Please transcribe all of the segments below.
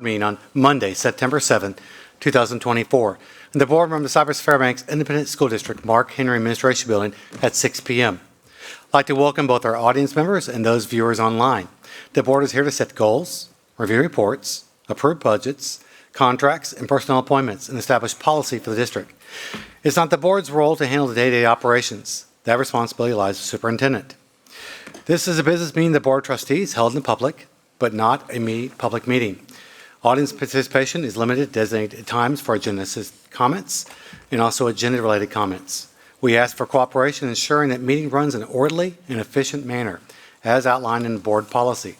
meeting on Monday, September 7th, 2024. In the boardroom of the Cypress-Fairbanks Independent School District, Mark Henry Administration Building at 6 p.m. I'd like to welcome both our audience members and those viewers online. The board is here to set goals, review reports, approve budgets, contracts, and personnel appointments, and establish policy for the district. It's not the board's role to handle the day-to-day operations. That responsibility lies with the superintendent. This is a business meeting of the board of trustees held in public, but not a public meeting. Audience participation is limited to designated times for agenda comments and also agenda-related comments. We ask for cooperation in ensuring that meeting runs in an orderly and efficient manner, as outlined in the board policy.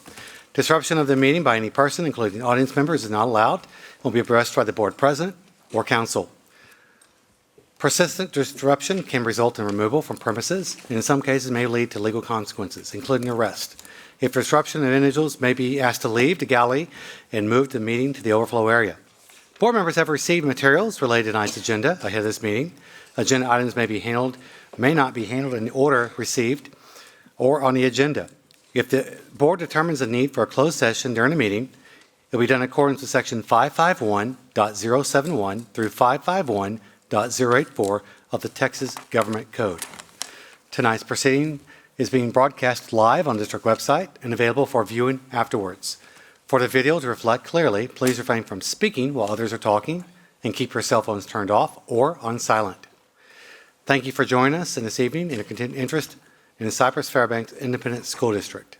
Disruption of the meeting by any person, including audience members, is not allowed and will be addressed by the board president or council. Persistent disruption can result in removal from premises and in some cases may lead to legal consequences, including arrest. If disruption, individuals may be asked to leave the gallery and move the meeting to the overflow area. Board members have received materials related to tonight's agenda ahead of this meeting. Agenda items may not be handled in the order received or on the agenda. If the board determines a need for a closed session during the meeting, it will be done in accordance with section 551.071 through 551.084 of the Texas Government Code. Tonight's proceeding is being broadcast live on the district website and available for viewing afterwards. For the video to reflect clearly, please refrain from speaking while others are talking and keep your cell phones turned off or on silent. Thank you for joining us this evening and your continued interest in the Cypress-Fairbanks Independent School District.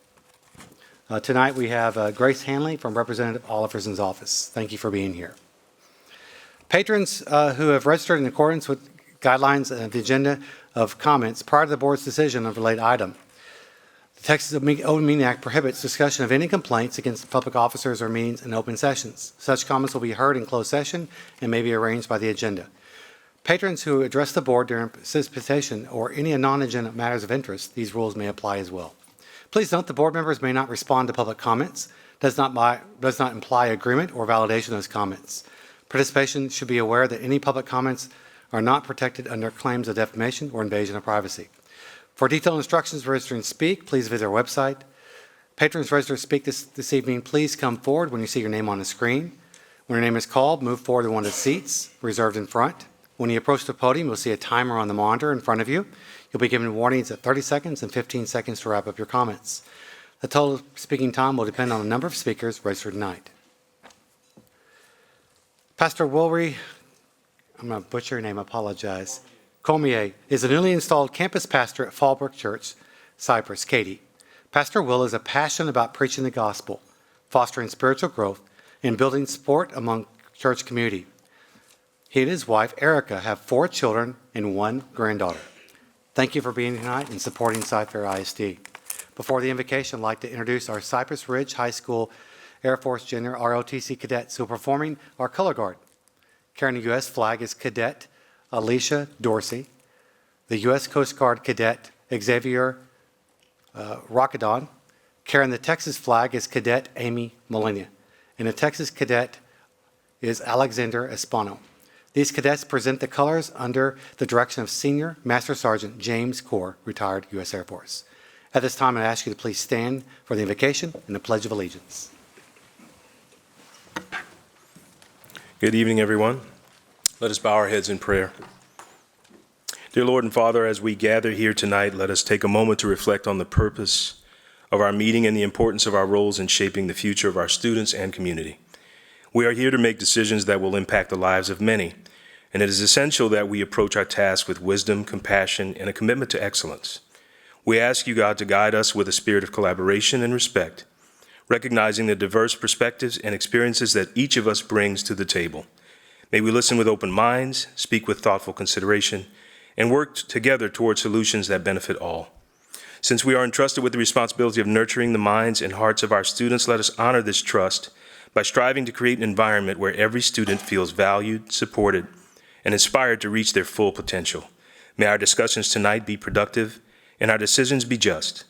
Tonight we have Grace Hanley from Representative Oliverson's office. Thank you for being here. Patrons who have registered in accordance with guidelines and the agenda of comments prior to the board's decision of a related item. The Texas Open Meeting Act prohibits discussion of any complaints against public officers or meetings in open sessions. Such comments will be heard in closed session and may be arranged by the agenda. Patrons who address the board during participation or any non-agenda matters of interest, these rules may apply as well. Please note the board members may not respond to public comments, does not imply agreement or validation of those comments. Participation should be aware that any public comments are not protected under claims of defamation or invasion of privacy. For detailed instructions for registering to speak, please visit our website. Patrons registered to speak this evening, please come forward when you see your name on the screen. When your name is called, move forward to one of the seats reserved in front. When you approach the podium, you'll see a timer on the monitor in front of you. You'll be given warnings at 30 seconds and 15 seconds to wrap up your comments. The total speaking time will depend on the number of speakers registered tonight. Pastor Wilry, I'm going to butcher your name, I apologize. Cormier is a newly installed campus pastor at Fallbrook Church, Cypress, Katy. Pastor Will is passionate about preaching the gospel, fostering spiritual growth, and building support among church community. He and his wife, Erica, have 4 children and 1 granddaughter. Thank you for being here tonight and supporting Cypher ISD. Before the invocation, I'd like to introduce our Cypress Ridge High School Air Force Junior ROTC cadets who are performing our color guard. Carrying the U.S. flag is Cadet Alicia Dorsey, the U.S. Coast Guard Cadet Xavier Rockadon. Carrying the Texas flag is Cadet Amy Molina, and the Texas Cadet is Alexander Espano. These cadets present the colors under the direction of Senior Master Sergeant James Core, retired U.S. Air Force. At this time, I ask you to please stand for the invocation and the Pledge of Allegiance. Good evening, everyone. Let us bow our heads in prayer. Dear Lord and Father, as we gather here tonight, let us take a moment to reflect on the purpose of our meeting and the importance of our roles in shaping the future of our students and community. We are here to make decisions that will impact the lives of many, and it is essential that we approach our task with wisdom, compassion, and a commitment to excellence. We ask you, God, to guide us with a spirit of collaboration and respect, recognizing the diverse perspectives and experiences that each of us brings to the table. May we listen with open minds, speak with thoughtful consideration, and work together toward solutions that benefit all. Since we are entrusted with the responsibility of nurturing the minds and hearts of our students, let us honor this trust by striving to create an environment where every student feels valued, supported, and inspired to reach their full potential. May our discussions tonight be productive and our decisions be just.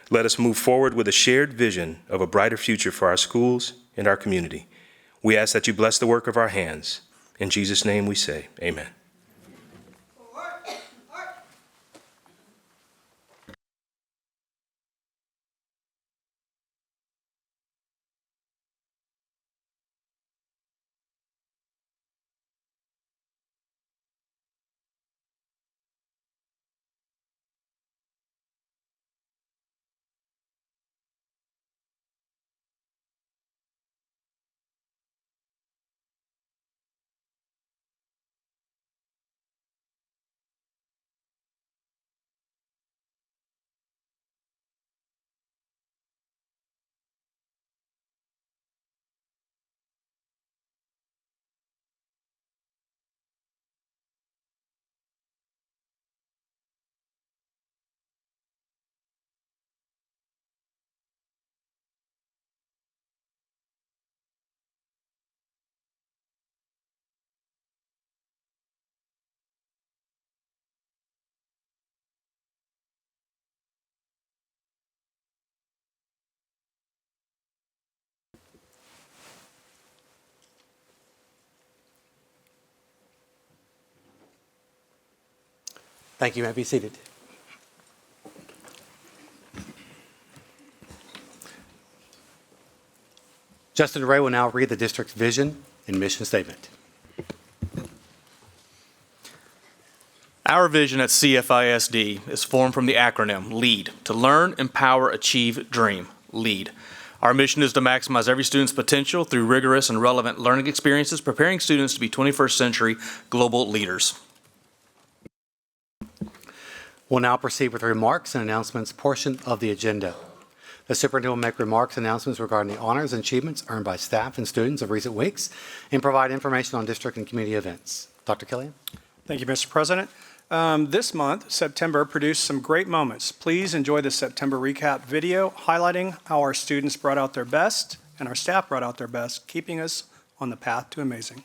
Let us move forward with a shared vision of a brighter future for our schools and our community. We ask that you bless the work of our hands. In Jesus' name we say, amen. Thank you. You may be seated. Justin Ray will now read the district's vision and mission statement. Our vision at CFISD is formed from the acronym LEAD, to learn, empower, achieve, dream, LEAD. Our mission is to maximize every student's potential through rigorous and relevant learning experiences, preparing students to be 21st century global leaders. We'll now proceed with the remarks and announcements portion of the agenda. The superintendent will make remarks and announcements regarding the honors and achievements earned by staff and students of recent weeks and provide information on district and community events. Dr. Killian? Thank you, Mr. President. This month, September, produced some great moments. Please enjoy the September recap video highlighting how our students brought out their best and our staff brought out their best, keeping us on the path to amazing.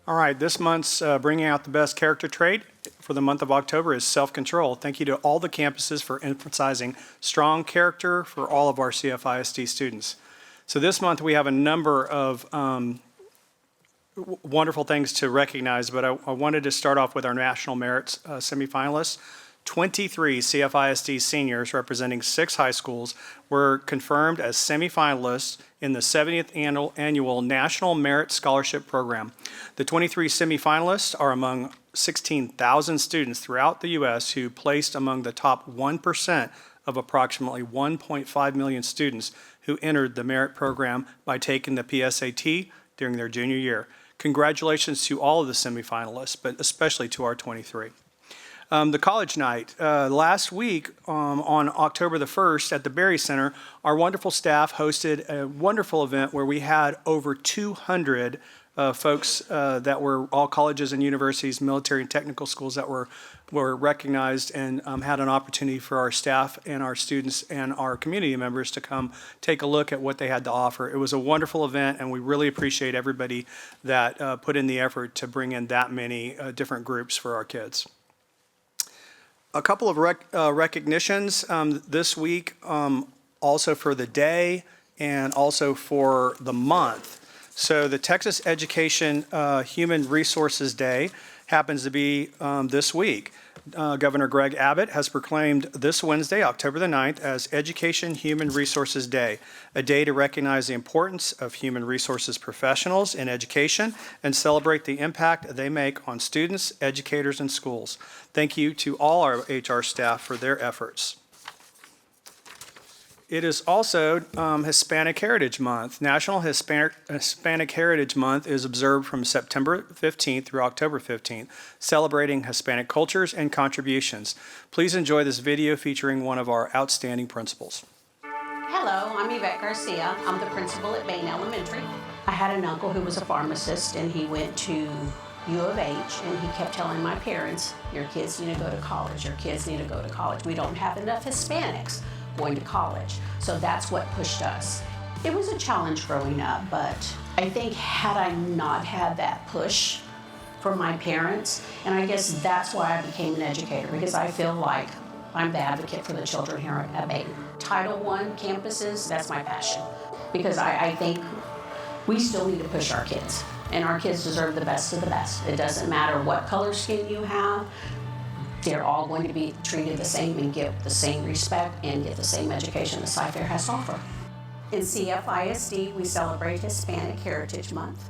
All right, this month's bringing out the best character trait for the month of October is self-control. Thank you to all the campuses for emphasizing strong character for all of our CFISD students. So this month we have a number of wonderful things to recognize, but I wanted to start off with our National Merits semifinalists. 23 CFISD seniors representing 6 high schools were confirmed as semifinalists in the 70th annual National Merit Scholarship Program. The 23 semifinalists are among 16,000 students throughout the U.S. who placed among the top 1% of approximately 1.5 million students who entered the merit program by taking the PSAT during their junior year. Congratulations to all of the semifinalists, but especially to our 23. The college night. Last week on October the 1st at the Berry Center, our wonderful staff hosted a wonderful event where we had over 200 folks that were all colleges and universities, military and technical schools that were recognized and had an opportunity for our staff and our students and our community members to come take a look at what they had to offer. It was a wonderful event, and we really appreciate everybody that put in the effort to bring in that many different groups for our kids. A couple of recognitions this week, also for the day and also for the month. So the Texas Education Human Resources Day happens to be this week. Governor Greg Abbott has proclaimed this Wednesday, October the 9th, as Education Human Resources Day, a day to recognize the importance of human resources professionals in education and celebrate the impact they make on students, educators, and schools. Thank you to all our HR staff for their efforts. It is also Hispanic Heritage Month. National Hispanic Heritage Month is observed from September 15th through October 15th, celebrating Hispanic cultures and contributions. Please enjoy this video featuring one of our outstanding principals. Hello, I'm Yvette Garcia. I'm the principal at Bain Elementary. I had an uncle who was a pharmacist, and he went to U of H, and he kept telling my parents, your kids need to go to college, your kids need to go to college. We don't have enough Hispanics going to college. So that's what pushed us. It was a challenge growing up, but I think had I not had that push from my parents, and I guess that's why I became an educator, because I feel like I'm the advocate for the children here at Bain. Title I campuses, that's my passion, because I think we still need to push our kids, and our kids deserve the best of the best. It doesn't matter what color skin you have, they're all going to be treated the same and get the same respect and get the same education that Cyfair has to offer. In CFISD, we celebrate Hispanic Heritage Month.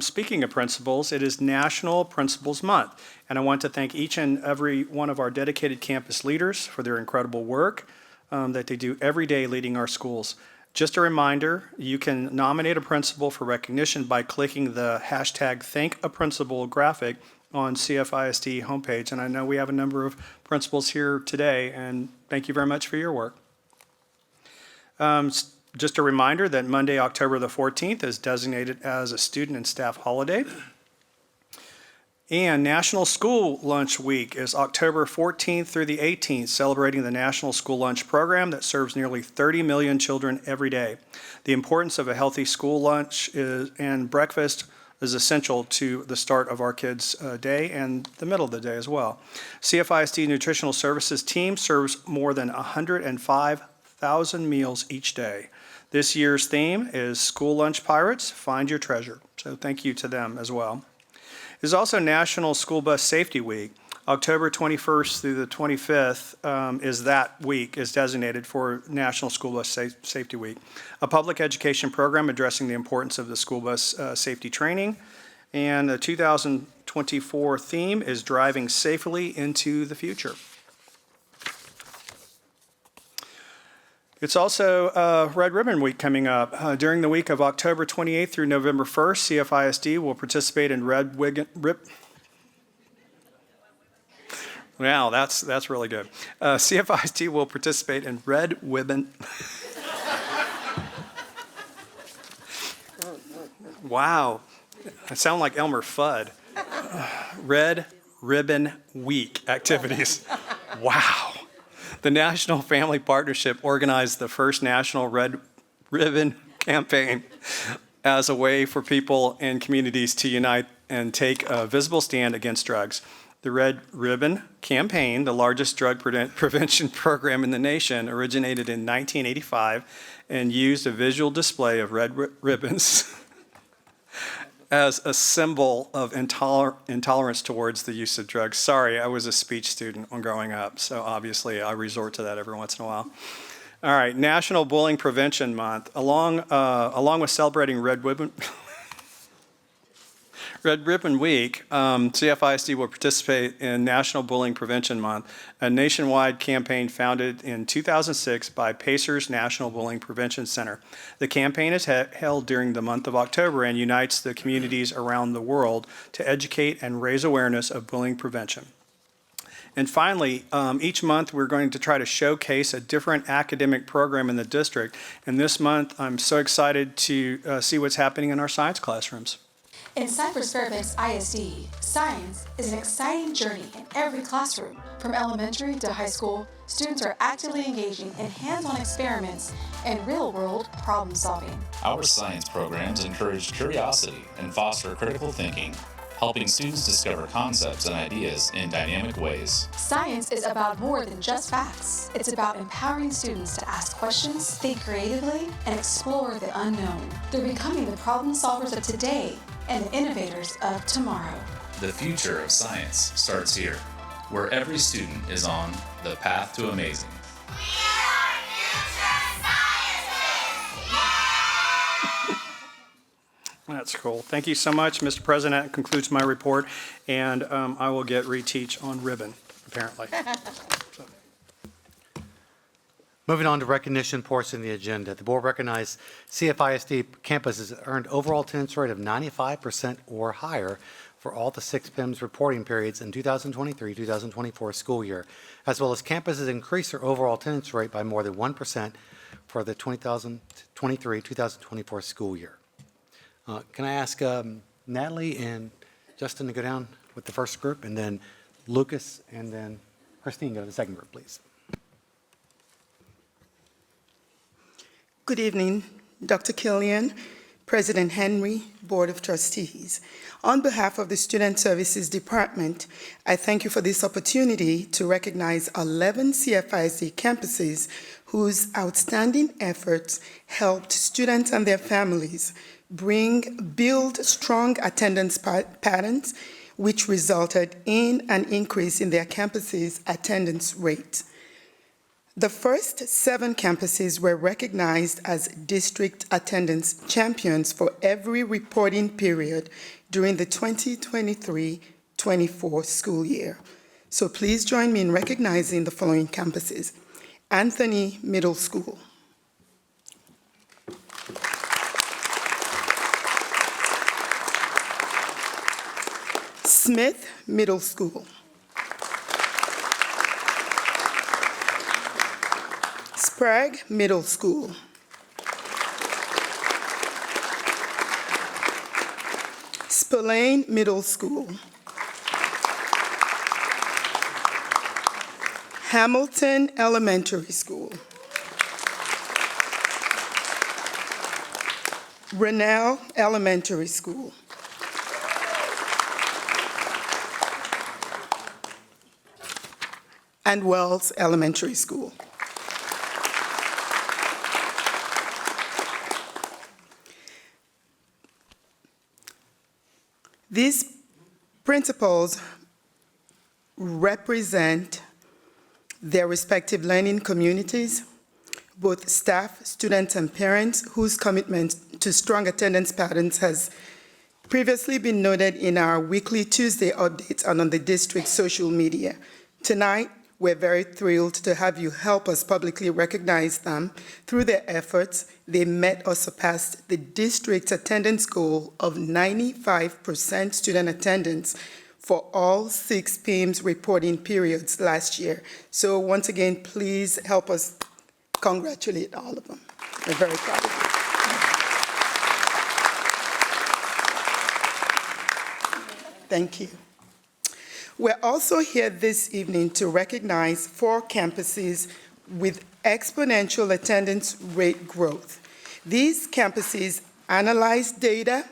Speaking of principals, it is National Principals Month, and I want to thank each and every one of our dedicated campus leaders for their incredible work that they do every day leading our schools. Just a reminder, you can nominate a principal for recognition by clicking the hashtag #ThankAPrincipal graphic on CFISD homepage. And I know we have a number of principals here today, and thank you very much for your work. Just a reminder that Monday, October the 14th is designated as a student and staff holiday. And National School Lunch Week is October 14th through the 18th, celebrating the National School Lunch Program that serves nearly 30 million children every day. The importance of a healthy school lunch and breakfast is essential to the start of our kids' day and the middle of the day as well. CFISD Nutritional Services team serves more than 105,000 meals each day. This year's theme is School Lunch Pirates, Find Your Treasure. So thank you to them as well. It is also National School Bus Safety Week. October 21st through the 25th is designated for National School Bus Safety Week, a public education program addressing the importance of the school bus safety training. And the 2024 theme is Driving Safely into the Future. It's also Red Ribbon Week coming up. During the week of October 28th through November 1st, CFISD will participate in Wow, that's really good. CFISD will participate in Red Ribbon. Wow, I sound like Elmer Fudd. Red Ribbon Week activities. Wow. The National Family Partnership organized the first national Red Ribbon campaign as a way for people and communities to unite and take a visible stand against drugs. The Red Ribbon campaign, the largest drug prevention program in the nation, originated in 1985 and used a visual display of red ribbons as a symbol of intolerance towards the use of drugs. Sorry, I was a speech student when growing up, so obviously I resort to that every once in a while. All right, National Bullying Prevention Month. Along with celebrating Red Ribbon Week, CFISD will participate in National Bullying Prevention Month, a nationwide campaign founded in 2006 by Pacers National Bullying Prevention Center. The campaign is held during the month of October and unites the communities around the world to educate and raise awareness of bullying prevention. And finally, each month we're going to try to showcase a different academic program in the district. And this month, I'm so excited to see what's happening in our science classrooms. In Cypress-Fairbanks ISD, science is an exciting journey in every classroom. From elementary to high school, students are actively engaging in hands-on experiments and real-world problem-solving. Our science programs encourage curiosity and foster critical thinking, helping students discover concepts and ideas in dynamic ways. Science is about more than just facts. It's about empowering students to ask questions, think creatively, and explore the unknown. They're becoming the problem solvers of today and the innovators of tomorrow. The future of science starts here, where every student is on the path to amazing. That's cool. Thank you so much, Mr. President. That concludes my report, and I will get reteach on ribbon, apparently. So. Moving on to recognition portion of the agenda. The board recognized CFISD campuses earned overall attendance rate of 95% or higher for all the 6 PIMS reporting periods in 2023-2024 school year, as well as campuses increased their overall attendance rate by more than 1% for the 2023-2024 school year. Can I ask Natalie and Justin to go down with the first group, and then Lucas and then Christine go to the second group, please. Good evening, Dr. Killian, President Henry, Board of Trustees. On behalf of the Student Services Department, I thank you for this opportunity to recognize 11 CFISD campuses whose outstanding efforts helped students and their families build strong attendance patterns, which resulted in an increase in their campuses' attendance rate. The first 7 campuses were recognized as district attendance champions for every reporting period during the 2023-24 school year. So please join me in recognizing the following campuses. Anthony Middle School, Smith Middle School. Sprague Middle School. Spillane Middle School. Hamilton Elementary School. Grinnell Elementary School. And Wells Elementary School. These principals represent their respective learning communities, both staff, students, and parents whose commitment to strong attendance patterns has previously been noted in our weekly Tuesday updates and on the district's social media. Tonight, we're very thrilled to have you help us publicly recognize them. Through their efforts, they met or surpassed the district's attendance goal of 95% student attendance for all 6 PIMS reporting periods last year. So once again, please help us congratulate all of them. We're very proud of you. Thank you. We're also here this evening to recognize 4 campuses with exponential attendance rate growth. These campuses analyzed data,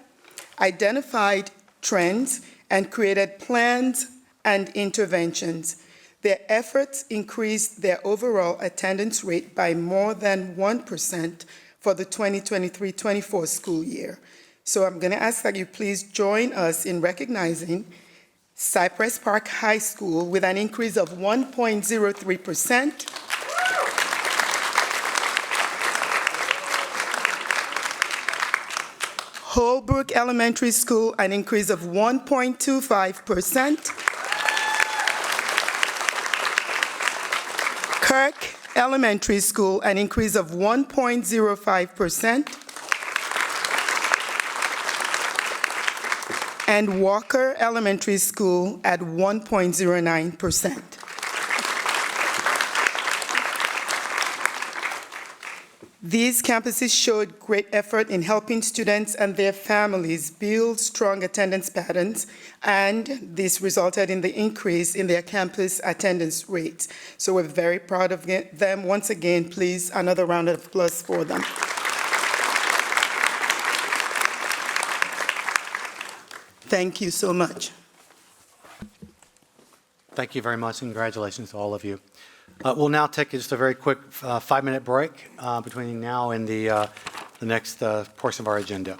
identified trends, and created plans and interventions. Their efforts increased their overall attendance rate by more than 1% for the 2023-24 school year. So I'm going to ask that you please join us in recognizing Cypress Park High School with an increase of 1.03%. Holbrook Elementary School, an increase of 1.25%. Kirk Elementary School, an increase of 1.05%. And Walker Elementary School at 1.09%. These campuses showed great effort in helping students and their families build strong attendance patterns, and this resulted in the increase in their campus attendance rates. So we're very proud of them. Once again, please, another round of applause for them. Thank you so much. Thank you very much, and congratulations to all of you. We'll now take just a very quick 5-minute break between now and the next portion of our agenda.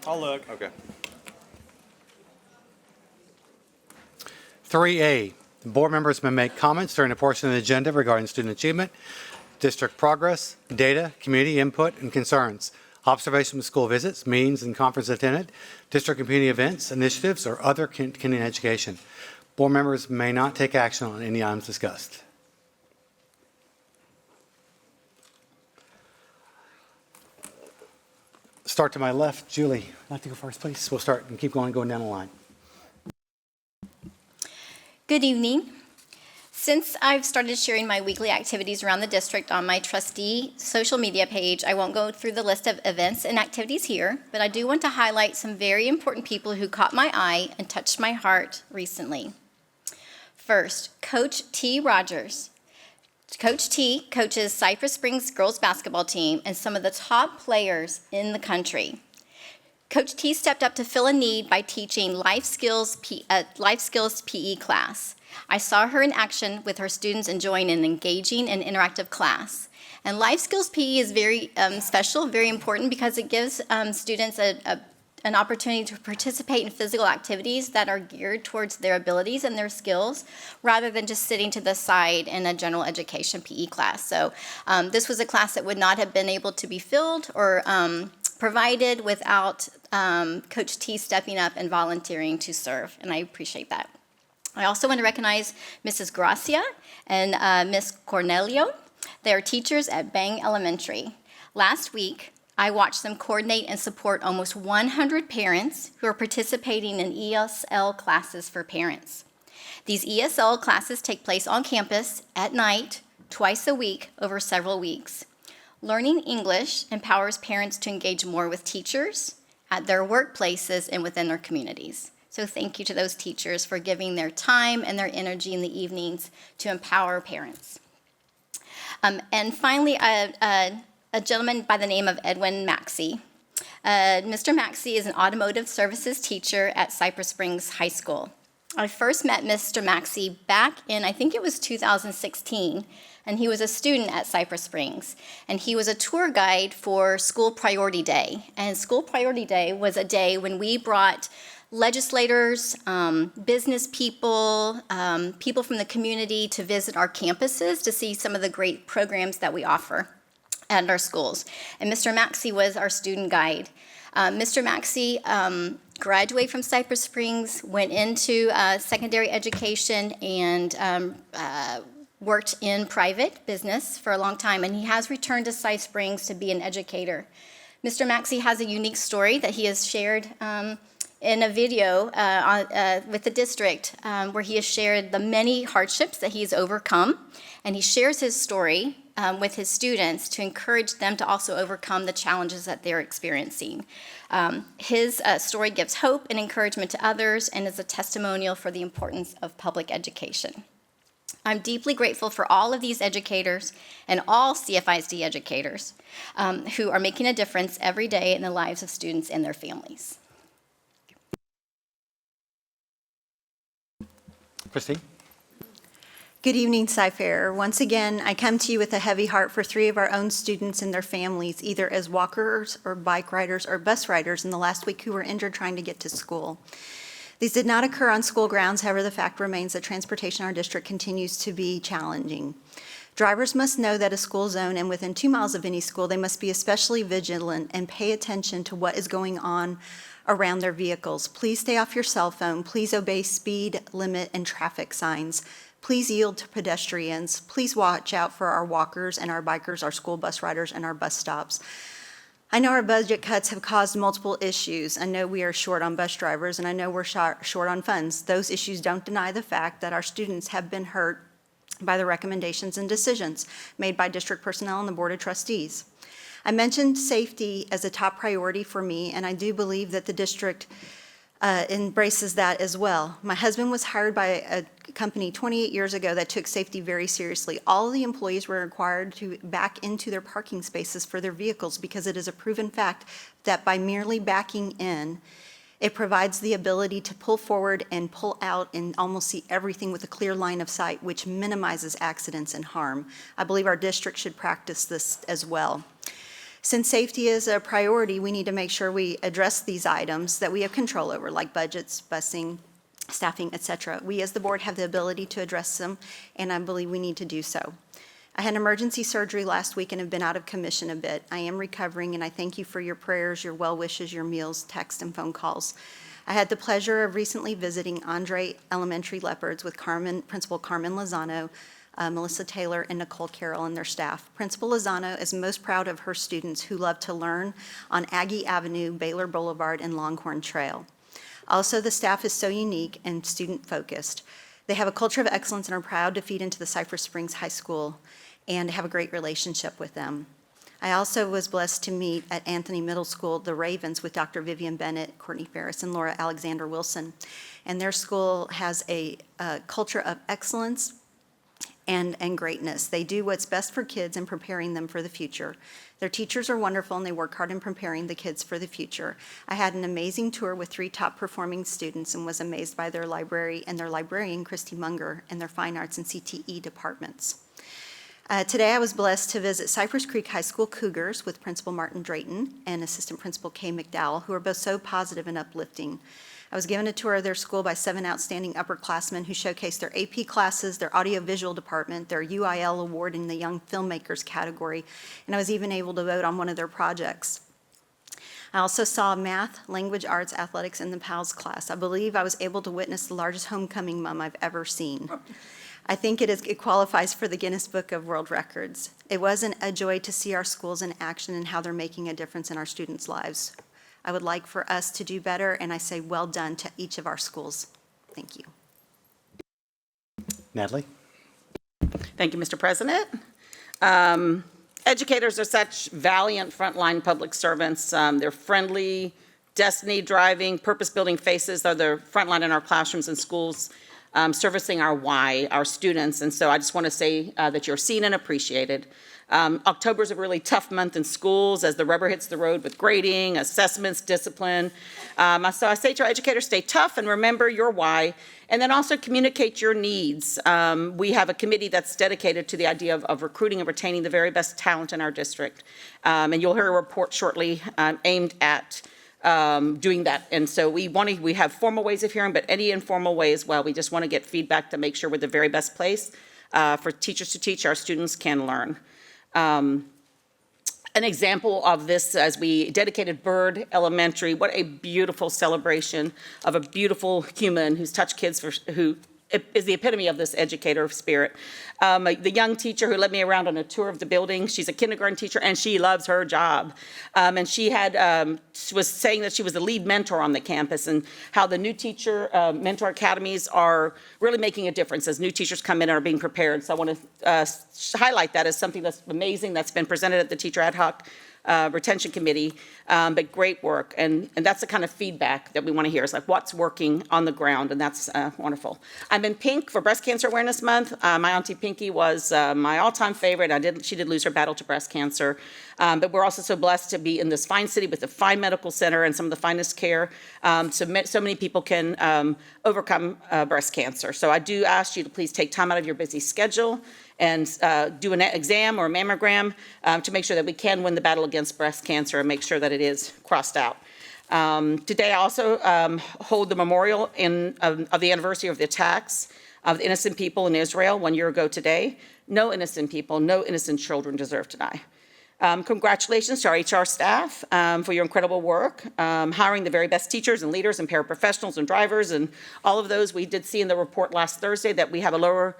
I'll look. Okay. 3A, the board members may make comments during a portion of the agenda regarding student achievement, district progress, data, community input, and concerns, observation of school visits, meetings and conference attended, district and community events, initiatives, or other continuing education. Board members may not take action on any items discussed. Start to my left. Julie, I'd like to go first, please. We'll start and keep going down the line. Good evening. Since I've started sharing my weekly activities around the district on my trustee social media page, I won't go through the list of events and activities here, but I do want to highlight some very important people who caught my eye and touched my heart recently. First, Coach T. Rogers. Coach T coaches Cypress-Fairbanks girls basketball team and some of the top players in the country. Coach T stepped up to fill a need by teaching life skills PE class. I saw her in action with her students enjoying an engaging and interactive class. And life skills PE is very special, very important because it gives students an opportunity to participate in physical activities that are geared towards their abilities and their skills, rather than just sitting to the side in a general education PE class. So this was a class that would not have been able to be filled or provided without Coach T stepping up and volunteering to serve, and I appreciate that. I also want to recognize Mrs. Gracia and Miss Cornelio. They are teachers at Bang Elementary. Last week, I watched them coordinate and support almost 100 parents who are participating in ESL classes for parents. These ESL classes take place on campus at night, twice a week, over several weeks. Learning English empowers parents to engage more with teachers at their workplaces and within their communities. So thank you to those teachers for giving their time and their energy in the evenings to empower parents. And finally, a gentleman by the name of Edwin Maxey. Mr. Maxey is an automotive services teacher at Cypress-Fairbanks High School. I first met Mr. Maxey back in, I think it was 2016, and he was a student at Cypress-Fairbanks. And he was a tour guide for School Priority Day. And School Priority Day was a day when we brought legislators, business people, people from the community to visit our campuses to see some of the great programs that we offer at our schools. And Mr. Maxey was our student guide. Mr. Maxey graduated from Cypress-Fairbanks, went into secondary education, and worked in private business for a long time, and he has returned to Cypress-Fairbanks to be an educator. Mr. Maxey has a unique story that he has shared in a video with the district where he has shared the many hardships that he's overcome, and he shares his story with his students to encourage them to also overcome the challenges that they're experiencing. His story gives hope and encouragement to others and is a testimonial for the importance of public education. I'm deeply grateful for all of these educators and all CFISD educators who are making a difference every day in the lives of students and their families. Christine? Good evening, Cy-Fair. Once again, I come to you with a heavy heart for 3 of our own students and their families, either as walkers or bike riders or bus riders in the last week who were injured trying to get to school. These did not occur on school grounds, however, the fact remains that transportation in our district continues to be challenging. Drivers must know that a school zone and within 2 miles of any school, they must be especially vigilant and pay attention to what is going on around their vehicles. Please stay off your cell phone. Please obey speed limit and traffic signs. Please yield to pedestrians. Please watch out for our walkers and our bikers, our school bus riders, and our bus stops. I know our budget cuts have caused multiple issues. I know we are short on bus drivers, and I know we're short on funds. Those issues don't deny the fact that our students have been hurt by the recommendations and decisions made by district personnel and the Board of Trustees. I mentioned safety as a top priority for me, and I do believe that the district embraces that as well. My husband was hired by a company 28 years ago that took safety very seriously. All of the employees were required to back into their parking spaces for their vehicles because it is a proven fact that by merely backing in, it provides the ability to pull forward and pull out and almost see everything with a clear line of sight, which minimizes accidents and harm. I believe our district should practice this as well. Since safety is a priority, we need to make sure we address these items that we have control over, like budgets, busing, staffing, et cetera. We as the board have the ability to address them, and I believe we need to do so. I had emergency surgery last week and have been out of commission a bit. I am recovering, and I thank you for your prayers, your well wishes, your meals, text, and phone calls. I had the pleasure of recently visiting Andre Elementary Leopards with Principal Carmen Lozano, Melissa Taylor, and Nicole Carroll and their staff. Principal Lozano is most proud of her students who love to learn on Aggie Avenue, Baylor Boulevard, and Longhorn Trail. Also, the staff is so unique and student-focused. They have a culture of excellence and are proud to feed into the Cypress Springs High School and have a great relationship with them. I also was blessed to meet at Anthony Middle School, the Ravens, with Dr. Vivian Bennett, Courtney Ferris, and Laura Alexander Wilson. And their school has a culture of excellence and greatness. They do what's best for kids and preparing them for the future. Their teachers are wonderful, and they work hard in preparing the kids for the future. I had an amazing tour with 3 top-performing students and was amazed by their library and their librarian, Christy Munger, and their fine arts and CTE departments. Today, I was blessed to visit Cypress Creek High School Cougars with Principal Martin Drayton and Assistant Principal Kay McDowell, who are both so positive and uplifting. I was given a tour of their school by 7 outstanding upperclassmen who showcased their AP classes, their audiovisual department, their UIL award in the Young Filmmakers category, and I was even able to vote on one of their projects. I also saw math, language arts, athletics, and the PALS class. I believe I was able to witness the largest homecoming mum I've ever seen. I think it qualifies for the Guinness Book of World Records. It wasn't a joy to see our schools in action and how they're making a difference in our students' lives. I would like for us to do better, and I say well done to each of our schools. Thank you. Natalie? Thank you, Mr. President. Educators are such valiant frontline public servants. They're friendly, destiny-driving, purpose-building faces. They're the frontline in our classrooms and schools, servicing our why, our students. And so I just want to say that you're seen and appreciated. October is a really tough month in schools as the rubber hits the road with grading, assessments, discipline. So I say to our educators, stay tough and remember your why, and then also communicate your needs. We have a committee that's dedicated to the idea of recruiting and retaining the very best talent in our district. And you'll hear a report shortly aimed at doing that. And so we have formal ways of hearing, but any informal way as well. We just want to get feedback to make sure we're the very best place for teachers to teach, our students can learn. An example of this as we dedicated Bird Elementary. What a beautiful celebration of a beautiful human who's touched kids, who is the epitome of this educator spirit. The young teacher who led me around on a tour of the building, she's a kindergarten teacher and she loves her job. And she was saying that she was the lead mentor on the campus and how the new teacher mentor academies are really making a difference as new teachers come in and are being prepared. So I want to highlight that as something that's amazing that's been presented at the Teacher Ad Hoc Retention Committee, but great work. And that's the kind of feedback that we want to hear. It's like what's working on the ground, and that's wonderful. I'm in pink for Breast Cancer Awareness Month. My auntie Pinky was my all-time favorite. She did lose her battle to breast cancer. But we're also so blessed to be in this fine city with a fine medical center and some of the finest care. So many people can overcome breast cancer. So I do ask you to please take time out of your busy schedule and do an exam or a mammogram to make sure that we can win the battle against breast cancer and make sure that it is crossed out. Today I also hold the memorial of the anniversary of the attacks of the innocent people in Israel 1 year ago today. No innocent people, no innocent children deserve to die. Congratulations to our HR staff for your incredible work, hiring the very best teachers and leaders and paraprofessionals and drivers and all of those. We did see in the report last Thursday that we have a lower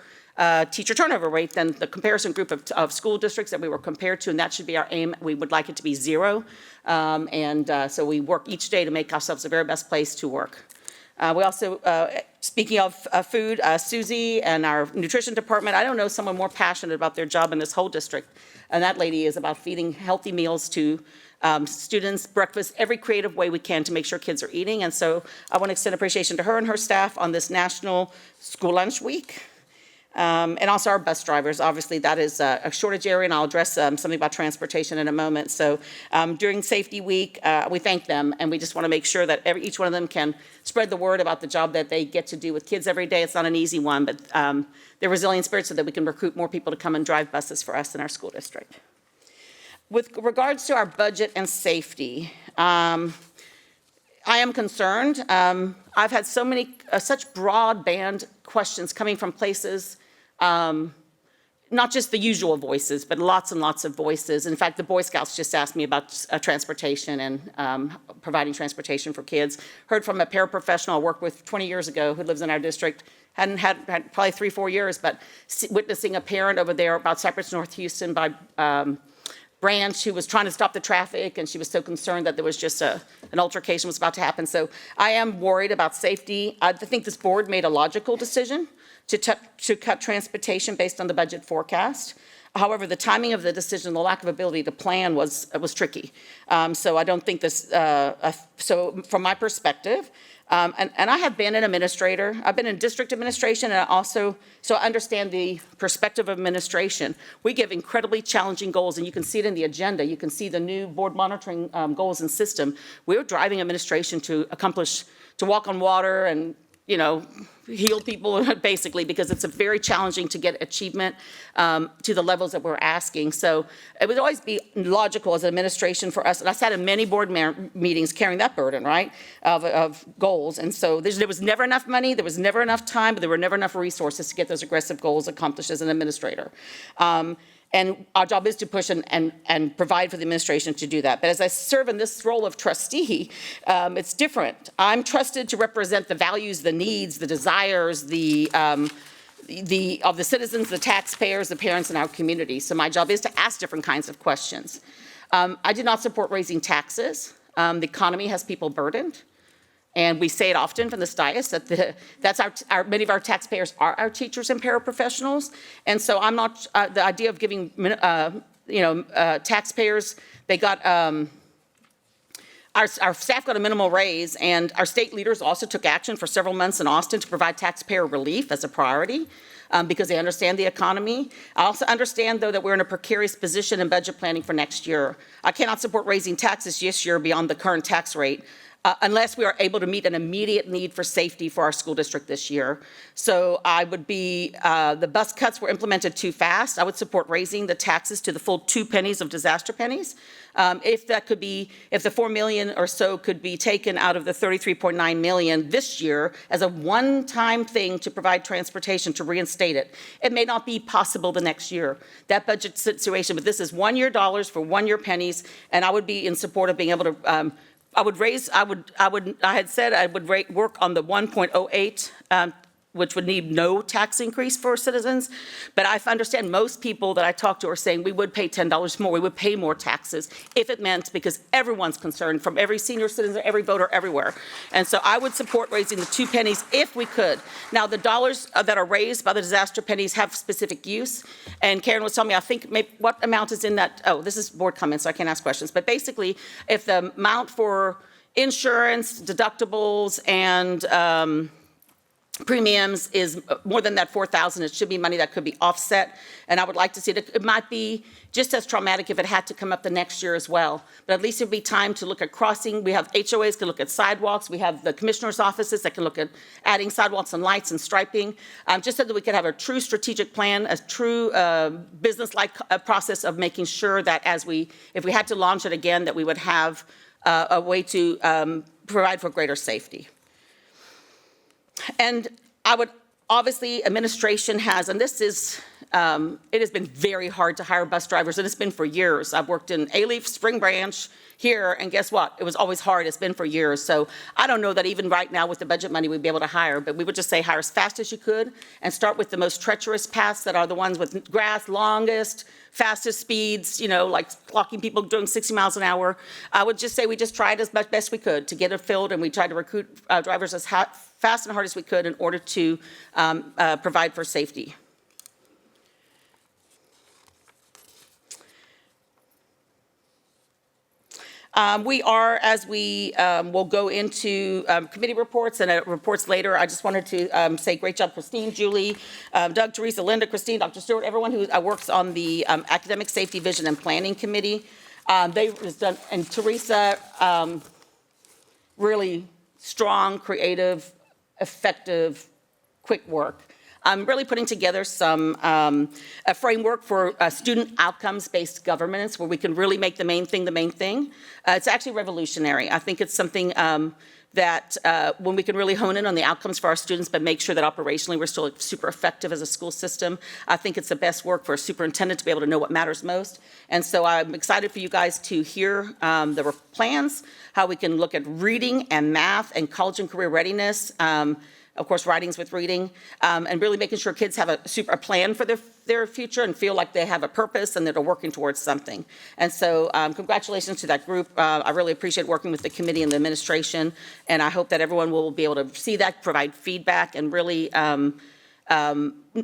teacher turnover rate than the comparison group of school districts that we were compared to, and that should be our aim. We would like it to be 0. So we work each day to make ourselves the very best place to work. We also, speaking of food, Susie and our nutrition department, I don't know someone more passionate about their job in this whole district. And that lady is about feeding healthy meals to students, breakfast, every creative way we can to make sure kids are eating. And so I want to extend appreciation to her and her staff on this National School Lunch Week. And also our bus drivers. Obviously, that is a shortage area, and I'll address something about transportation in a moment. So during Safety Week, we thank them, and we just want to make sure that each one of them can spread the word about the job that they get to do with kids every day. It's not an easy one, but they're resilient spirits so that we can recruit more people to come and drive buses for us in our school district. With regards to our budget and safety, I am concerned. I've had so many, such broadband questions coming from places, not just the usual voices, but lots and lots of voices. In fact, the Boy Scouts just asked me about transportation and providing transportation for kids. Heard from a paraprofessional I worked with 20 years ago who lives in our district, hadn't had probably 3-4 years, but witnessing a parent over there about Cypress, North Houston by Branch who was trying to stop the traffic, and she was so concerned that there was just an altercation was about to happen. So I am worried about safety. I think this board made a logical decision to cut transportation based on the budget forecast. However, the timing of the decision, the lack of ability to plan was tricky. So I don't think this, so from my perspective, and I have been an administrator. I've been in district administration, and so I understand the perspective of administration. We give incredibly challenging goals, and you can see it in the agenda. You can see the new board monitoring goals and system. We're driving administration to walk on water and, heal people basically, because it's very challenging to get achievement to the levels that we're asking. So it would always be logical as an administration for us, and I sat in many board meetings carrying that burden, right, of goals. And so there was never enough money, there was never enough time, but there were never enough resources to get those aggressive goals accomplished as an administrator. And our job is to push and provide for the administration to do that. But as I serve in this role of trustee, it's different. I'm trusted to represent the values, the needs, the desires, of the citizens, the taxpayers, the parents in our community. So my job is to ask different kinds of questions. I do not support raising taxes. The economy has people burdened. And we say it often from this dais that many of our taxpayers are our teachers and paraprofessionals. And so I'm not, the idea of giving, taxpayers, they got, our staff got a minimal raise, and our state leaders also took action for several months in Austin to provide taxpayer relief as a priority. Because they understand the economy. I also understand, though, that we're in a precarious position in budget planning for next year. I cannot support raising taxes this year beyond the current tax rate unless we are able to meet an immediate need for safety for our school district this year. So I would be, the bus cuts were implemented too fast. I would support raising the taxes to the full 2 pennies of disaster pennies. If the 4 million or so could be taken out of the 33.9 million this year as a one-time thing to provide transportation to reinstate it. It may not be possible the next year, that budget situation, but this is 1 year dollars for 1 year pennies, and I would be in support of being able to, I had said I would work on the 1.08, which would need no tax increase for citizens. But I understand most people that I talk to are saying we would pay $10 more, we would pay more taxes if it meant, because everyone's concerned, from every senior citizen, every voter, everywhere. And so I would support raising the 2 pennies if we could. Now, the dollars that are raised by the disaster pennies have specific use. And Karen was telling me, I think, what amount is in that? Oh, this is board comments, so I can't ask questions. But basically, if the amount for insurance, deductibles, and premiums is more than that 4,000. It should be money that could be offset, and I would like to see it. It might be just as traumatic if it had to come up the next year as well, but at least it'd be time to look at crossing. We have HOAs can look at sidewalks. We have the commissioner's offices that can look at adding sidewalks and lights and striping, just so that we could have a true strategic plan, a true business-like process of making sure that if we had to launch it again, that we would have a way to provide for greater safety. And I would, obviously, administration has, and this is, it has been very hard to hire bus drivers, and it's been for years. I've worked in Alief, Spring Branch, here, and guess what? It was always hard. It's been for years. So I don't know that even right now with the budget money we'd be able to hire, but we would just say hire as fast as you could and start with the most treacherous paths that are the ones with grass, longest, fastest speeds, like clocking people doing 60 miles an hour. I would just say we just tried as best we could to get it filled, and we tried to recruit drivers as fast and hard as we could in order to provide for safety. We are, as we will go into committee reports and reports later, I just wanted to say great job, Christine, Julie, Doug, Teresa, Linda, Christine, Dr. Stewart, everyone who works on the Academic Safety Vision and Planning Committee. And Teresa, really strong, creative, effective, quick work. I'm really putting together a framework for student outcomes-based governance where we can really make the main thing the main thing. It's actually revolutionary. I think it's something that when we can really hone in on the outcomes for our students, but make sure that operationally we're still super effective as a school system, I think it's the best work for a superintendent to be able to know what matters most. And so I'm excited for you guys to hear the plans, how we can look at reading and math and college and career readiness, of course, writings with reading, and really making sure kids have a plan for their future and feel like they have a purpose and that they're working towards something. And so congratulations to that group. I really appreciate working with the committee and the administration, and I hope that everyone will be able to see that, provide feedback, and really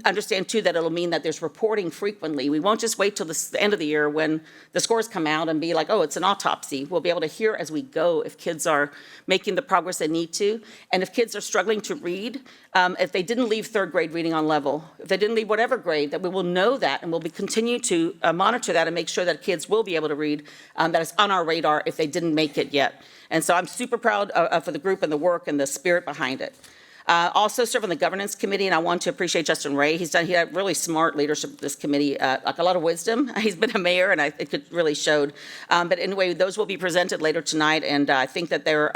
understand too that it'll mean that there's reporting frequently. We won't just wait till the end of the year when the scores come out and be like, oh, it's an autopsy. We'll be able to hear as we go if kids are making the progress they need to. And if kids are struggling to read, if they didn't leave third grade reading on level, if they didn't leave whatever grade, that we will know that and we'll continue to monitor that and make sure that kids will be able to read, that is on our radar if they didn't make it yet. And so I'm super proud for the group and the work and the spirit behind it. Also serve on the governance committee, and I want to appreciate Justin Ray. He had really smart leadership of this committee, like a lot of wisdom. He's been a mayor, and it really showed. But anyway, those will be presented later tonight, and I think that they're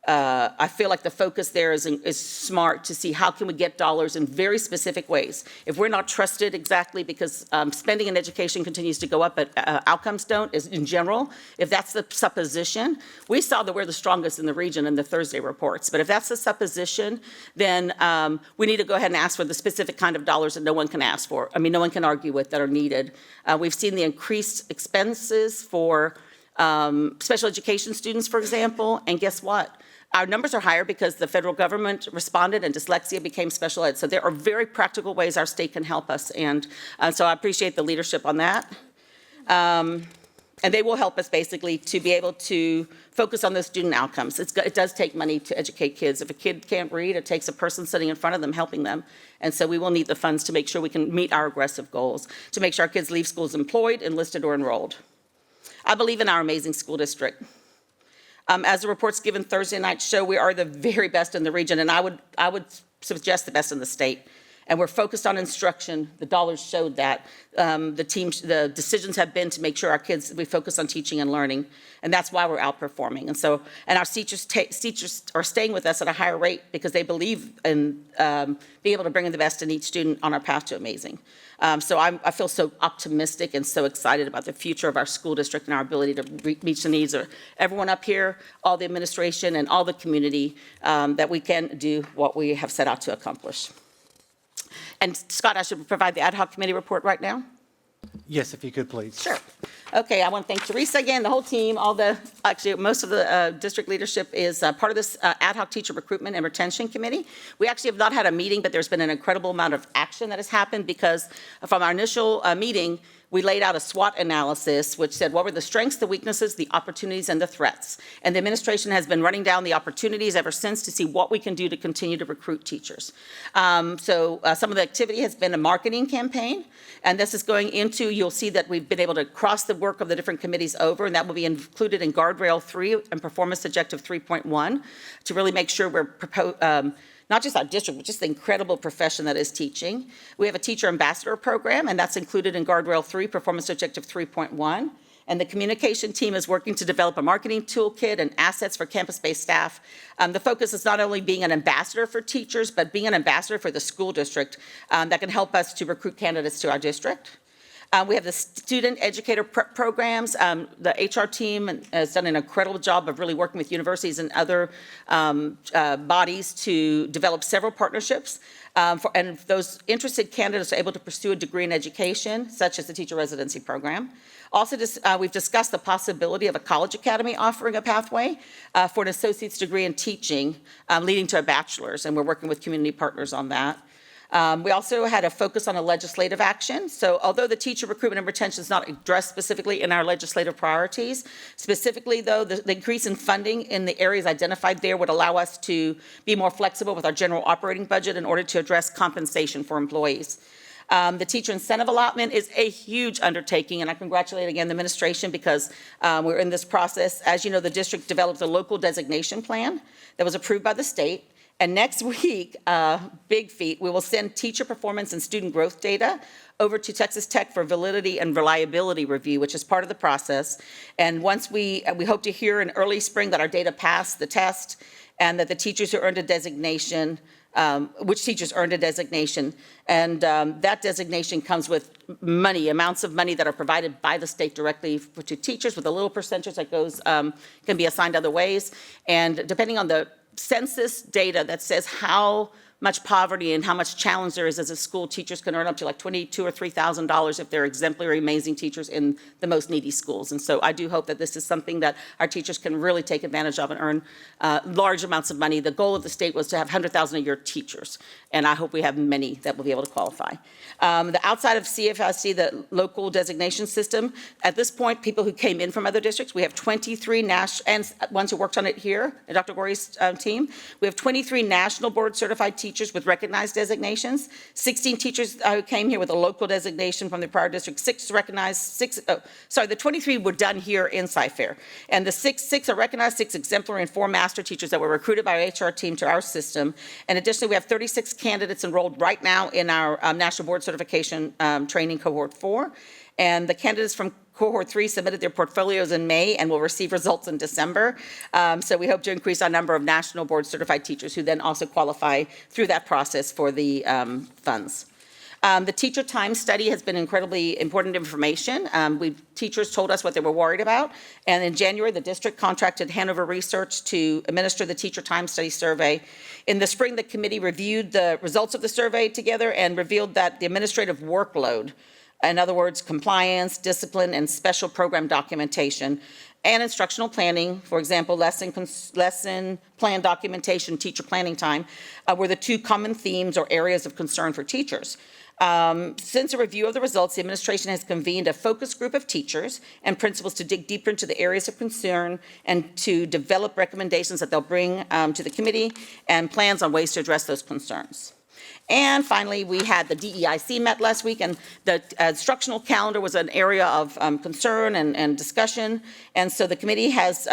I feel like the focus there is smart to see how can we get dollars in very specific ways. If we're not trusted exactly because spending in education continues to go up, but outcomes don't, is in general, if that's the supposition, we saw that we're the strongest in the region in the Thursday reports. But if that's the supposition, then we need to go ahead and ask for the specific kind of dollars that no one can ask for. I mean, no one can argue with that are needed. We've seen the increased expenses for special education students, for example, and guess what? Our numbers are higher because the federal government responded and dyslexia became special ed. So there are very practical ways our state can help us. And so I appreciate the leadership on that. And they will help us basically to be able to focus on those student outcomes. It does take money to educate kids. If a kid can't read, it takes a person sitting in front of them helping them. And so we will need the funds to make sure we can meet our aggressive goals, to make sure our kids leave schools employed, enlisted, or enrolled. I believe in our amazing school district. As the reports given Thursday night show, we are the very best in the region, and I would suggest the best in the state. And we're focused on instruction. The dollars showed that. The decisions have been to make sure our kids, we focus on teaching and learning, and that's why we're outperforming. And our teachers are staying with us at a higher rate because they believe in being able to bring in the best in each student on our path to amazing. So I feel so optimistic and so excited about the future of our school district and our ability to meet the needs of everyone up here, all the administration, and all the community, that we can do what we have set out to accomplish. And Scott, I should provide the ad hoc committee report right now? Yes, if you could, please. Sure. Okay, I want to thank Teresa again, the whole team, actually most of the district leadership is part of this ad hoc teacher recruitment and retention committee. We actually have not had a meeting, but there's been an incredible amount of action that has happened because from our initial meeting, we laid out a SWOT analysis which said what were the strengths, the weaknesses, the opportunities, and the threats. And the administration has been running down the opportunities ever since to see what we can do to continue to recruit teachers. So some of the activity has been a marketing campaign, and this is going into, you'll see that we've been able to cross the work of the different committees over, and that will be included in Guardrail 3 and Performance Objective 3.1 to really make sure we're not just our district, but just the incredible profession that is teaching. We have a teacher ambassador program, and that's included in Guardrail 3, Performance Objective 3.1. And the communication team is working to develop a marketing toolkit and assets for campus-based staff. The focus is not only being an ambassador for teachers, but being an ambassador for the school district that can help us to recruit candidates to our district. We have the student educator prep programs. The HR team has done an incredible job of really working with universities and other bodies to develop several partnerships. And those interested candidates are able to pursue a degree in education, such as the teacher residency program. Also, we've discussed the possibility of a college academy offering a pathway for an associate's degree in teaching, leading to a bachelor's, and we're working with community partners on that. We also had a focus on a legislative action. So although the teacher recruitment and retention is not addressed specifically in our legislative priorities, specifically though, the increase in funding in the areas identified there would allow us to be more flexible with our general operating budget in order to address compensation for employees. The teacher incentive allotment is a huge undertaking, and I congratulate again the administration because we're in this process. As you know, the district developed a local designation plan that was approved by the state. And next week, big feat, we will send teacher performance and student growth data over to Texas Tech for validity and reliability review, which is part of the process. And once we hope to hear in early spring that our data passed the test and that the teachers who earned a designation, which teachers earned a designation. And that designation comes with money, amounts of money that are provided by the state directly to teachers with a little percentage that goes, can be assigned other ways. And depending on the census data that says how much poverty and how much challenge there is as a school, teachers can earn up to like $22,000 or $3,000 if they're exemplary, amazing teachers in the most needy schools. And so I do hope that this is something that our teachers can really take advantage of and earn large amounts of money. The goal of the state was to have 100,000 a year teachers, and I hope we have many that will be able to qualify. The outside of CFISD, the local designation system, at this point, people who came in from other districts, we have 23 national, and ones who worked on it here, Dr. Gorey's team, we have 23 national board certified teachers with recognized designations, 16 teachers who came here with a local designation from the prior district, 6 recognized, the 23 were done here in Cyfair. And the six are recognized, 6 exemplary, and 4 master teachers that were recruited by our HR team to our system. And additionally, we have 36 candidates enrolled right now in our national board certification training cohort 4. And the candidates from Cohort 3 submitted their portfolios in May and will receive results in December. So we hope to increase our number of national board certified teachers who then also qualify through that process for the funds. The teacher time study has been incredibly important information. Teachers told us what they were worried about. And in January, the district contracted Hanover Research to administer the teacher time study survey. In the spring, the committee reviewed the results of the survey together and revealed that the administrative workload, in other words, compliance, discipline, and special program documentation, and instructional planning, for example, lesson plan documentation, teacher planning time, were the 2 common themes or areas of concern for teachers. Since a review of the results, the administration has convened a focus group of teachers and principals to dig deeper into the areas of concern and to develop recommendations that they'll bring to the committee and plans on ways to address those concerns. And finally, we had the DEIC met last week, and the instructional calendar was an area of concern and discussion. And so the committee has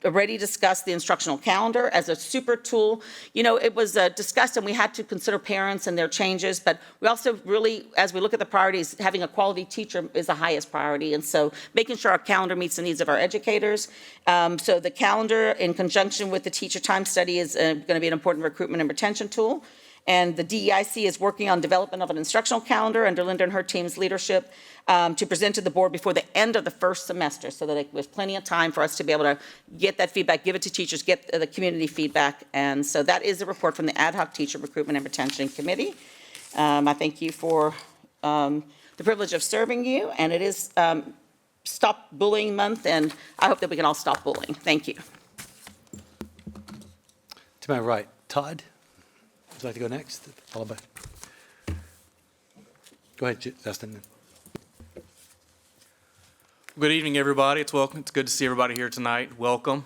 already discussed the instructional calendar as a super tool. You know, it was discussed, and we had to consider parents and their changes, but we also really, as we look at the priorities, having a quality teacher is the highest priority. And so making sure our calendar meets the needs of our educators. So the calendar, in conjunction with the teacher time study, is going to be an important recruitment and retention tool. And the DEIC is working on development of an instructional calendar under Linda and her team's leadership to present to the board before the end of the first semester, so that there's plenty of time for us to be able to get that feedback, give it to teachers, get the community feedback. And so that is a report from the Ad Hoc Teacher Recruitment and Retention Committee. I thank you for the privilege of serving you, and it is Stop Bullying Month, and I hope that we can all stop bullying. Thank you. To my right, Todd. Would you like to go next? Followed by. Go ahead, Justin. Good evening, everybody. It's good to see everybody here tonight. Welcome.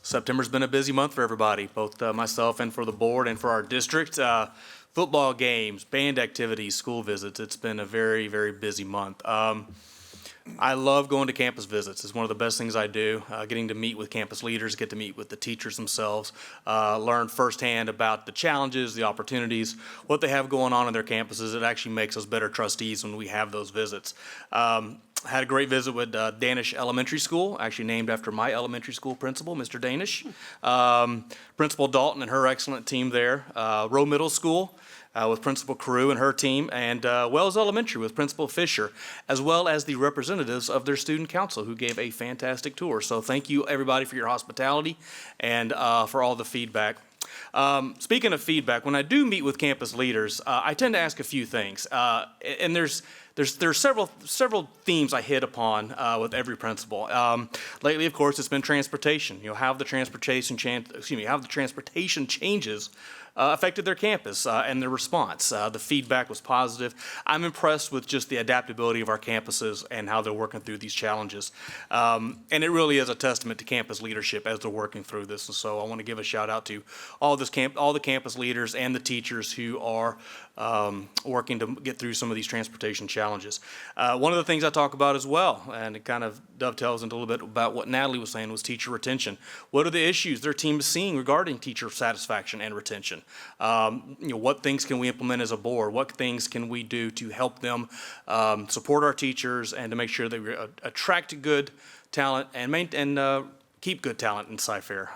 September's been a busy month for everybody, both myself and for the board and for our district. Football games, band activities, school visits. It's been a very, very busy month. I love going to campus visits. It's one of the best things I do, getting to meet with campus leaders, get to meet with the teachers themselves, learn firsthand about the challenges, the opportunities, what they have going on in their campuses. It actually makes us better trustees when we have those visits. Had a great visit with Danish Elementary School, actually named after my elementary school principal, Mr. Danish. Principal Dalton and her excellent team there. Rowe Middle School, with Principal Carew and her team, and Wells Elementary with Principal Fisher, as well as the representatives of their student council who gave a fantastic tour. So thank you, everybody, for your hospitality and for all the feedback. Speaking of feedback, when I do meet with campus leaders, I tend to ask a few things, and there's several themes I hit upon with every principal. Lately, of course, it's been transportation. You know, how the transportation changes affected their campus and their response. The feedback was positive. I'm impressed with just the adaptability of our campuses and how they're working through these challenges. And it really is a testament to campus leadership as they're working through this. And so I want to give a shout out to all the campus leaders and the teachers who are working to get through some of these transportation challenges. challenges. One of the things I talk about as well, and it kind of dovetails into a little bit about what Natalie was saying, was teacher retention. What are the issues their team is seeing regarding teacher satisfaction and retention? What things can we implement as a board? What things can we do to help them support our teachers and to make sure that we attract good talent and keep good talent in Cy-Fair,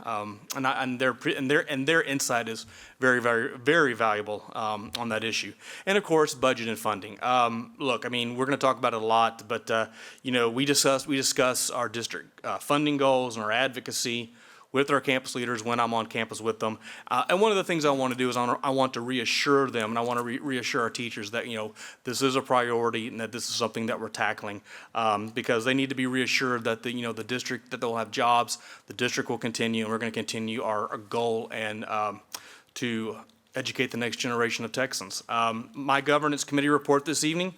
and their insight is very, very, very valuable on that issue. And of course, budget and funding. Look, I mean, we're going to talk about it a lot, but we discuss our district funding goals and our advocacy with our campus leaders when I'm on campus with them. And one of the things I want to do is I want to reassure them, and I want to reassure our teachers that, this is a priority and that this is something that we're tackling, because they need to be reassured that the district, that they'll have jobs, the district will continue, and we're going to continue our goal and to educate the next generation of Texans. My governance committee report this evening,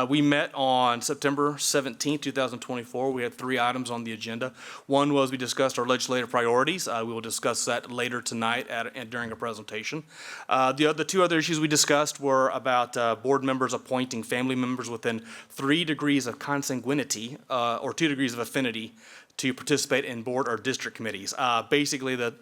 we met on September 17, 2024. We had 3 items on the agenda. One was we discussed our legislative priorities. We will discuss that later tonight during a presentation. The 2 other issues we discussed were about board members appointing family members within 3 degrees of consanguinity or 2 degrees of affinity to participate in board or district committees. Basically, the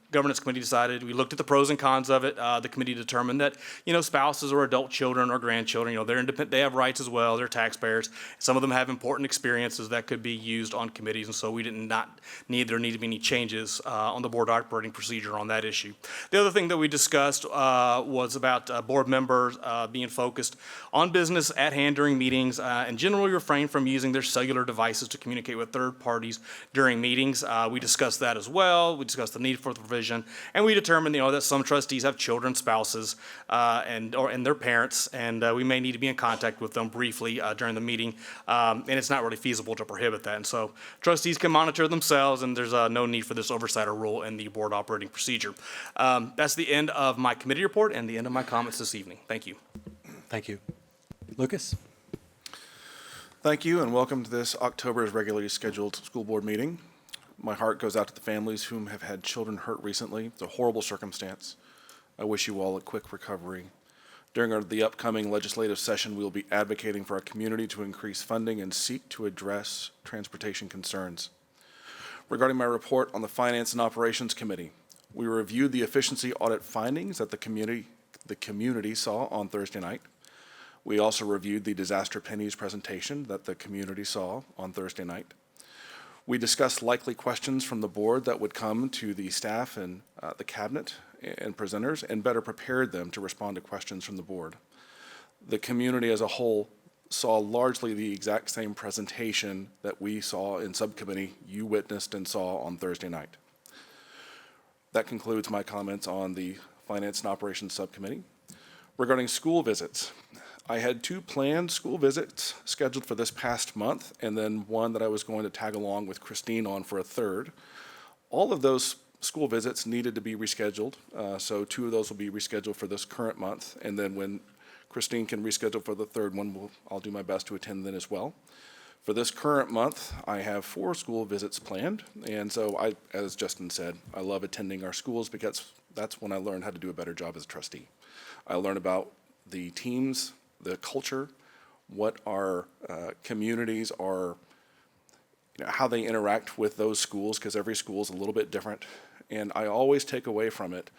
governance committee decided, we looked at the pros and cons of it. The committee determined that, spouses or adult children or grandchildren, they're independent, they have rights as well, they're taxpayers. Some of them have important experiences that could be used on committees, and so we did not need to be any changes on the board operating procedure on that issue. The other thing that we discussed was about board members being focused on business at hand during meetings and generally refrain from using their cellular devices to communicate with third parties during meetings. We discussed that as well. We discussed the need for the provision, and we determined, that some trustees have children, spouses, and their parents, and we may need to be in contact with them briefly during the meeting, and it's not really feasible to prohibit that. And so trustees can monitor themselves, and there's no need for this oversight or rule in the board operating procedure. That's the end of my committee report and the end of my comments this evening. Thank you. Thank you. Lucas? Thank you, and welcome to this October's regularly scheduled school board meeting. My heart goes out to the families whom have had children hurt recently. It's a horrible circumstance. I wish you all a quick recovery. During the upcoming legislative session, we will be advocating for our community to increase funding and seek to address transportation concerns. Regarding my report on the Finance and Operations Committee, we reviewed the efficiency audit findings that the community saw on Thursday night. We also reviewed the disaster pennies presentation that the community saw on Thursday night. We discussed likely questions from the board that would come to the staff and the cabinet and presenters, and better prepared them to respond to questions from the board. The community as a whole saw largely the exact same presentation that we saw in subcommittee, you witnessed and saw on Thursday night. That concludes my comments on the Finance and Operations Subcommittee. Regarding school visits, I had 2 planned school visits scheduled for this past month, and then one that I was going to tag along with Christine on for a 3rd. All of those school visits needed to be rescheduled, so 2 of those will be rescheduled for this current month, and then when Christine can reschedule for the 3rd one, I'll do my best to attend then as well. For this current month, I have 4 school visits planned, and so as Justin said, I love attending our schools because that's when I learned how to do a better job as a trustee. I learn about the teams, the culture, what our communities are, how they interact with those schools, because every school is a little bit different. And I always take away from it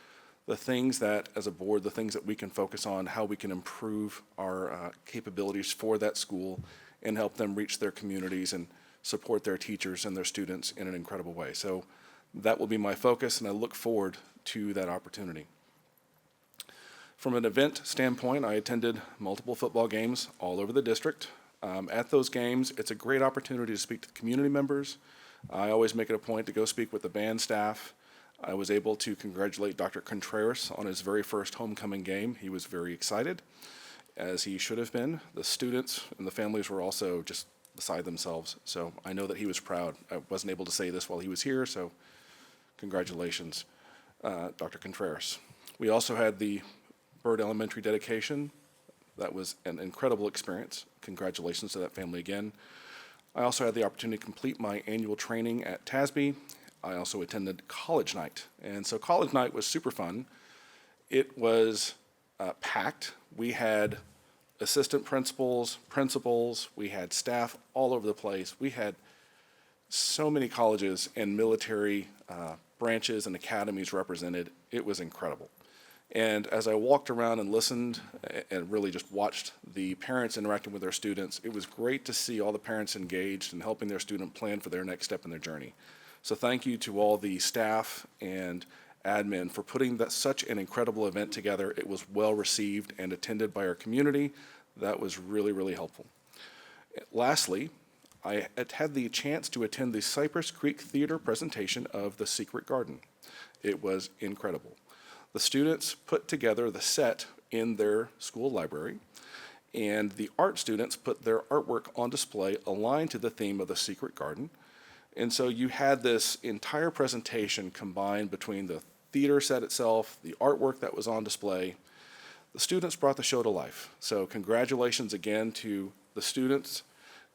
the things that, as a board, the things that we can focus on, how we can improve our capabilities for that school and help them reach their communities and support their teachers and their students in an incredible way. So that will be my focus, and I look forward to that opportunity. From an event standpoint, I attended multiple football games all over the district. At those games, it's a great opportunity to speak to community members. I always make it a point to go speak with the band staff. I was able to congratulate Dr. Contreras on his very first homecoming game. He was very excited, as he should have been. The students and the families were also just beside themselves, so I know that he was proud. I wasn't able to say this while he was here, so congratulations, Dr. Contreras. We also had the Byrd Elementary dedication. That was an incredible experience. Congratulations to that family again. I also had the opportunity to complete my annual training at TASB. I also attended college night. And so college night was super fun. It was packed. We had assistant principals, principals, we had staff all over the place. We had so many colleges and military branches and academies represented. It was incredible. And as I walked around and listened and really just watched the parents interacting with their students, it was great to see all the parents engaged in helping their student plan for their next step in their journey. So thank you to all the staff and admin for putting such an incredible event together. It was well received and attended by our community. That was really, really helpful. Lastly, I had the chance to attend the Cypress Creek Theater presentation of The Secret Garden. It was incredible. The students put together the set in their school library, and the art students put their artwork on display aligned to the theme of The Secret Garden. And so you had this entire presentation combined between the theater set itself, the artwork that was on display. The students brought the show to life. So congratulations again to the students.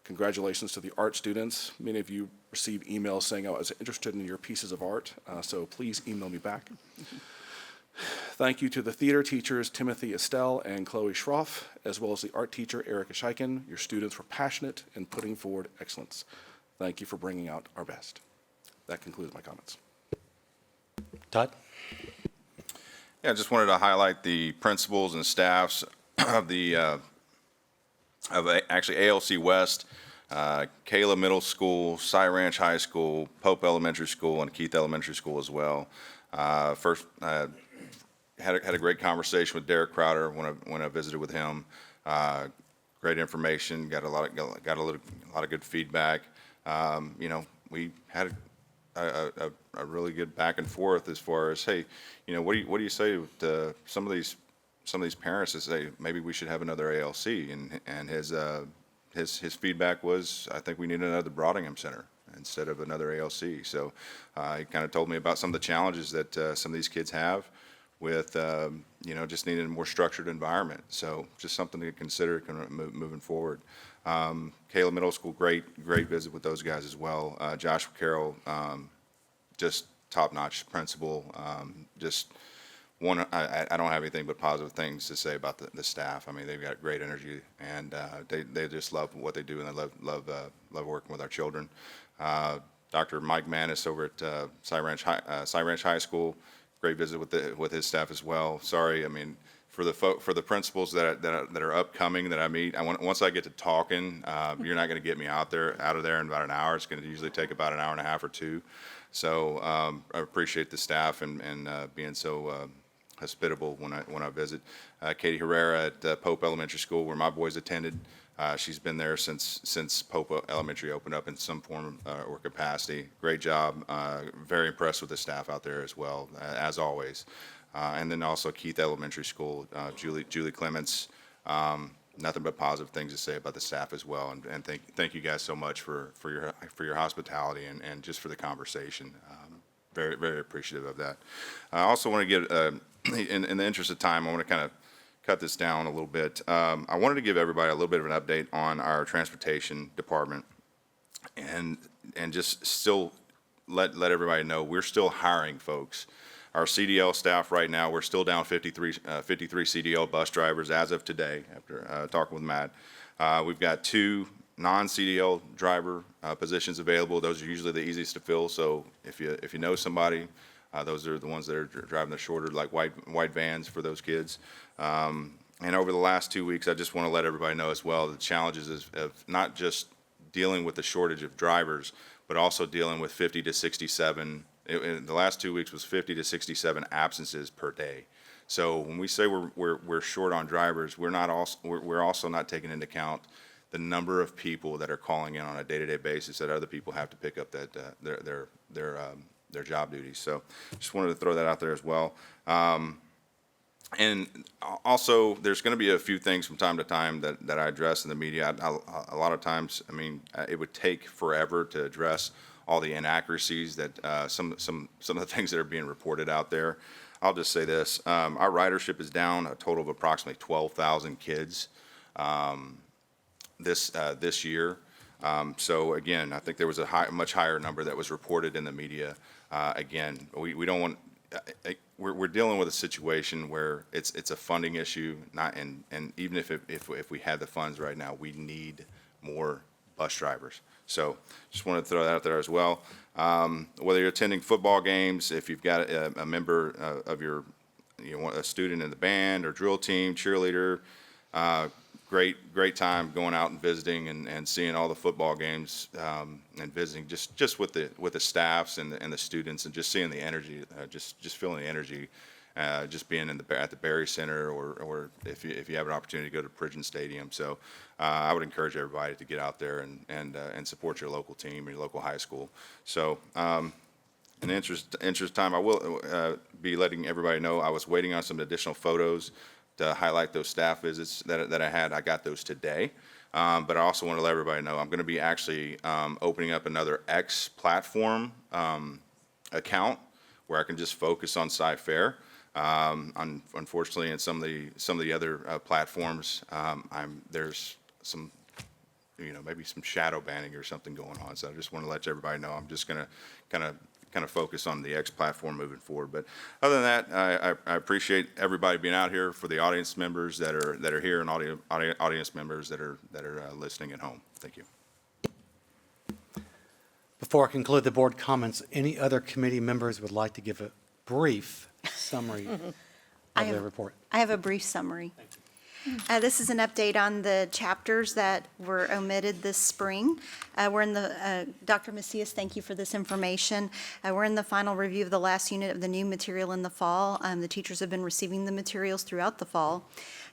Congratulations to the art students. Many of you received emails saying I was interested in your pieces of art, so please email me back. Thank you to the theater teachers, Timothy Estelle and Chloe Schroff, as well as the art teacher, Erica Scheiken. Your students were passionate in putting forward excellence. Thank you for bringing out our best. That concludes my comments. Todd? Yeah, I just wanted to highlight the principals and staffs of the actually ALC West, Kayla Middle School, Cy Ranch High School, Pope Elementary School, and Keith Elementary School as well. First, had a great conversation with Derek Crowder when I visited with him. Great information, got a lot of good feedback. We had a really good back and forth as far as, hey, what do you say to some of these parents that say maybe we should have another ALC, and his feedback was, I think we need another Broadingham Center instead of another ALC. So he kind of told me about some of the challenges that some of these kids have with just needing a more structured environment. So just something to consider moving forward. Kayla Middle School, great visit with those guys as well. Joshua Carroll, just top-notch principal. I don't have anything but positive things to say about the staff. I mean, they've got great energy, and they just love what they do, and they love working with our children. Dr. Mike Manis over at Cy Ranch High School, great visit with his staff as well. Sorry, I mean, for the principals that are upcoming that I meet, once I get to talking, you're not going to get me out of there in about an hour. It's going to usually take about an hour and a half or two. So I appreciate the staff and being so hospitable when I visit. Katie Herrera at Pope Elementary School, where my boys attended. She's been there since Pope Elementary opened up in some form or capacity. Great job. Very impressed with the staff out there as well, as always. And then also Keith Elementary School, Julie Clements. Nothing but positive things to say about the staff as well. And thank you guys so much for your hospitality and just for the conversation. Very, very appreciative of that. I also want to give, in the interest of time, I want to kind of cut this down a little bit. I wanted to give everybody a little bit of an update on our transportation department, and just still let everybody know we're still hiring folks. Our CDL staff right now, we're still down 53 CDL bus drivers as of today, after talking with Matt. We've got 2 non-CDL driver positions available. Those are usually the easiest to fill, so if you know somebody, those are the ones that are driving the shorter, like white vans for those kids. And over the last 2 weeks, I just want to let everybody know as well the challenges of not just dealing with the shortage of drivers, but also dealing with 50 to 67. In the last 2 weeks was 50 to 67 absences per day. So when we say we're short on drivers, we're also not taking into account the number of people that are calling in on a day-to-day basis that other people have to pick up that their job duties. So just wanted to throw that out there as well. And also, there's going to be a few things from time to time that I address in the media. A lot of times, I mean, it would take forever to address all the inaccuracies that some of the things that are being reported out there. I'll just say this: our ridership is down a total of approximately 12,000 kids this year. So again, I think there was a much higher number that was reported in the media. Again, we don't want we're dealing with a situation where it's a funding issue, and even if we had the funds right now, we need more bus drivers. So just wanted to throw that out there as well. Whether you're attending football games, if you've got a member of your, a student in the band or drill team, cheerleader, great time going out and visiting and seeing all the football games, and visiting just with the staffs and the students, and just seeing the energy, just feeling the energy, just being at the Berry Center, or if you have an opportunity to go to Pridgeon Stadium. So I would encourage everybody to get out there and support your local team or your local high school. So in the interest of time, I will be letting everybody know I was waiting on some additional photos to highlight those staff visits that I had. I got those today. But I also want to let everybody know I'm going to be actually opening up another X platform account where I can just focus on Cy-Fair. Unfortunately, in some of the other platforms, there's some, maybe some shadow banning or something going on. So I just want to let everybody know I'm just going to kind of focus on the X platform moving forward. But other than that, I appreciate everybody being out here, for the audience members that are here, and audience members that are listening at home. Thank you. Before I conclude the board comments, any other committee members would like to give a brief summary of their report? I have a brief summary. This is an update on the chapters that were omitted this spring. We're in the, Dr. Macias, thank you for this information. We're in the final review of the last unit of the new material in the fall. The teachers have been receiving the materials throughout the fall,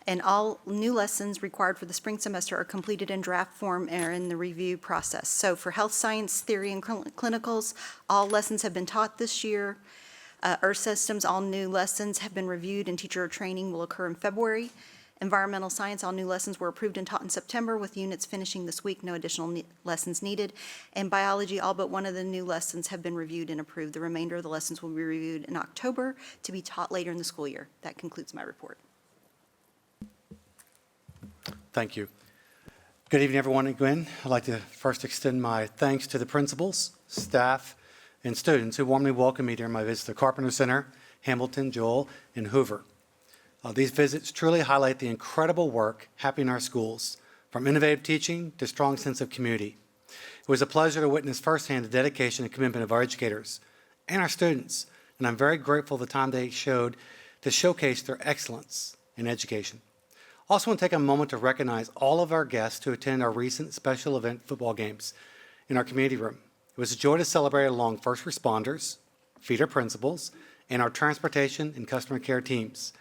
and all new lessons required for the spring semester are completed in draft form and are in the review process. So for health science, theory, and clinicals, all lessons have been taught this year. Earth systems, all new lessons have been reviewed, and teacher training will occur in February. Environmental science, all new lessons were approved and taught in September, with units finishing this week, no additional lessons needed. And biology, all but one of the new lessons have been reviewed and approved. The remainder of the lessons will be reviewed in October to be taught later in the school year. That concludes my report. Thank you. Good evening, everyone. Again, I'd like to first extend my thanks to the principals, staff, and students who warmly welcomed me during my visit to Carpenter Center, Hamilton, Joel, and Hoover. These visits truly highlight the incredible work happening in our schools, from innovative teaching to strong sense of community. It was a pleasure to witness firsthand the dedication and commitment of our educators and our students, and I'm very grateful for the time they showed to showcase their excellence in education. I also want to take a moment to recognize all of our guests who attended our recent special event football games in our community room. It was a joy to celebrate along first responders, feeder principals, and our transportation and customer care teams.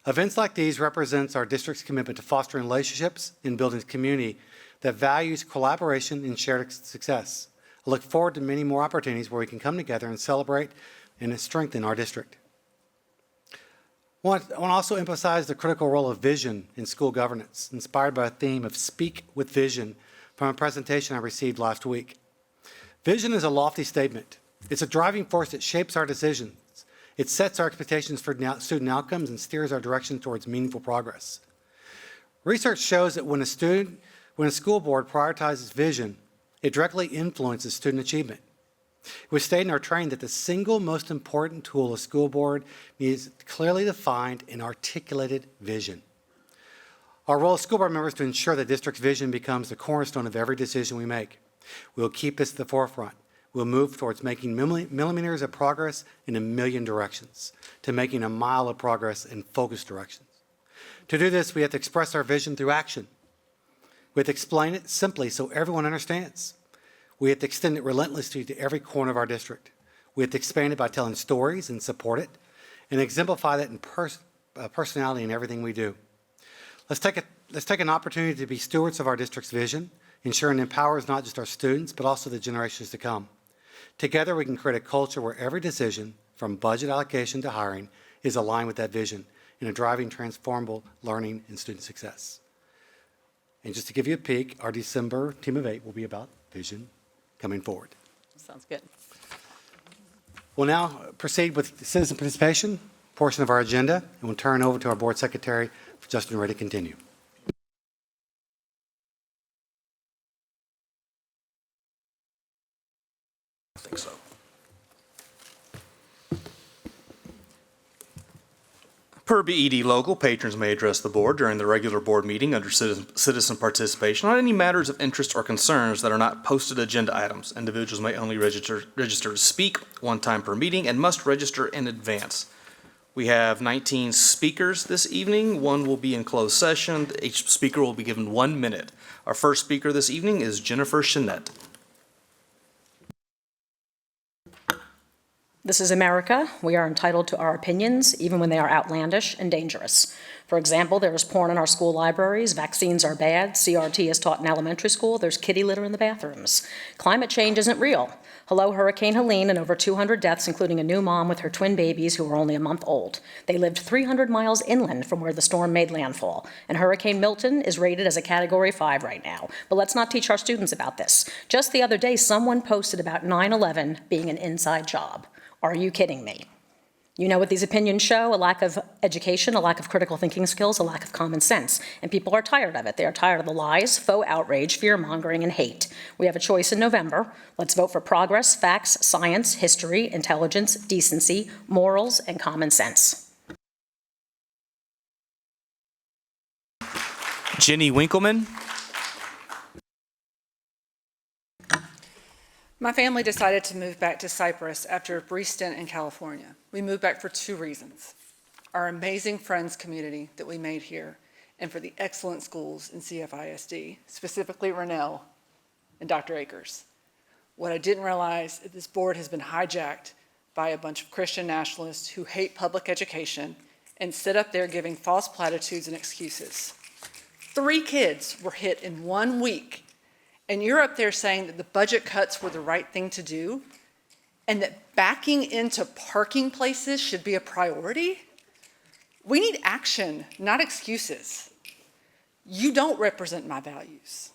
Events like these represents our district's commitment to fostering relationships and building a community that values collaboration and shared success. I look forward to many more opportunities where we can come together and celebrate and strengthen our district. I want to also emphasize the critical role of vision in school governance, inspired by a theme of Speak with Vision from a presentation I received last week. Vision is a lofty statement. It's a driving force that shapes our decisions. It sets our expectations for student outcomes and steers our direction towards meaningful progress. Research shows that when a school board prioritizes vision, it directly influences student achievement. It was stated in our training that the single most important tool a school board needs clearly defined and articulated vision. Our role as school board members is to ensure the district's vision becomes the cornerstone of every decision we make. We'll keep this at the forefront. We'll move towards making millimeters of progress in a million directions, to making a mile of progress in focused directions. To do this, we have to express our vision through action. We have to explain it simply so everyone understands. We have to extend it relentlessly to every corner of our district. We have to expand it by telling stories and support it, and exemplify that in personality in everything we do. Let's take an opportunity to be stewards of our district's vision, ensuring it empowers not just our students, but also the generations to come. Together, we can create a culture where every decision, from budget allocation to hiring, is aligned with that vision in a driving transformable learning and student success. And just to give you a peek, our December Team of 8 will be about vision coming forward. Sounds good. We'll now proceed with the citizen participation portion of our agenda, and we'll turn over to our board secretary, Justin Ray, to continue. I think so. Per BED local, patrons may address the board during the regular board meeting under citizen participation on any matters of interest or concerns that are not posted agenda items. Individuals may only register to speak one time per meeting and must register in advance. We have 19 speakers this evening. One will be in closed session. Each speaker will be given 1 minute. Our first speaker this evening is Jennifer Chenette. This is America. We are entitled to our opinions, even when they are outlandish and dangerous. For example, there is porn in our school libraries, vaccines are bad, CRT is taught in elementary school, there's kitty litter in the bathrooms. Climate change isn't real. Hello, Hurricane Helene, and over 200 deaths, including a new mom with her twin babies who were only a month old. They lived 300 miles inland from where the storm made landfall. And Hurricane Milton is rated as a Category 5 right now. But let's not teach our students about this. Just the other day, someone posted about 9/11 being an inside job. Are you kidding me? You know what these opinions show? A lack of education, a lack of critical thinking skills, a lack of common sense. And people are tired of it. They are tired of the lies, faux outrage, fear-mongering, and hate. We have a choice in November. Let's vote for progress, facts, science, history, intelligence, decency, morals, and common sense. Jenny Winkleman. My family decided to move back to Cypress after a brief stint in California. We moved back for 2 reasons: our amazing friends community that we made here, and for the excellent schools in CFISD, specifically Rennell and Dr. Akers. What I didn't realize is this board has been hijacked by a bunch of Christian nationalists who hate public education and sit up there giving false platitudes and excuses. 3 kids were hit in 1 week. And you're up there saying that the budget cuts were the right thing to do, and that backing into parking places should be a priority? We need action, not excuses. You don't represent my values.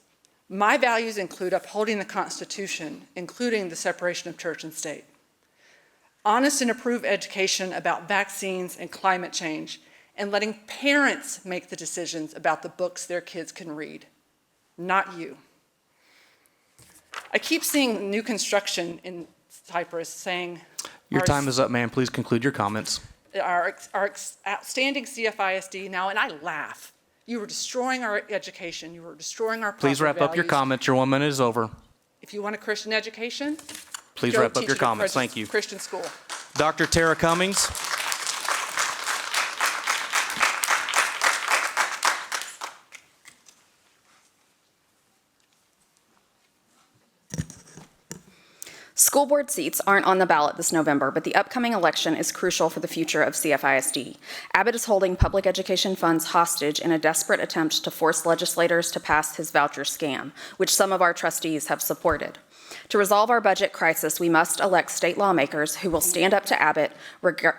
My values include upholding the Constitution, including the separation of church and state. Honest and approved education about vaccines and climate change, and letting parents make the decisions about the books their kids can read, not you. I keep seeing new construction in Cypress saying... Your time is up, ma'am. Please conclude your comments. Our outstanding CFISD now, and I laugh. You were destroying our education. You were destroying our Please wrap up your comments. Your 1 minute is over. If you want a Christian education, please go wrap up teach your at a comments. Thank you. Christian school. Dr. Tara Cummings. School board seats aren't on the ballot this November, but the upcoming election is crucial for the future of CFISD. Abbott is holding public education funds hostage in a desperate attempt to force legislators to pass his voucher scam, which some of our trustees have supported. To resolve our budget crisis, we must elect state lawmakers who will stand up to Abbott,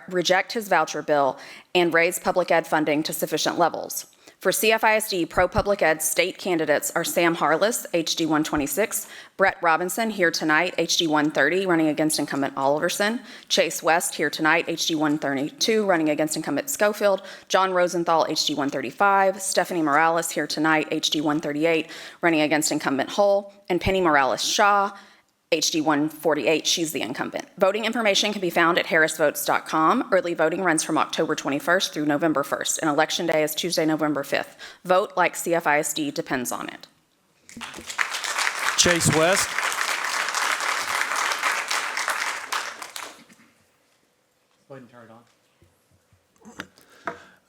reject his voucher bill, and raise public ed funding to sufficient levels. For CFISD pro-public ed state candidates are Sam Harless, HD 126, Brett Robinson, here tonight, HD 130, running against incumbent Oliverson, Chase West, here tonight, HD 132, running against incumbent Schofield, John Rosenthal, HD 135, Stephanie Morales, here tonight, HD 138, running against incumbent Hull, and Penny Morales-Shaw, HD 148, she's the incumbent. Voting information can be found at harrisvotes.com. Early voting runs from October 21st through November 1st, and Election Day is Tuesday, November 5th. Vote like CFISD depends on it. Chase West. Go ahead and turn it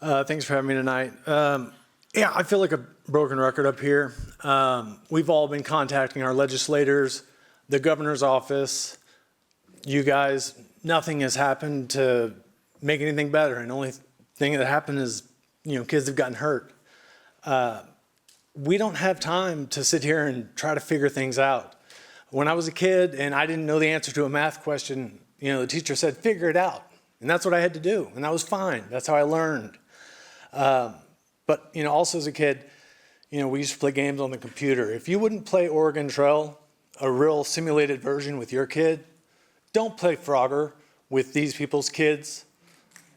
on. Thanks for having me tonight. Yeah, I feel like a broken record up here. We've all been contacting our legislators, the governor's office, you guys. Nothing has happened to make anything better. And the only thing that happened is, kids have gotten hurt. We don't have time to sit here and try to figure things out. When I was a kid and I didn't know the answer to a math question, the teacher said, figure it out. And that's what I had to do. And that was fine. That's how I learned. But also as a kid, we used to play games on the computer. If you wouldn't play Oregon Trail, a real simulated version with your kid, don't play Frogger with these people's kids.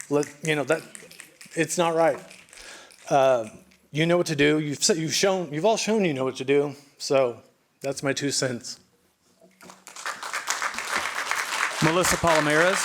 That it's not right. You know what to do. You've all shown you know what to do. So that's my 2 cents. Melissa Palomares.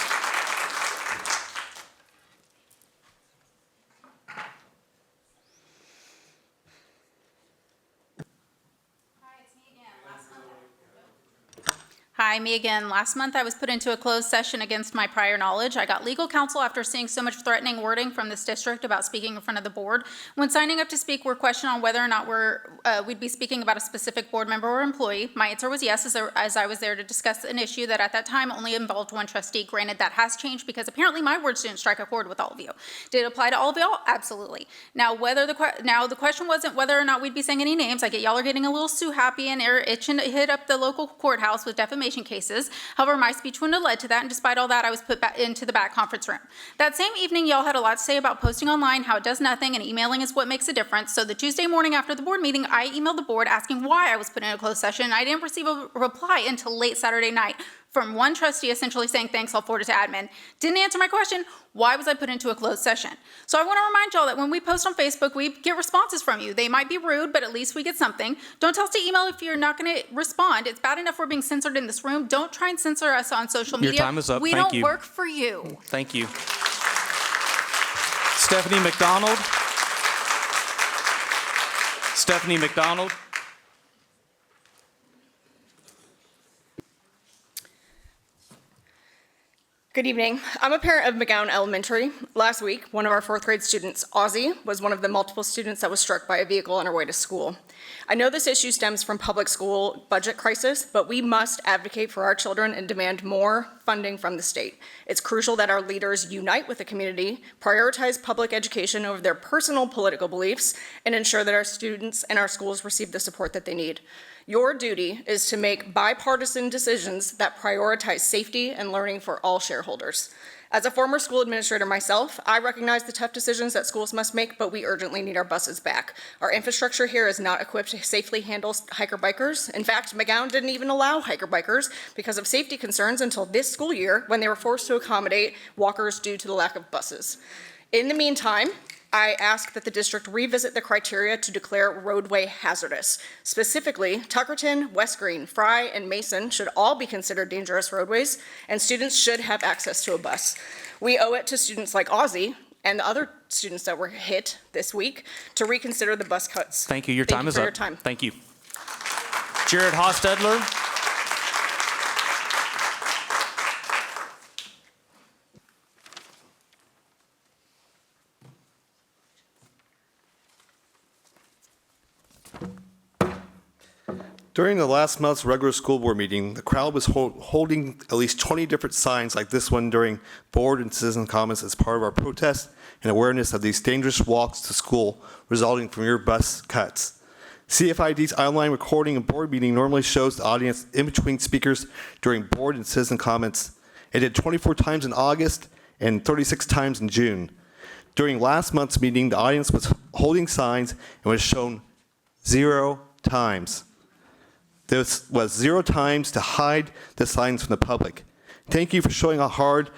Hi, me again. Last month, I was put into a closed session against my prior knowledge. I got legal counsel after seeing so much threatening wording from this district about speaking in front of the board. When signing up to speak, we're questioned on whether or not we'd be speaking about a specific board member or employee. My answer was yes, as I was there to discuss an issue that at that time only involved one trustee. Granted, that has changed because apparently my words didn't strike a chord with all of you. Did it apply to all of y'all? Absolutely. Now, the question wasn't whether or not we'd be saying any names. I get y'all are getting a little Sue happy and are itching to hit up the local courthouse with defamation cases. However, my speech wouldn't have led to that, and despite all that, I was put back into the back conference room. That same evening, y'all had a lot to say about posting online, how it does nothing, and emailing is what makes a difference. So the Tuesday morning after the board meeting, I emailed the board asking why I was put in a closed session, and I didn't receive a reply until late Saturday night from one trustee essentially saying, thanks, I'll forward it to admin. Didn't answer my question, why was I put into a closed session? So I want to remind y'all that when we post on Facebook, we get responses from you. They might be rude, but at least we get something. Don't tell us to email if you're not going to respond. It's bad enough we're being censored in this room. Don't try and censor us on social media. Your time is up. We Thank don't you. work for you. Thank you. Stephanie McDonald. Stephanie McDonald. Good evening. I'm a parent of McGowan Elementary. Last week, one of our fourth grade students, Ozzy, was one of the multiple students that was struck by a vehicle on her way to school. I know this issue stems from public school budget crisis, but we must advocate for our children and demand more funding from the state. It's crucial that our leaders unite with the community, prioritize public education over their personal political beliefs, and ensure that our students and our schools receive the support that they need. Your duty is to make bipartisan decisions that prioritize safety and learning for all shareholders. As a former school administrator myself, I recognize the tough decisions that schools must make, but we urgently need our buses back. Our infrastructure here is not equipped to safely handle hiker-bikers. In fact, McGowan didn't even allow hiker-bikers because of safety concerns until this school year when they were forced to accommodate walkers due to the lack of buses. In the meantime, I ask that the district revisit the criteria to declare roadway hazardous. Specifically, Tuckerton, West Green, Fry, and Mason should all be considered dangerous roadways, and students should have access to a bus. We owe it to students like Ozzy and the other students that were hit this week to reconsider the bus cuts. Thank you. Your time is up. Your time. Thank you. Jared Hostetler. During the last month's regular school board meeting, the crowd was holding at least 20 different signs like this one during board and citizen comments as part of our protest and awareness of these dangerous walks to school resulting from your bus cuts. CFID's online recording of board meeting normally shows the audience in between speakers during board and citizen comments. It did 24 times in August and 36 times in June. During last month's meeting, the audience was holding signs and was shown 0 times. There was 0 times to hide the signs from the public. Thank you for showing a hard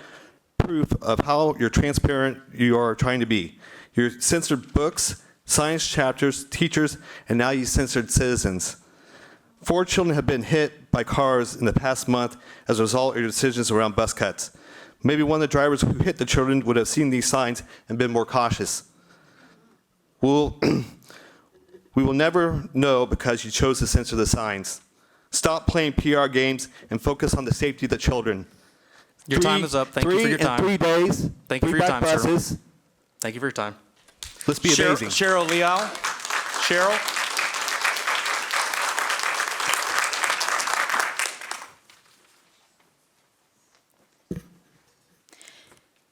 proof of how transparent you are trying to be. You censored books, science chapters, teachers, and now you censored citizens. 4 children have been hit by cars in the past month as a result of your decisions around bus cuts. Maybe one of the drivers who hit the children would have seen these signs and been more cautious. We will never know because you chose to censor the signs. Stop playing PR games and focus on the safety of the children. Your time is up. Thank you for your time. 3 days. Thank you for your time, buses. Cheryl. Thank you for your time. Let's be amazing. Cheryl Leal. Cheryl.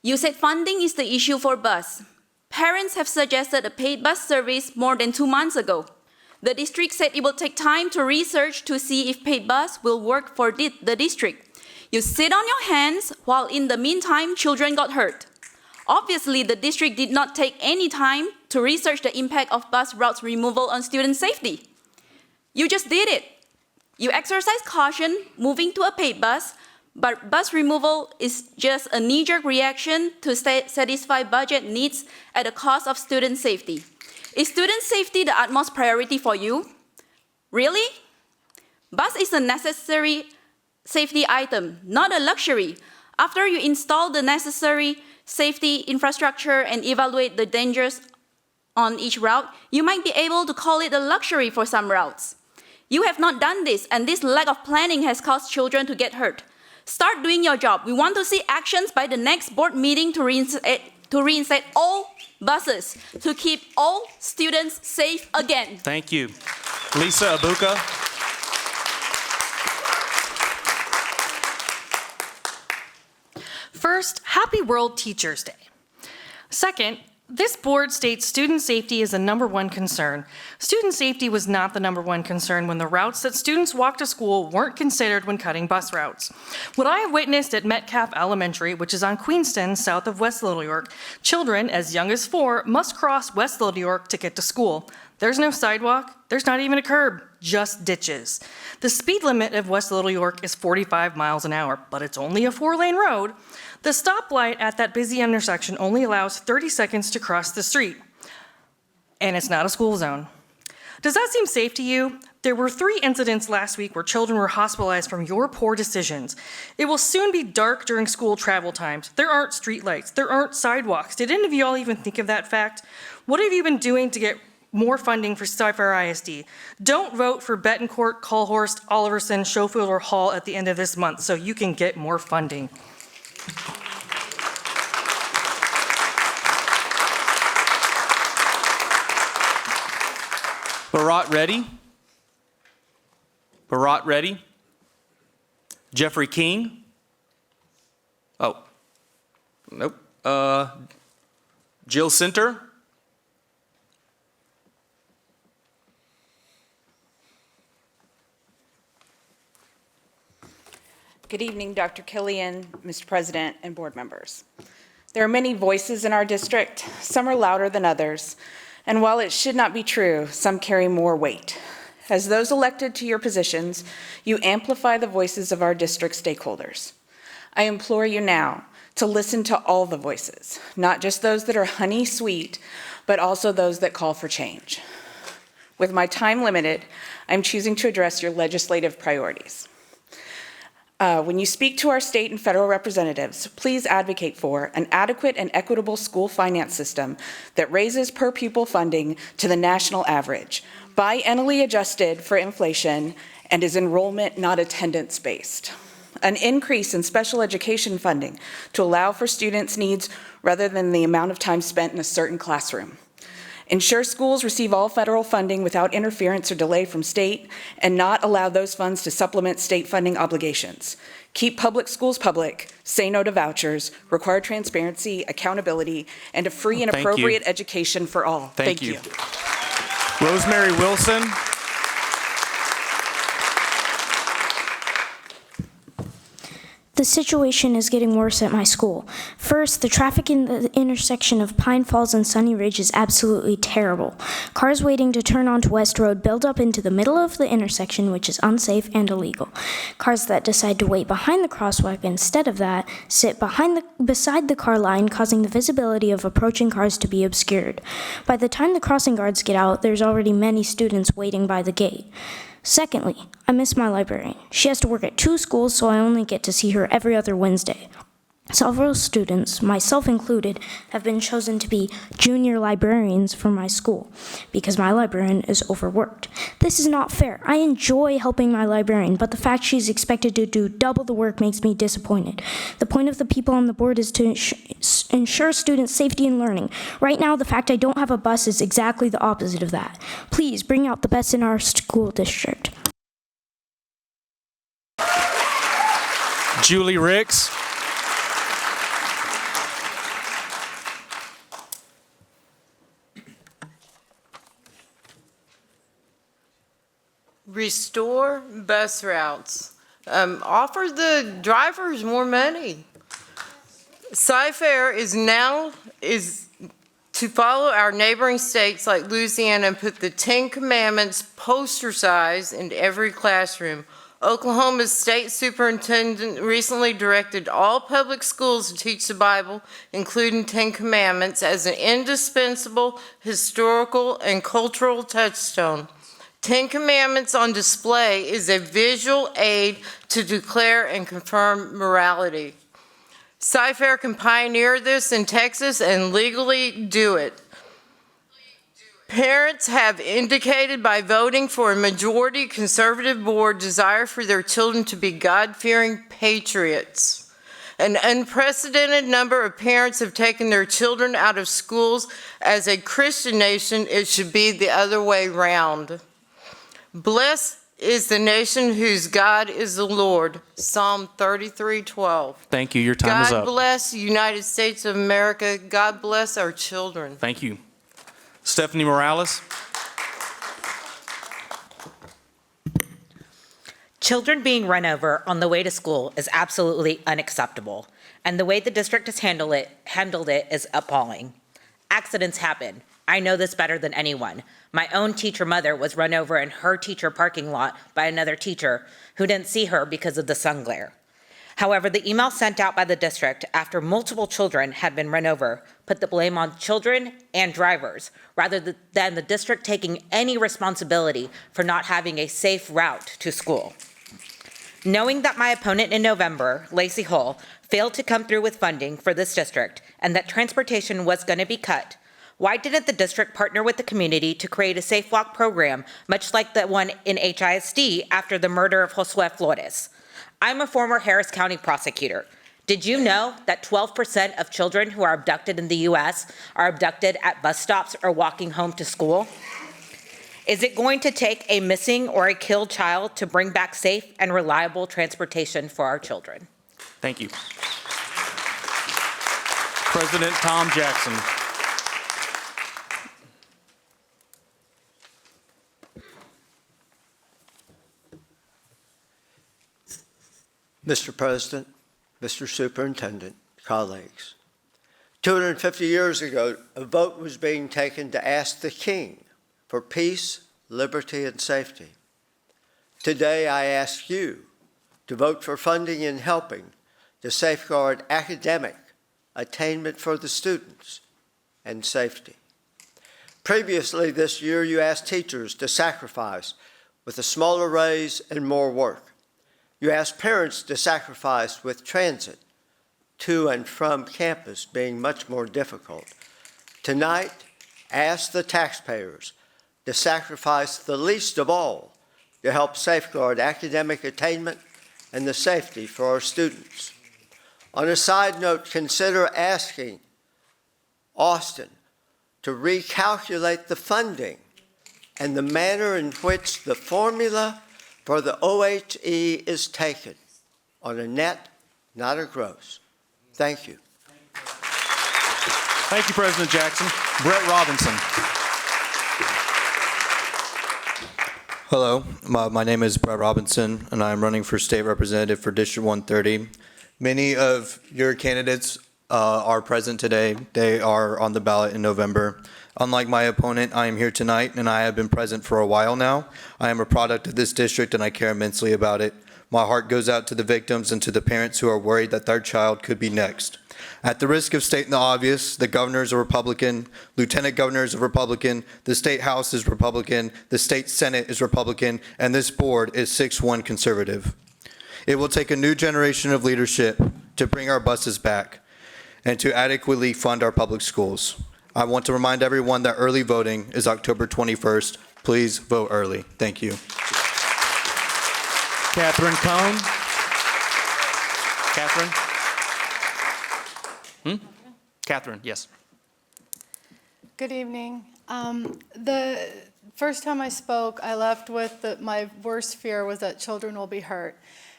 You said funding is the issue for bus. Parents have suggested a paid bus service more than 2 months ago. The district said it will take time to research to see if paid bus will work for the district. You sit on your hands while in the meantime children got hurt. Obviously, the district did not take any time to research the impact of bus routes removal on student safety. You just did it. You exercised caution moving to a paid bus, but bus removal is just a knee-jerk reaction to satisfy budget needs at the cost of student safety. Is student safety the utmost priority for you? Really? Bus is a necessary safety item, not a luxury. After you install the necessary safety infrastructure and evaluate the dangers on each route, you might be able to call it a luxury for some routes. You have not done this, and this lack of planning has caused children to get hurt. Start doing your job. We want to see actions by the next board meeting to reinstate all buses, to keep all students safe again. Thank you. Lisa Abuka. First, happy World Teachers Day. Second, this board states student safety is the #1 concern. Student safety was not the #1 concern when the routes that students walk to school weren't considered when cutting bus routes. What I have witnessed at Metcalf Elementary, which is on Queenston, south of West Little York, children as young as 4 must cross West Little York to get to school. There's no sidewalk, there's not even a curb, just ditches. The speed limit of West Little York is 45 miles an hour, but it's only a 4-lane road. The stoplight at that busy intersection only allows 30 seconds to cross the street, and it's not a school zone. Does that seem safe to you? There were 3 incidents last week where children were hospitalized from your poor decisions. It will soon be dark during school travel times. There aren't streetlights, there aren't sidewalks. Did any of you all even think of that fact? What have you been doing to get more funding for Cypher ISD? Don't vote for Betancourt, Colhorst, Oliverson, Schofield, or Hall at the end of this month so you can get more funding. Barat Reddy. Barat Reddy. Jeffrey King. Oh, nope. Jill Center. Good evening, Dr. Killian, Mr. President, and board members. There are many voices in our district. Some are louder than others. And while it should not be true, some carry more weight. As those elected to your positions, you amplify the voices of our district stakeholders. I implore you now to listen to all the voices, not just those that are honey sweet, but also those that call for change. With my time limited, I'm choosing to address your legislative priorities. When you speak to our state and federal representatives, please advocate for an adequate and equitable school finance system that raises per pupil funding to the national average, biennially adjusted for inflation, and is enrollment, not attendance-based. An increase in special education funding to allow for students' needs rather than the amount of time spent in a certain classroom. Ensure schools receive all federal funding without interference or delay from state, and not allow those funds to supplement state funding obligations. Keep public schools public, say no to vouchers, require transparency, accountability, and a free and appropriate education for all. Thank you. Rosemary Wilson. The situation is getting worse at my school. First, the traffic in the intersection of Pine Falls and Sunny Ridge is absolutely terrible. Cars waiting to turn onto West Road build up into the middle of the intersection, which is unsafe and illegal. Cars that decide to wait behind the crosswalk instead of that sit beside the car line, causing the visibility of approaching cars to be obscured. By the time the crossing guards get out, there's already many students waiting by the gate. Secondly, I miss my librarian. She has to work at 2 schools, so I only get to see her every other Wednesday. Several students, myself included, have been chosen to be junior librarians for my school because my librarian is overworked. This is not fair. I enjoy helping my librarian, but the fact she's expected to do double the work makes me disappointed. The point of the people on the board is to ensure students' safety and learning. Right now, the fact I don't have a bus is exactly the opposite of that. Please bring out the best in our school district. Julie Ricks. Restore bus routes. Offer the drivers more money. Cypher is to follow our neighboring states like Louisiana and put the 10 Commandments poster size in every classroom. Oklahoma's state superintendent recently directed all public schools to teach the Bible, including 10 Commandments, as an indispensable historical and cultural touchstone. 10 Commandments on display is a visual aid to declare and confirm morality. Cypher can pioneer this in Texas and legally do it. Parents have indicated by voting for a majority conservative board desire for their children to be God-fearing patriots. An unprecedented number of parents have taken their children out of schools. As a Christian nation, it should be the other way round. Blessed is the nation whose God is the Lord. Psalm 33:12. Thank you. Your time is God up. bless the United States of America. God bless our children. Thank you. Stephanie Morales. Children being run over on the way to school is absolutely unacceptable, and the way the district has handled it is appalling. Accidents happen. I know this better than anyone. My own teacher mother was run over in her teacher parking lot by another teacher who didn't see her because of the sun glare. However, the email sent out by the district after multiple children had been run over put the blame on children and drivers rather than the district taking any responsibility for not having a safe route to school. Knowing that my opponent in November, Lacey Hull, failed to come through with funding for this district and that transportation was going to be cut, why didn't the district partner with the community to create a safe walk program, much like the one in HISD after the murder of Josue Flores? I'm a former Harris County prosecutor. Did you know that 12% of children who are abducted in the U.S. are abducted at bus stops or walking home to school? Is it going to take a missing or a killed child to bring back safe and reliable transportation for our children? Thank you. President Tom Jackson. Mr. President, Mr. Superintendent, colleagues, 250 years ago, a vote was being taken to ask the King for peace, liberty, and safety. Today, I ask you to vote for funding and helping to safeguard academic attainment for the students and safety. Previously this year, you asked teachers to sacrifice with a smaller raise and more work. You asked parents to sacrifice with transit to and from campus being much more difficult. Tonight, ask the taxpayers to sacrifice the least of all to help safeguard academic attainment and the safety for our students. On a side note, consider asking Austin to recalculate the funding and the manner in which the formula for the OHE is taken on a net, not a gross. Thank you. Thank you, President Jackson. Brett Robinson. Hello, my name is Brett Robinson, and I'm running for state representative for District 130. Many of your candidates are present today. They are on the ballot in November. Unlike my opponent, I am here tonight, and I have been present for a while now. I am a product of this district, and I care immensely about it. My heart goes out to the victims and to the parents who are worried that their child could be next. At the risk of stating the obvious, the governor is a Republican, lieutenant governor is a Republican, the state house is Republican, the state senate is Republican, and this board is 6-1 conservative. It will take a new generation of leadership to bring our buses back and to adequately fund our public schools. I want to remind everyone that early voting is October 21st. Please vote early. Thank you. Catherine Cohn. Catherine, yes. Good evening. The first time I spoke, I left with my worst fear was that children will be hurt.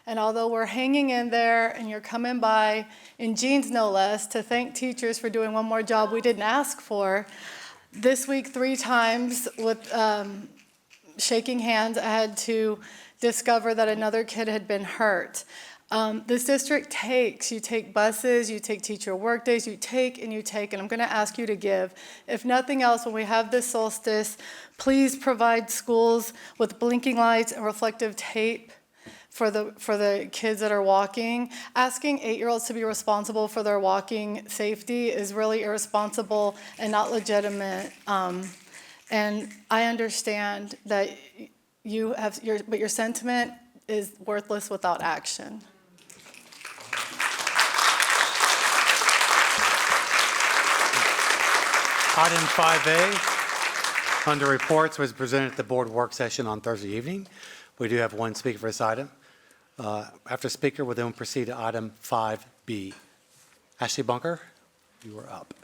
And although we're hanging in there and you're coming by in jeans no less to thank teachers for doing one more job we didn't ask for, this week 3 times with shaking hands, I had to discover that another kid had been hurt. This district you take buses, you take teacher work days, you take, and I'm going to ask you to give. If nothing else, when we have this solstice, please provide schools with blinking lights and reflective tape for the kids that are walking. Asking 8-year-olds to be responsible for their walking safety is really irresponsible and not legitimate. And I understand that but your sentiment is worthless without action. Item 5A, Under reports was presented at the board work session on Thursday evening. We do have one speaker for this item. After speaker, we'll then proceed to item 5B. Ashley Bunker, you are up.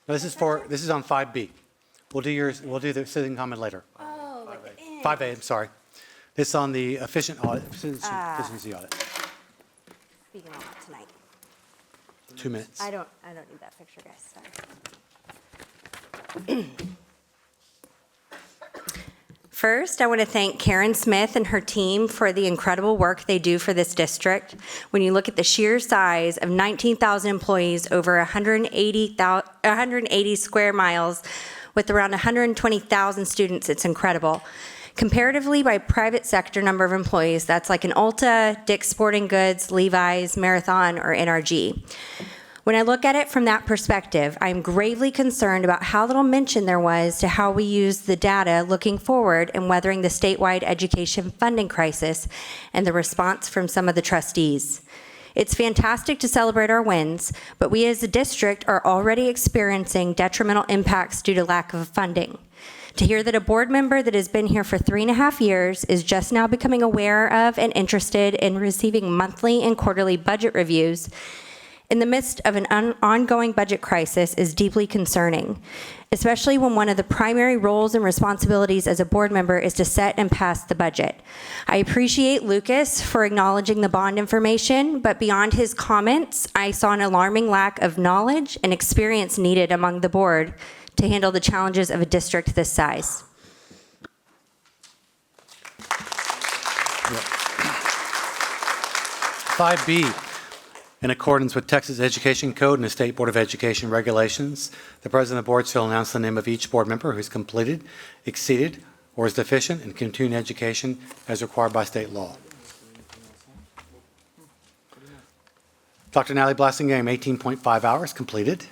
This is on 5B. We'll do the citizen comment later. Oh, 5A, I'm sorry. This is on the efficiency audit. Speaking on it tonight. 2 minutes. I don't need that picture, guys, sorry. First, I want to thank Karen Smith and her team for the incredible work they do for this district. When you look at the sheer size of 19,000 employees over 180 square miles with around 120,000 students, it's incredible. Comparatively, by private sector number of employees, that's like an Ulta, Dick's Sporting Goods, Levi's, Marathon, or NRG. When I look at it from that perspective, I'm gravely concerned about how little mention there was to how we use the data looking forward and weathering the statewide education funding crisis and the response from some of the trustees. It's fantastic to celebrate our wins, but we as a district are already experiencing detrimental impacts due to lack of funding. To hear that a board member that has been here for 3.5 years is just now becoming aware of and interested in receiving monthly and quarterly budget reviews in the midst of an ongoing budget crisis is deeply concerning, especially when one of the primary roles and responsibilities as a board member is to set and pass the budget. I appreciate Lucas for acknowledging the bond information, but beyond his comments, I saw an alarming lack of knowledge and experience needed among the board to handle the challenges of a district this size. 5B. In accordance with Texas Education Code and the State Board of Education regulations, the president of the board shall announce the name of each board member who has completed, exceeded, or is deficient in continuing education as required by state law. Dr. Natalie Blassingame, 18.5 hours, completed.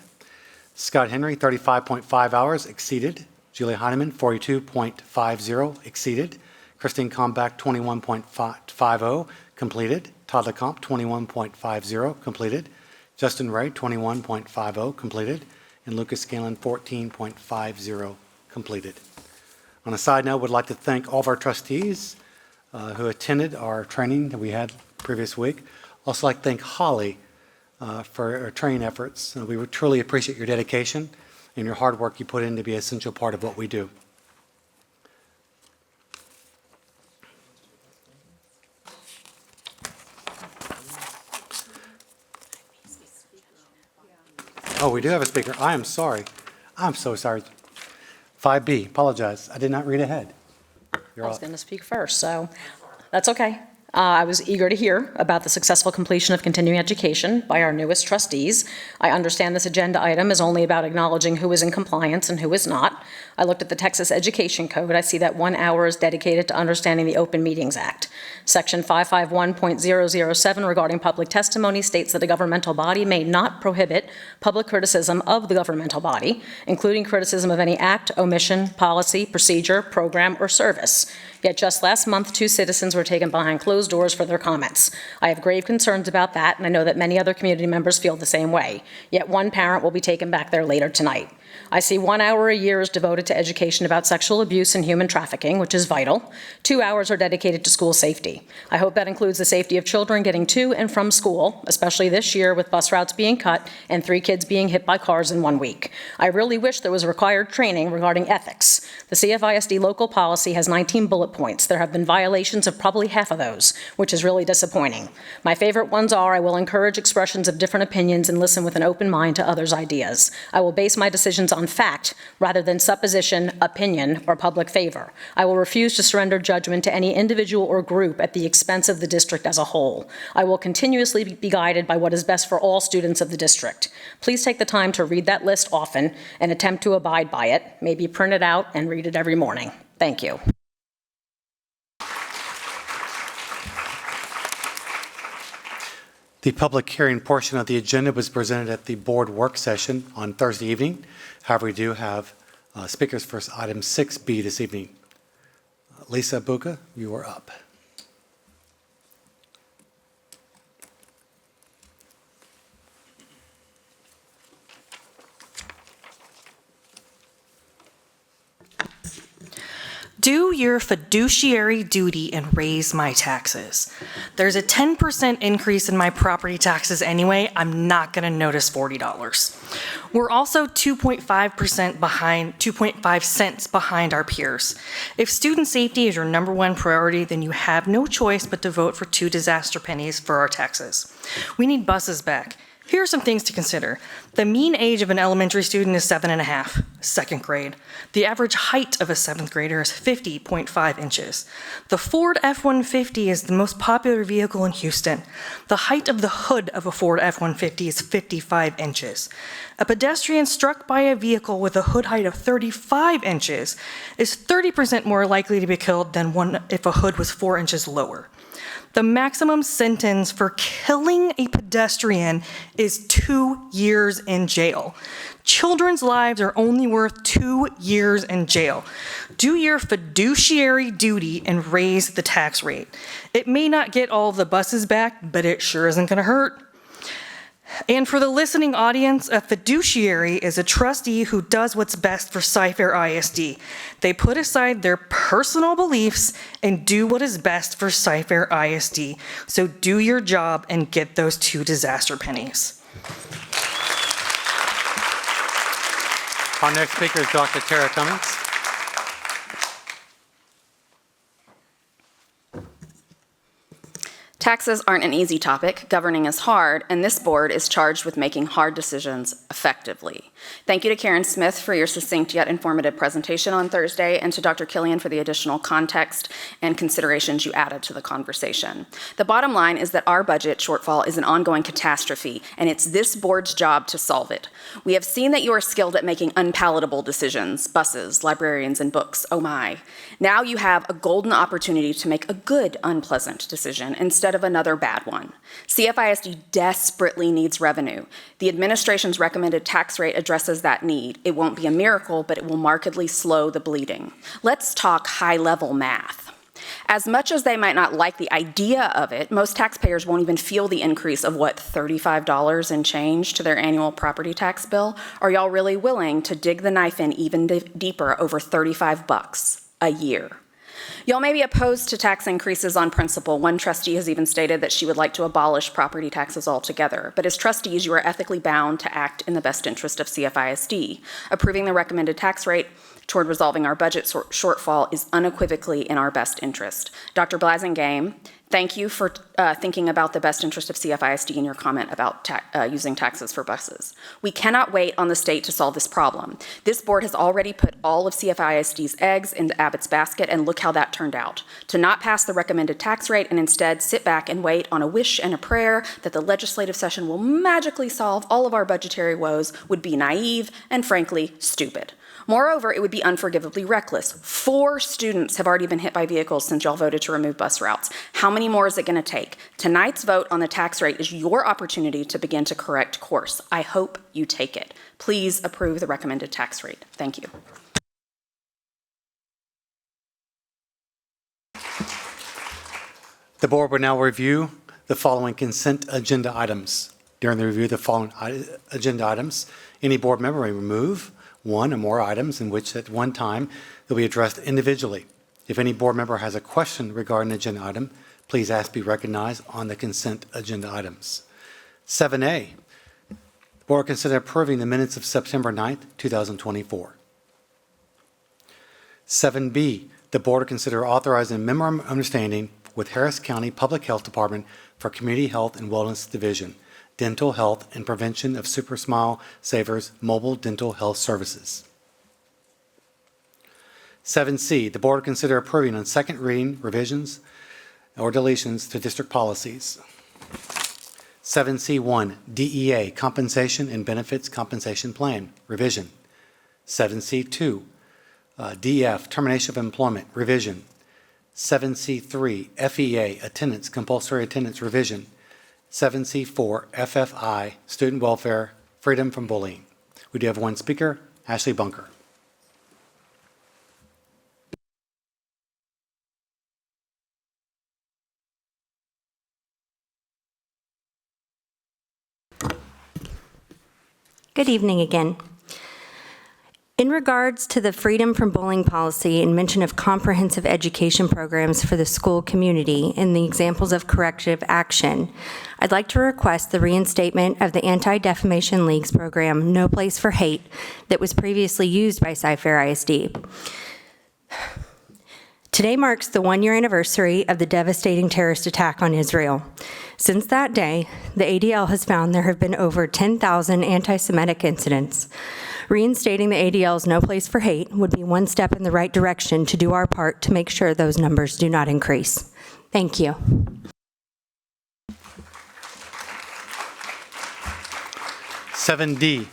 Scott Henry, 35.5 hours, exceeded. Julia Heineman, 42.50, exceeded. Christine Combach, 21.50, completed. Todd LeCompte, 21.50, completed. Justin Ray, 21.50, completed. And Lucas Scanlon, 14.50, completed. On a side note, would like to thank all of our trustees who attended our training that we had previous week. Also like to thank Holly for our training efforts. We would truly appreciate your dedication and your hard work you put in to be an essential part of what we do. Oh, we do have a speaker. I am sorry. I'm so sorry. 5B, apologize. I did not read ahead. I was going to speak first, so that's okay. I was eager to hear about the successful completion of continuing education by our newest trustees. I understand this agenda item is only about acknowledging who is in compliance and who is not. I looked at the Texas Education Code. I see that 1 hour is dedicated to understanding the Open Meetings Act. Section 551.007 regarding public testimony states that a governmental body may not prohibit public criticism of the governmental body, including criticism of any act, omission, policy, procedure, program, or service. Yet just last month, 2 citizens were taken behind closed doors for their comments. I have grave concerns about that, and I know that many other community members feel the same way. Yet 1 parent will be taken back there later tonight. I see 1 hour a year is devoted to education about sexual abuse and human trafficking, which is vital. 2 hours are dedicated to school safety. I hope that includes the safety of children getting to and from school, especially this year with bus routes being cut and 3 kids being hit by cars in 1 week. I really wish there was required training regarding ethics. The CFISD local policy has 19 bullet points. There have been violations of probably half of those, which is really disappointing. My favorite ones are, I will encourage expressions of different opinions and listen with an open mind to others' ideas. I will base my decisions on fact rather than supposition, opinion, or public favor. I will refuse to surrender judgment to any individual or group at the expense of the district as a whole. I will continuously be guided by what is best for all students of the district. Please take the time to read that list often and attempt to abide by it. Maybe print it out and read it every morning. Thank you. The public hearing portion of the agenda was presented at the board work session on Thursday evening. However, we do have speakers for item 6B this evening. Lisa Buka, you are up. Do your fiduciary duty and raise my taxes. There's a 10% increase in my property taxes anyway. I'm not going to notice $40. We're also 2.5% behind, 2.5 cents behind our peers. If student safety is your number one priority, then you have no choice but to vote for 2 disaster pennies for our taxes. We need buses back. Here are some things to consider. The mean age of an elementary student is 7.5, second grade. The average height of a 7th grader is 50.5 inches. The Ford F-150 is the most popular vehicle in Houston. The height of the hood of a Ford F-150 is 55 inches. A pedestrian struck by a vehicle with a hood height of 35 inches is 30% more likely to be killed than one if a hood was 4 inches lower. The maximum sentence for killing a pedestrian is 2 years in jail. Children's lives are only worth 2 years in jail. Do your fiduciary duty and raise the tax rate. It may not get all the buses back, but it sure isn't going to hurt. And for the listening audience, a fiduciary is a trustee who does what's best for Cypher ISD. They put aside their personal beliefs and do what is best for Cypher ISD. So do your job and get those 2 disaster pennies. Our next speaker is Dr. Tara Cummings. Taxes aren't an easy topic, governing is hard, and this board is charged with making hard decisions effectively. Thank you to Karen Smith for your succinct yet informative presentation on Thursday, and to Dr. Killian for the additional context and considerations you added to the conversation. The bottom line is that our budget shortfall is an ongoing catastrophe, and it's this board's job to solve it. We have seen that you are skilled at making unpalatable decisions, buses, librarians, and books, oh my. Now you have a golden opportunity to make a good unpleasant decision instead of another bad one. CFISD desperately needs revenue. The administration's recommended tax rate addresses that need. It won't be a miracle, but it will markedly slow the bleeding. Let's talk high-level math. As much as they might not like the idea of it, most taxpayers won't even feel the increase of, what, $35 and change to their annual property tax bill? Are y'all really willing to dig the knife in even deeper over $35 a year? Y'all may be opposed to tax increases on principle. One trustee has even stated that she would like to abolish property taxes altogether. But as trustees, you are ethically bound to act in the best interest of CFISD. Approving the recommended tax rate toward resolving our budget shortfall is unequivocally in our best interest. Dr. Blasingame, thank you for thinking about the best interest of CFISD in your comment about using taxes for buses. We cannot wait on the state to solve this problem. This board has already put all of CFISD's eggs into Abbott's basket, and look how that turned out. To not pass the recommended tax rate and instead sit back and wait on a wish and a prayer that the legislative session will magically solve all of our budgetary woes would be naive and, frankly, stupid. Moreover, it would be unforgivably reckless. 4 students have already been hit by vehicles since y'all voted to remove bus routes. How many more is it going to take? Tonight's vote on the tax rate is your opportunity to begin to correct course. I hope you take it. Please approve the recommended tax rate. Thank you. The board will now review the following consent agenda items. During the review of the following agenda items, any board member may remove 1 or more items in which at one time they'll be addressed individually. If any board member has a question regarding an agenda item, please ask to be recognized on the consent agenda items. 7A, the board will consider approving the minutes of September 9th, 2024. 7B, the board will consider authorizing a memorandum of understanding with Harris County Public Health Department for Community Health and Wellness Division, Dental Health and Prevention of Super Smile Savers Mobile Dental Health Services. 7C, the board will consider approving on second reading revisions or deletions to district policies. 7C1, DEA, Compensation and Benefits Compensation Plan, revision. 7C2, DF, Termination of Employment, revision. 7C3, FEA, Attendance, Compulsory Attendance, revision. 7C4, FFI, Student Welfare, Freedom from Bullying. We do have one speaker, Ashley Bunker. Good evening again. In regards to the freedom from bullying policy and mention of comprehensive education programs for the school community and the examples of corrective action, I'd like to request the reinstatement of the Anti-Defamation League's program, No Place for Hate, that was previously used by Cypher ISD. Today marks the one-year anniversary of the devastating terrorist attack on Israel. Since that day, the ADL has found there have been over 10,000 anti-Semitic incidents. Reinstating the ADL's No Place for Hate would be one step in the right direction to do our part to make sure those numbers do not increase. Thank you. D,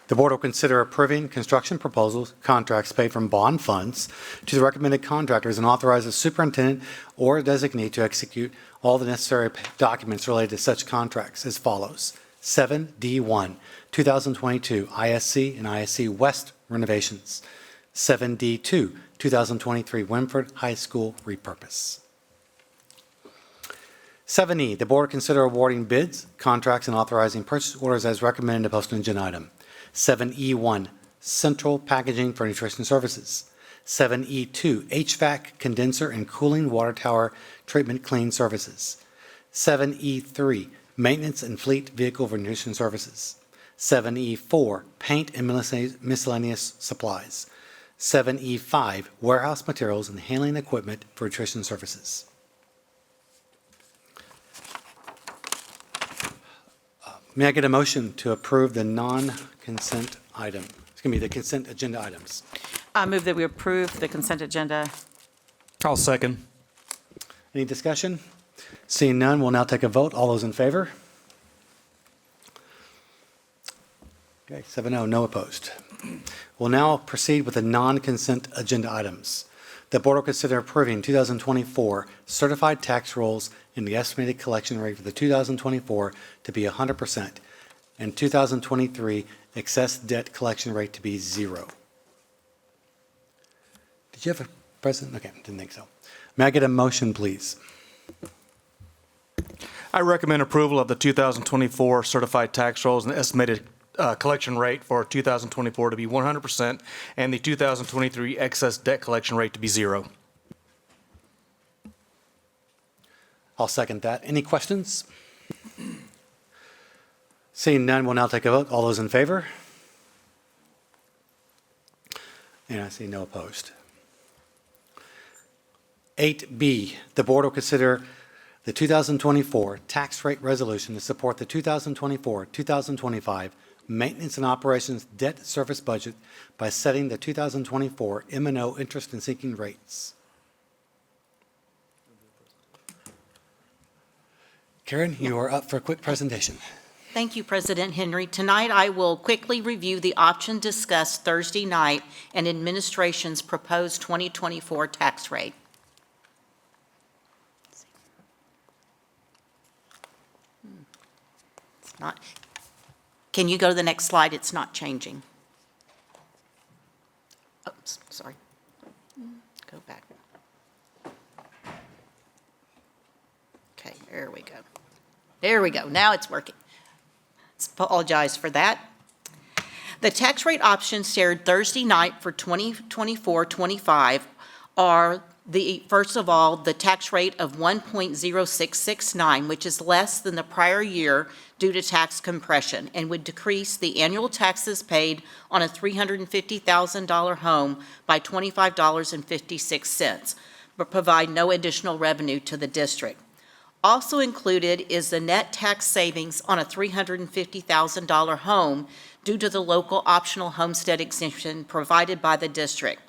the board will consider approving construction proposals, contracts paid from bond funds to the recommended contractors and authorize the superintendent or designee to execute all the necessary documents related to such contracts as follows. 7D1, 2022 ISC and ISC West renovations. 7D2, 2023 Winford High School repurpose. 7E, the board will consider awarding bids, contracts, and authorizing purchase orders as recommended to post an agenda item. 7E1, central packaging for nutrition services. 7E2, HVAC condenser and cooling water tower treatment clean services. 7E3, maintenance and fleet vehicle for nutrition services. 7E4, paint and miscellaneous supplies. 7E5, warehouse materials and handling equipment for nutrition services. May I get a motion to approve the non-consent item? It's going to be the consent agenda items. I move that we approve the consent agenda. I'll second. Any discussion? Seeing none, we'll now take a vote. All those in favor? Okay, 7-0, no opposed. We'll now proceed with the non-consent agenda items. The board will consider approving 2024 certified tax rolls and the estimated collection rate for the 2024 to be 100% and 2023 excess debt collection rate to be 0. Did you have a present? Okay, didn't think so. May I get a motion, please? I recommend approval of the 2024 certified tax rolls and estimated collection rate for 2024 to be 100% and the 2023 excess debt collection rate to be 0. I'll second that. Any questions? Seeing none, we'll now take a vote. All those in favor? And I see no opposed. 8B, the board will consider the 2024 tax rate resolution to support the 2024-2025 maintenance and operations debt service budget by setting the 2024 M&O interest and sinking rates. Karen, you are up for a quick presentation. Thank you, President Henry. Tonight, I will quickly review the option discussed Thursday night and administration's proposed 2024 tax rate. It's not. Can you go to the next slide? It's not changing. Oops, sorry. Go back. Okay, there we go. There we go. Now it's working. Apologize for that. The tax rate options shared Thursday night for 2024-25 are first of all, the tax rate of 1.0669, which is less than the prior year due to tax compression and would decrease the annual taxes paid on a $350,000 home by $25.56, but provide no additional revenue to the district. Also included is the net tax savings on a $350,000 home due to the local optional homestead exemption provided by the district.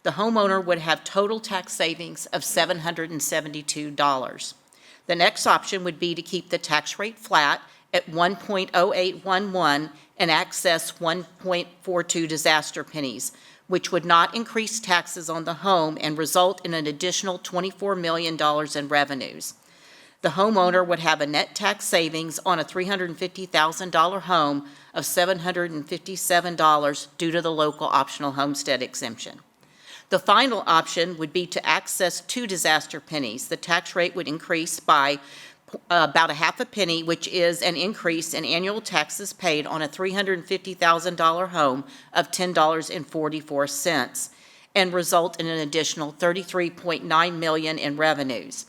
The homeowner would have total tax savings of $772. The next option would be to keep the tax rate flat at 1.0811 and access 1.42 disaster pennies, which would not increase taxes on the home and result in an additional $24 million in revenues. The homeowner would have a net tax savings on a $350,000 home of $757 due to the local optional homestead exemption. The final option would be to access 2 disaster pennies. The tax rate would increase by about a half a penny, which is an increase in annual taxes paid on a $350,000 home of $10.44, and result in an additional $33.9 million in revenues.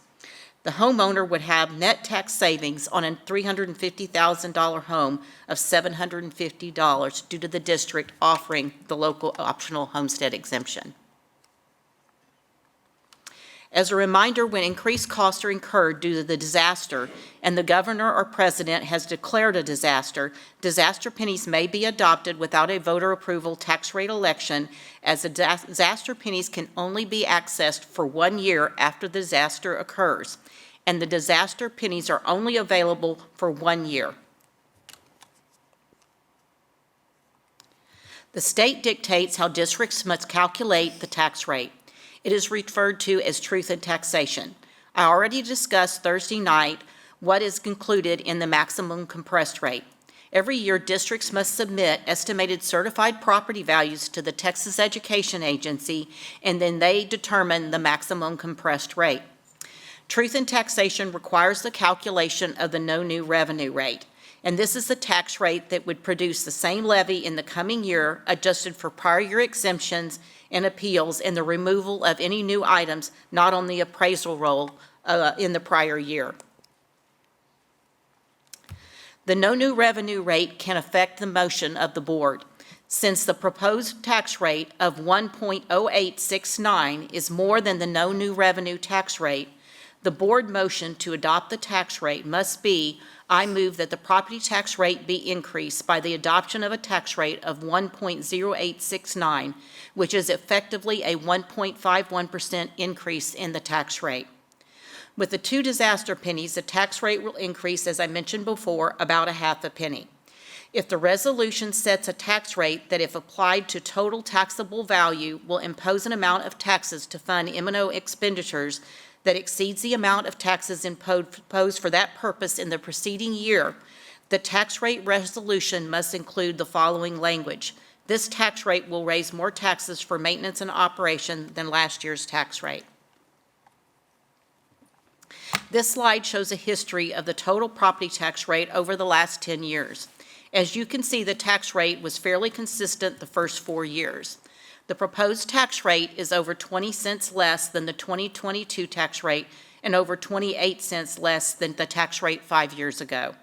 The homeowner would have net tax savings on a $350,000 home of $750 due to the district offering the local optional homestead exemption. As a reminder, when increased costs are incurred due to the disaster and the governor or president has declared a disaster, disaster pennies may be adopted without a voter approval tax rate election, as the disaster pennies can only be accessed for 1 year after the disaster occurs, and the disaster pennies are only available for 1 year. The state dictates how districts must calculate the tax rate. It is referred to as truth in taxation. I already discussed Thursday night what is included in the maximum compressed rate. Every year, districts must submit estimated certified property values to the Texas Education Agency, and then they determine the maximum compressed rate. Truth in taxation requires the calculation of the no new revenue rate, and this is the tax rate that would produce the same levy in the coming year, adjusted for prior year exemptions and appeals and the removal of any new items not on the appraisal roll in the prior year. The no new revenue rate can affect the motion of the board. Since the proposed tax rate of 1.0869 is more than the no new revenue tax rate, the board motion to adopt the tax rate must be, I move that the property tax rate be increased by the adoption of a tax rate of 1.0869, which is effectively a 1.51% increase in the tax rate. With the 2 disaster pennies, the tax rate will increase, as I mentioned before, about a half a penny. If the resolution sets a tax rate that, if applied to total taxable value, will impose an amount of taxes to fund M&O expenditures that exceeds the amount of taxes imposed for that purpose in the preceding year, the tax rate resolution must include the following language. This tax rate will raise more taxes for maintenance and operation than last year's tax rate. This slide shows a history of the total property tax rate over the last 10 years. As you can see, the tax rate was fairly consistent the first 4 years. The proposed tax rate is over 20 cents less than the 2022 tax rate and over 28 cents less than the tax rate 5 years ago.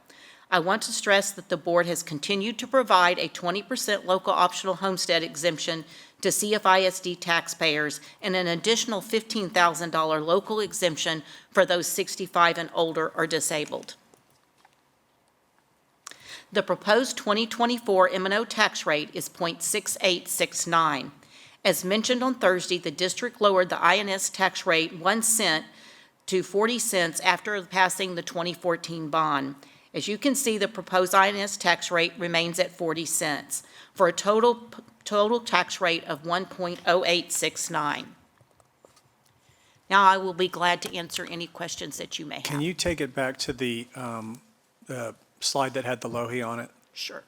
I want to stress that the board has continued to provide a 20% local optional homestead exemption to CFISD taxpayers and an additional $15,000 local exemption for those 65 and older or disabled. The proposed 2024 M&O tax rate is 0.6869. As mentioned on Thursday, the district lowered the INS tax rate 1 cent to 40 cents after passing the 2014 bond. As you can see, the proposed INS tax rate remains at 40 cents for a total tax rate of 1.0869. Now I will be glad to answer any questions that you may have. Can you take it back to the slide that had the LOHI on it? Sure.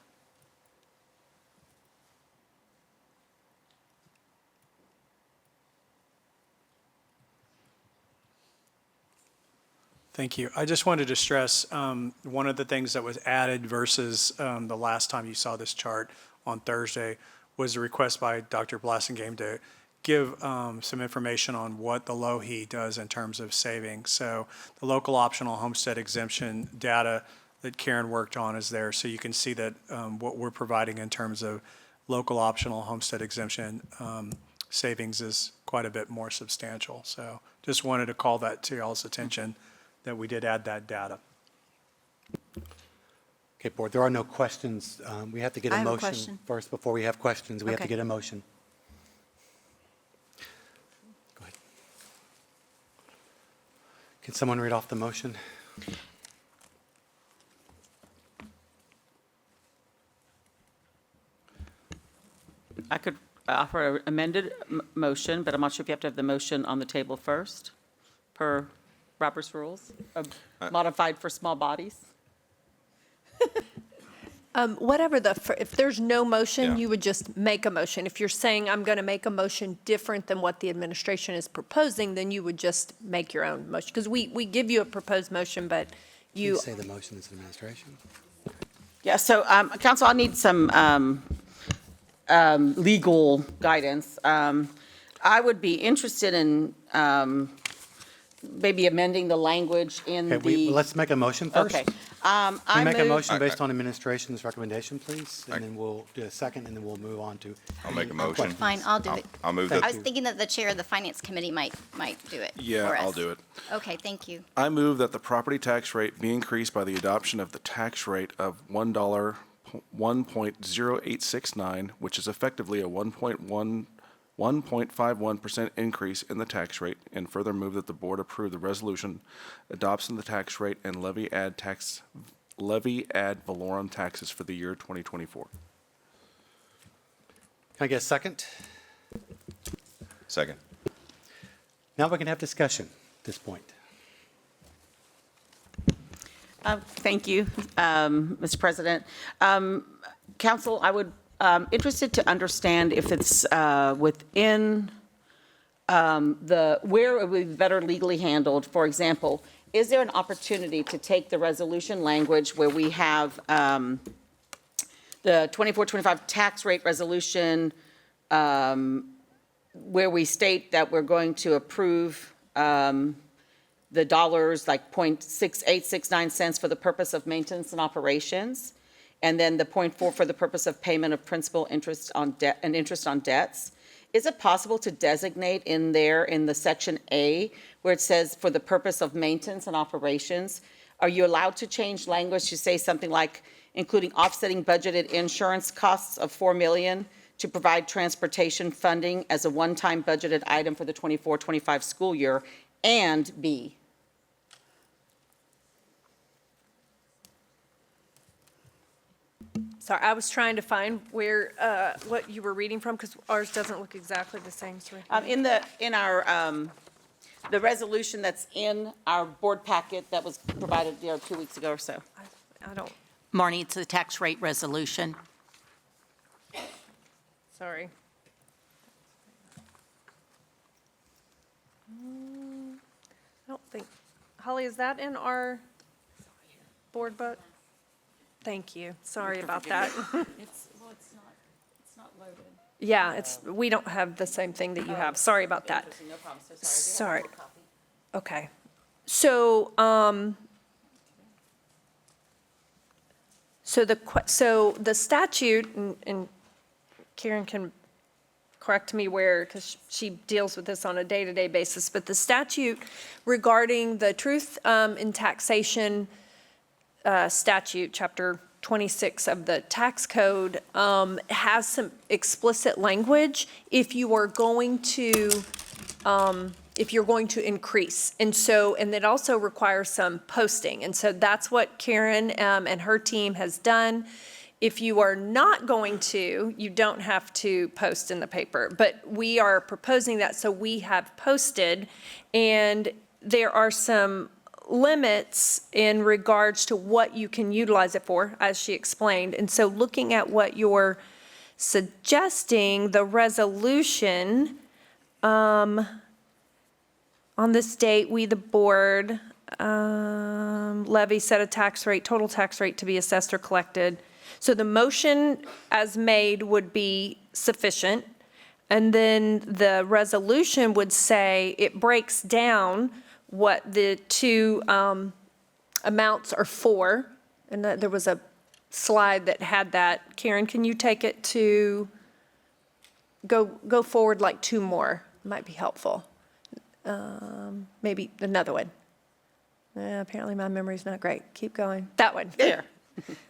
Thank you. I just wanted to stress one of the things that was added versus the last time you saw this chart on Thursday was a request by Dr. Blassingame to give some information on what the LOHI does in terms of savings. So the local optional homestead exemption data that Karen worked on is there. So you can see that what we're providing in terms of local optional homestead exemption savings is quite a bit more substantial. So just wanted to call that to y'all's attention that we did add that data. Okay, board, there are no questions. We have to get a motion first before we have questions. We have to get a motion. Go ahead. Can someone read off the motion? I could offer an amended motion, but I'm not sure if you have to have the motion on the table first, per Robert's rules, modified for small bodies. If there's no motion, you would just make a motion. If you're saying I'm going to make a motion different than what the administration is proposing, then you would just make your own motion. Because we give you a proposed motion, but You, say the motion is administration. Yeah, so, council, I need some legal guidance. I would be interested in maybe amending the language in Okay, let's make a motion first. Okay. Can I we make a move- motion based on administration's recommendation, please? And then we'll do a second, and then we'll move on to. I'll make a any motion. questions. Fine, I'll do it. I'll move Thank I was you. thinking that the chair of the finance committee might do it Yeah, for us. I'll do it. Okay, thank you. I move that the property tax rate be increased by the adoption of the tax rate of $1.0869, which is effectively a 1.51% increase in the tax rate, and further move that the board approve the resolution adopting the tax rate and levy ad valorem taxes for the year 2024. Can I get a second? Second. Now we can have discussion at this point. Thank you, Mr. President. Council, I would interested to understand if it's within where it would be better legally handled. For example, is there an opportunity to take the resolution language where we have the 24-25 tax rate resolution where we state that we're going to approve the dollars like 0.6869 cents for the purpose of maintenance and operations, and then the 0.4 for the purpose of payment of principal interest on debt and interest on debts? Is it possible to designate in there in the section A where it says for the purpose of maintenance and operations? Are you allowed to change language to say something like including offsetting budgeted insurance costs of $4 million to provide transportation funding as a one-time budgeted item for the 24-25 school year, and B? Sorry, I was trying to find where, what you were reading from, because ours doesn't look exactly the same. In our, the resolution that's in our board packet that was provided 2 weeks ago or so. I don't, Marnie, it's the tax rate resolution. sorry. I don't think, Holly, is that in our board book? Thank you. Sorry about that. It's not loaded. Yeah, we don't have the same thing that you have. Sorry about that. No problem, so sorry. Sorry. Okay. So, so the statute, and Karen can correct me where, because she deals with this on a day-to-day basis, but the statute regarding the truth in taxation statute, chapter 26 of the tax code, has some explicit language if you are going to increase. And so, and it also requires some posting. And so that's what Karen and her team has done. If you are not going to, you don't have to post in the paper. But we are proposing that, so we have posted. And there are some limits in regards to what you can utilize it for, as she explained. And so looking at what you're suggesting, the resolution, on this date, we, the board, levy set a tax rate, total tax rate to be assessed or collected. So the motion as made would be sufficient. And then the resolution would say it breaks down what the two amounts are for. And there was a slide that had that. Karen, can you take it to, go forward like two more? Might be helpful. Maybe another one. Apparently my memory's not great. Keep going. That one. There.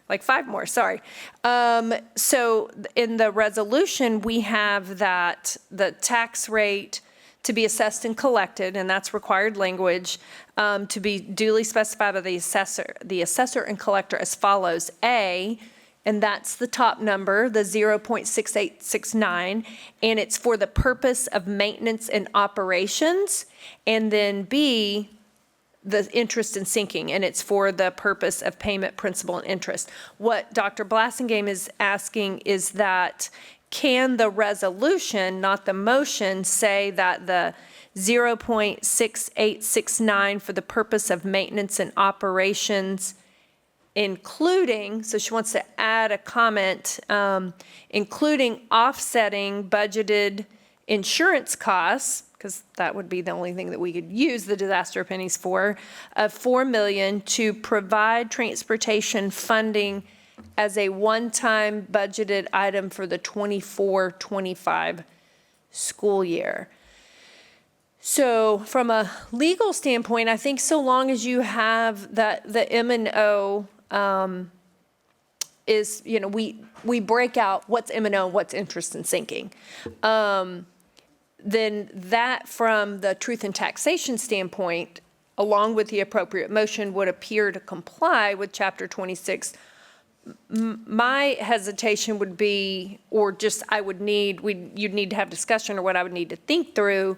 Like five more, sorry. So in the resolution, we have that the tax rate to be assessed and collected, and that's required language, to be duly specified by the assessor and collector as follows. A, and that's the top number, the 0.6869, and it's for the purpose of maintenance and operations. And then B, the interest and sinking, and it's for the purpose of payment, principal, and interest. What Dr. Blassingame is asking is that, can the resolution, not the motion, say that the 0.6869 for the purpose of maintenance and operations, including, so she wants to add a comment, including offsetting budgeted insurance costs, because that would be the only thing that we could use the disaster pennies for, of $4 million to provide transportation funding as a one-time budgeted item for the 24-25 school year. So from a legal standpoint, I think so long as you have that the M&O is, you know, we break out what's M&O, what's interest and sinking. Then that from the truth and taxation standpoint, along with the appropriate motion, would appear to comply with Chapter 26. My hesitation would be, or just I would need, you'd need to have discussion, or what I would need to think through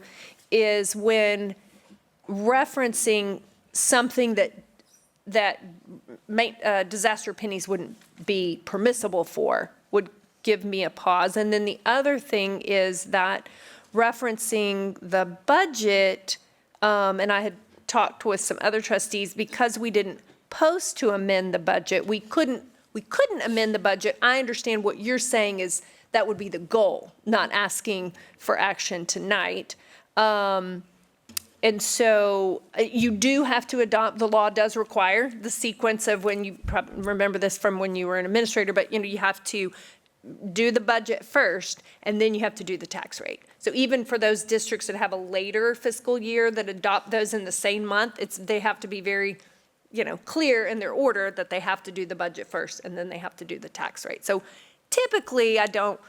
is when referencing something that disaster pennies wouldn't be permissible for, would give me a pause. And then the other thing is that referencing the budget, and I had talked with some other trustees, because we didn't post to amend the budget, we couldn't amend the budget. I understand what you're saying is that would be the goal, not asking for action tonight. And so you do have to adopt, the law does require the sequence of when you probably remember this from when you were an administrator, but you know, you have to do the budget first, and then you have to do the tax rate. So even for those districts that have a later fiscal year that adopt those in the same month, they have to be very, you know, clear in their order that they have to do the budget first, and then they have to do the tax rate. So typically I don't,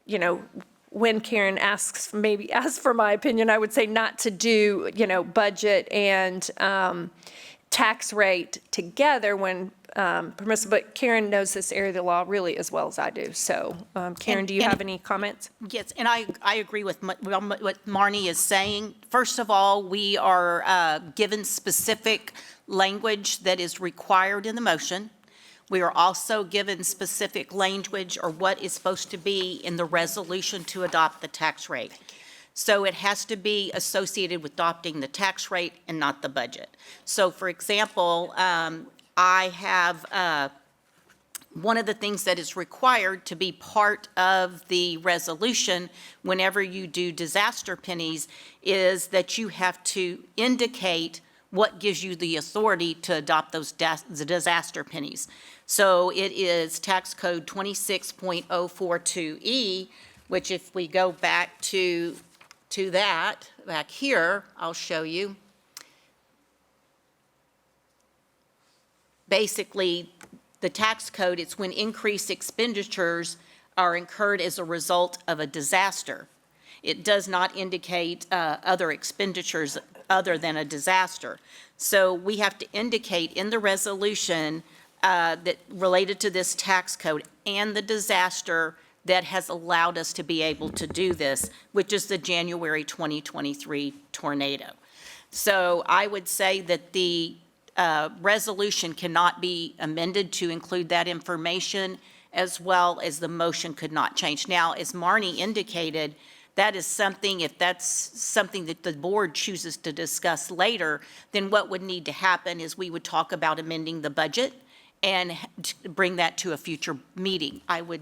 you know, when Karen asks for my opinion, I would say not to do, you know, budget and tax rate together when permissible. But Karen knows this area of the law really as well as I do. So Karen, do you have any comments? Yes, and I agree with what Marnie is saying. First of all, we are given specific language that is required in the motion. We are also given specific language or what is supposed to be in the resolution to adopt the tax rate. So it has to be associated with adopting the tax rate and not the budget. So for example, I have one of the things that is required to be part of the resolution whenever you do disaster pennies is that you have to indicate what gives you the authority to adopt those disaster pennies. So it is tax code 26.042E, which if we go back to that, back here, I'll show you. Basically, the tax code, it's when increased expenditures are incurred as a result of a disaster. It does not indicate other expenditures other than a disaster. So we have to indicate in the resolution that related to this tax code and the disaster that has allowed us to be able to do this, which is the January 2023 tornado. So I would say that the resolution cannot be amended to include that information, as well as the motion could not change. Now, as Marnie indicated, that is something, if that's something that the board chooses to discuss later, then what would need to happen is we would talk about amending the budget and bring that to a future meeting. I would,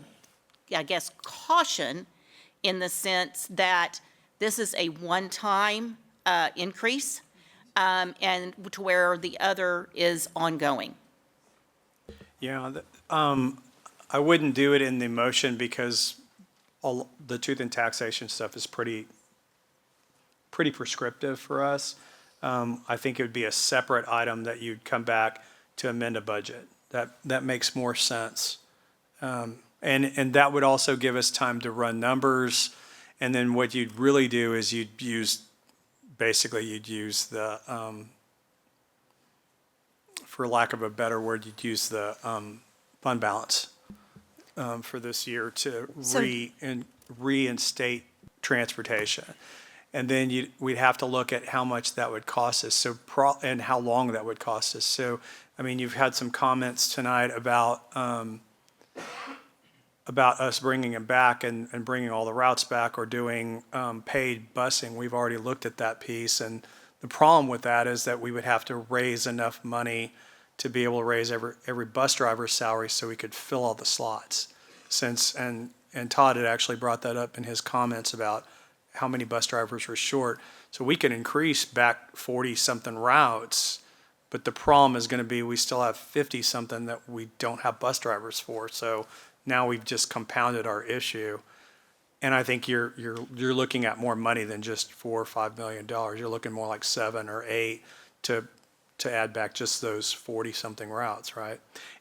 I guess, caution in the sense that this is a one-time increase, and to where the other is ongoing. Yeah, I wouldn't do it in the motion because all the truth and taxation stuff is pretty prescriptive for us. I think it would be a separate item that you'd come back to amend a budget. That makes more sense. And that would also give us time to run numbers. And then what you'd really do is you'd use the, for lack of a better word, you'd use the fund balance for this year to reinstate transportation. And then we'd have to look at how much that would cost us, and how long that would cost us. So, I mean, you've had some comments tonight about about us bringing them back and bringing all the routes back or doing paid busing. We've already looked at that piece, and the problem with that is that we would have to raise enough money to be able to raise every bus driver's salary so we could fill all the slots. And Todd had actually brought that up in his comments about how many bus drivers were short. So we can increase back 40-something routes, but the problem is going to be we still have 50-something that we don't have bus drivers for. So now we've just compounded our issue. And I think you're looking at more money than just $4 or $5 million. You're looking more like 7 or 8 to add back just those 40-something routes, right?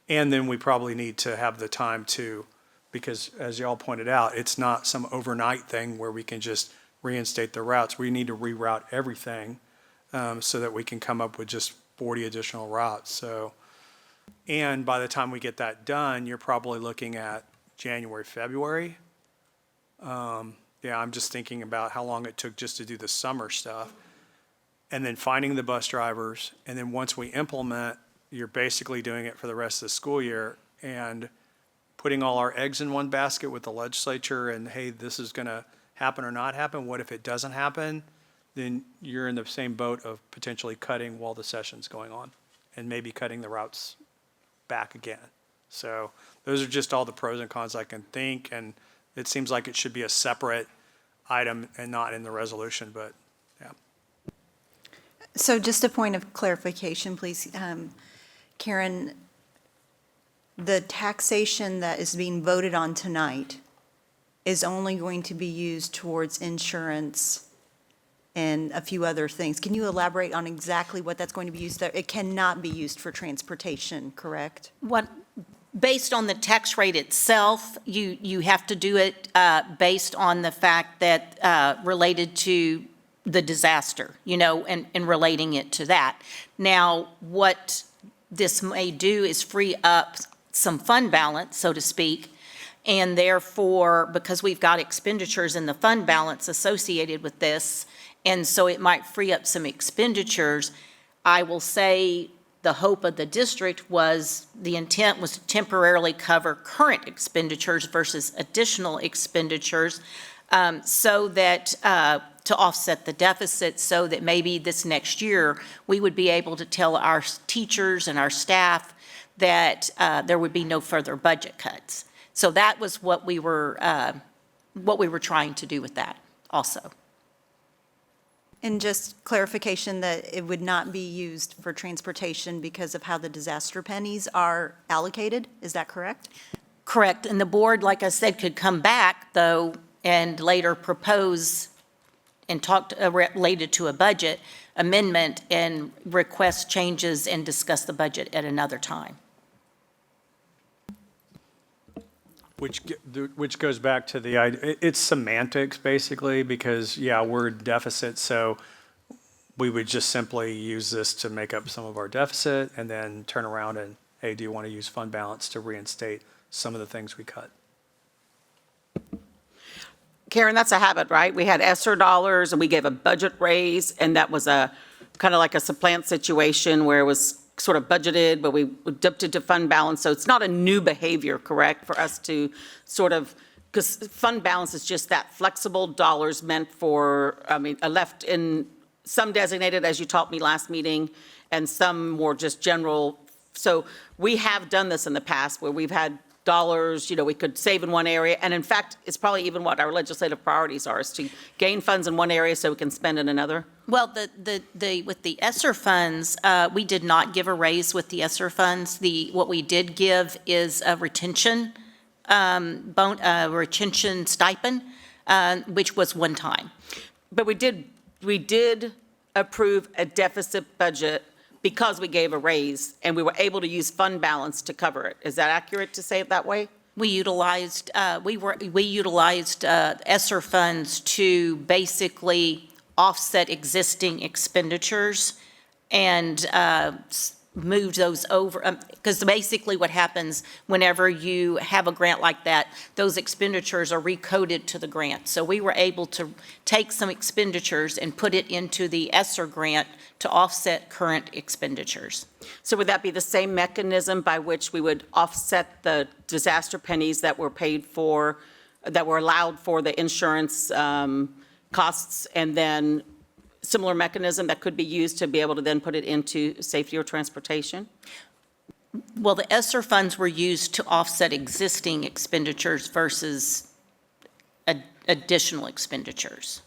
And then we probably need to have the time to, because as y'all pointed out, it's not some overnight thing where we can just reinstate the routes. We need to reroute everything so that we can come up with just 40 additional routes. So, and by the time we get that done, you're probably looking at January, February. Yeah, I'm just thinking about how long it took just to do the summer stuff. And then finding the bus drivers. And then once we implement, you're basically doing it for the rest of the school year and putting all our eggs in one basket with the legislature and, hey, this is going to happen or not happen. What if it doesn't happen? Then you're in the same boat of potentially cutting while the session's going on and maybe cutting the routes back again. So those are just all the pros and cons I can think. And it seems like it should be a separate item and not in the resolution, but yeah. So just a point of clarification, please. Karen, the taxation that is being voted on tonight is only going to be used towards insurance and a few other things. Can you elaborate on exactly what that's going to be used there? It cannot be used for transportation, correct? Based on the tax rate itself, you have to do it based on the fact that related to the disaster, and relating it to that. Now, what this may do is free up some fund balance, so to speak, and therefore, because we've got expenditures in the fund balance associated with this, and so it might free up some expenditures. I will say the hope of the district was, the intent was to temporarily cover current expenditures versus additional expenditures so that to offset the deficit, so that maybe this next year we would be able to tell our teachers and our staff that there would be no further budget cuts. So that was what we were trying to do with that also. And just clarification that it would not be used for transportation because of how the disaster pennies are allocated, is that correct? Correct, and the board, like I said, could come back though and later propose and talk related to a budget amendment and request changes and discuss the budget at another time. Which goes back to the idea, it's semantics basically, because yeah, we're deficit, so we would just simply use this to make up some of our deficit and then turn around and, hey, do you want to use fund balance to reinstate some of the things we cut? Karen, that's a habit, right? We had ESSER dollars and we gave a budget raise, and that was a kind of like a supplant situation where it was sort of budgeted, but we dipped into fund balance. So it's not a new behavior, correct, for us to sort of, because fund balance is just that flexible dollars meant for, left in, some designated, as you taught me last meeting, and some more just general. So we have done this in the past where we've had dollars, we could save in one area. And in fact, it's probably even what our legislative priorities are, is to gain funds in one area so we can spend in another. Well, with the ESSER funds, we did not give a raise with the ESSER funds. What we did give is a retention stipend, which was one time. But we did approve a deficit budget because we gave a raise and we were able to use fund balance to cover it. Is that accurate to say it that way? We utilized ESSER funds to basically offset existing expenditures and moved those over, because basically what happens whenever you have a grant like that, those expenditures are recoded to the grant. So we were able to take some expenditures and put it into the ESSER grant to offset current expenditures. So would that be the same mechanism by which we would offset the disaster pennies that were paid for, that were allowed for the insurance costs, and then similar mechanism that could be used to be able to then put it into safety or transportation? Well, the ESSER funds were used to offset existing expenditures versus additional expenditures